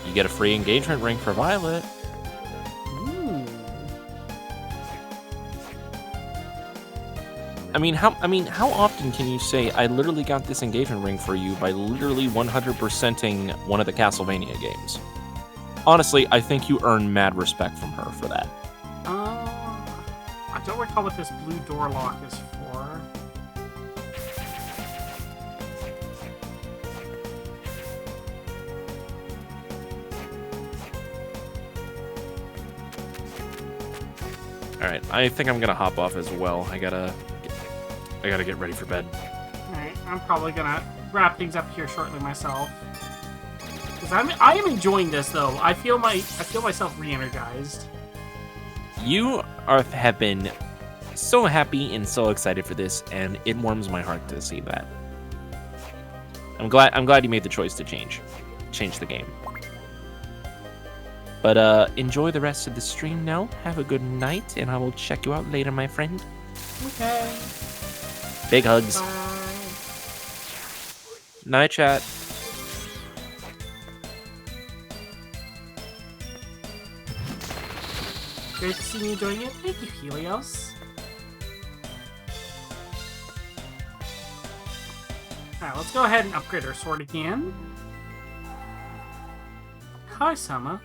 you get a free engagement ring for Violet. Ooh. I mean, how often can you say I literally got this engagement ring for you by literally 100%ing one of the Castlevania games? Honestly, I think you earn mad respect from her for that. I don't recall what this blue door lock is for. Alright, I think I'm gonna hop off as well. I gotta get ready for bed. Alright, I'm probably gonna wrap things up here shortly myself. Because I am enjoying this though. I feel myself re-energized. You have been so happy and so excited for this, and it warms my heart to see that. I'm glad you made the choice to change the game. But enjoy the rest of the stream now. Have a good night, and I will check you out later, my friend. Okay. Big hugs. Bye. Night, chat. Great to see you enjoying it. Thank you, Helios. Alright, let's go ahead and upgrade our sword again. Hi, Sama.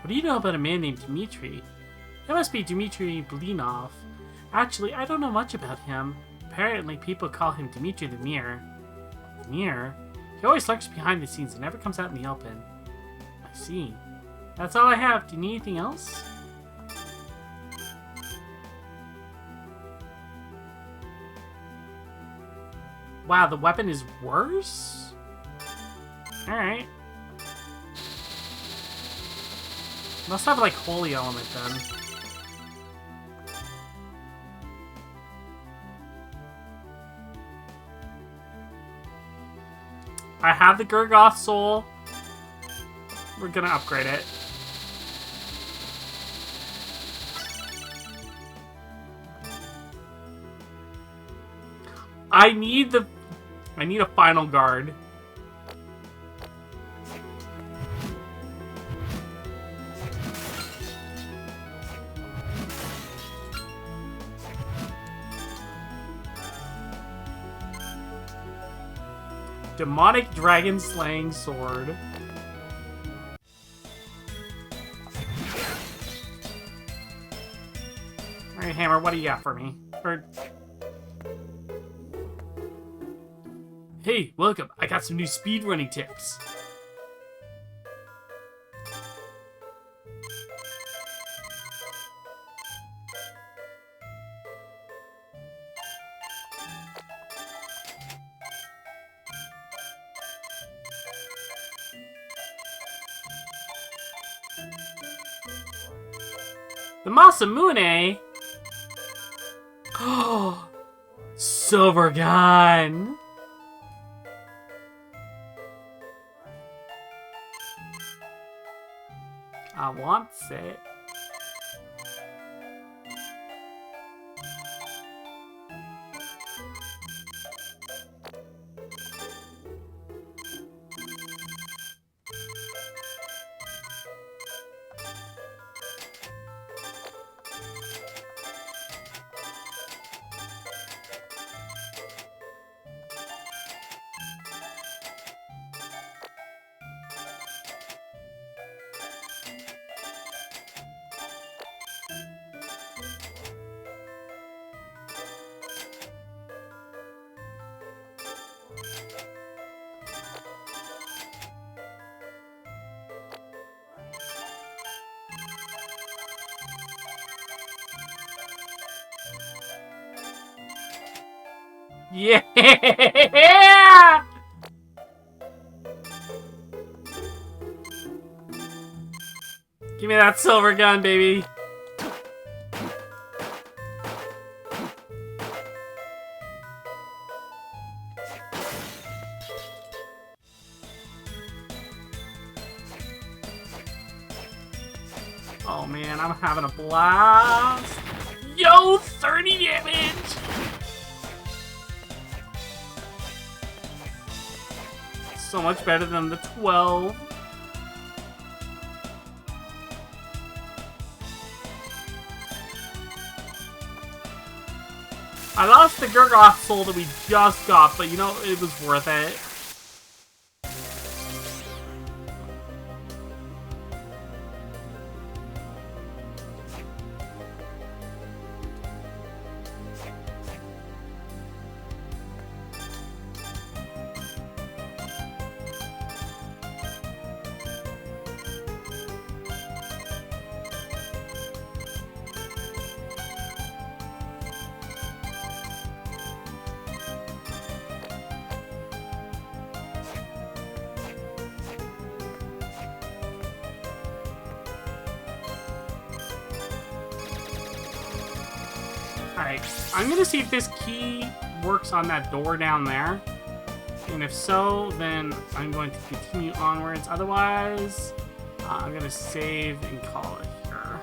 What do you know about a man named Dmitri? It must be Dmitri Blinov. Actually, I don't know much about him. Apparently, people call him Dmitri the Mirror. The Mirror? He always lurks behind the scenes and never comes out in the open. I see. That's all I have. Do you need anything else? Wow, the weapon is worse? Alright. Must have, like, holy element, then. I have the Gurgoth soul. We're gonna upgrade it. I need a final guard. Demonic dragon slaying sword. Alright, Hammer, what do you got for me? Hey, welcome. I got some new speedrunning tips. The Masamune? Oh, silver gun. I want it. Yeah! Give me that silver gun, baby. Oh man, I'm having a blast. Yo, 30 damage! So much better than the 12. I lost the Gurgoth soul that we just got, but you know, it was worth it. Alright, I'm gonna see if this key works on that door down there. And if so, then I'm going to continue onwards. Otherwise, I'm gonna save and call it here.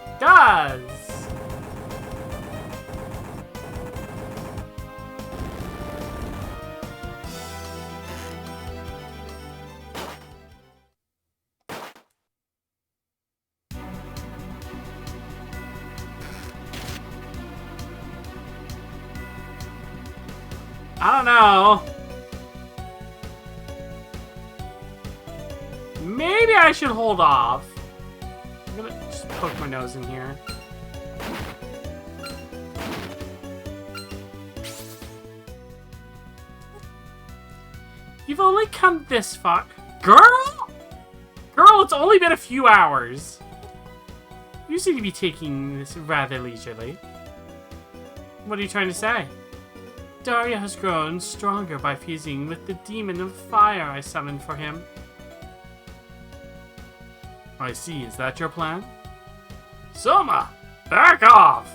It does! I don't know. Maybe I should hold off. I'm gonna just poke my nose in here. You've only come this far. Girl? Girl, it's only been a few hours. You seem to be taking this rather leisurely. What are you trying to say? Daria has grown stronger by fusing with the demon of fire I summoned for him. I see, is that your plan? Soma! Back off!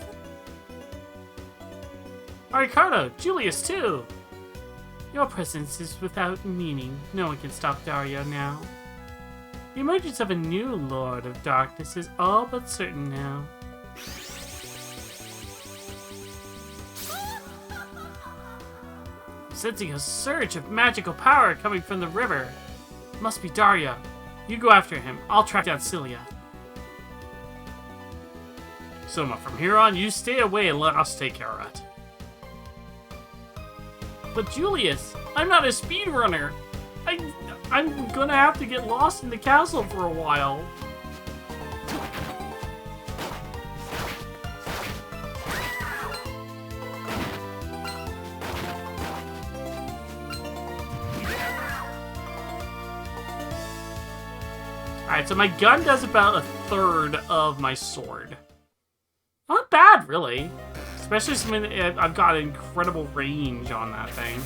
Ricardo, Julius too! Your presence is without meaning. No one can stop Daria now. The emergence of a new Lord of Darkness is all but certain now. Sensing a surge of magical power coming from the river. Must be Daria. You go after him. I'll track down Cilia. Soma, from here on, you stay away and let us take care of it. But Julius, I'm not a speedrunner. I'm gonna have to get lost in the castle for a while. Alright, so my gun does about a third of my sword. Not bad, really. Especially since I've got incredible range on that thing.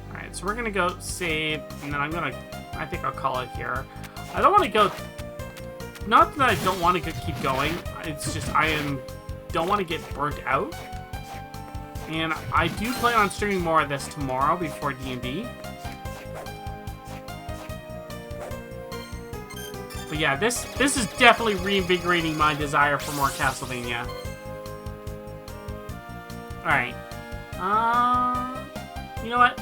Alright, so we're gonna go save, and then I think I'll call it here. I don't want to go, not that I don't want to keep going, it's just don't want to get burnt out. And I do plan on streaming more of this tomorrow before D&D. But yeah, this is definitely reinvigorating my desire for more Castlevania. Alright. You know what?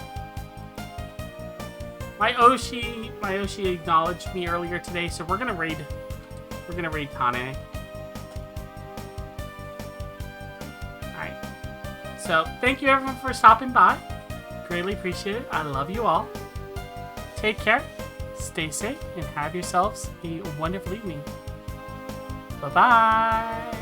My Oshi acknowledged me earlier today, so we're gonna raid Kane. Alright. So, thank you everyone for stopping by. Greatly appreciate it. I love you all. Take care, stay safe, and have yourselves a wonderful evening. Bye-bye!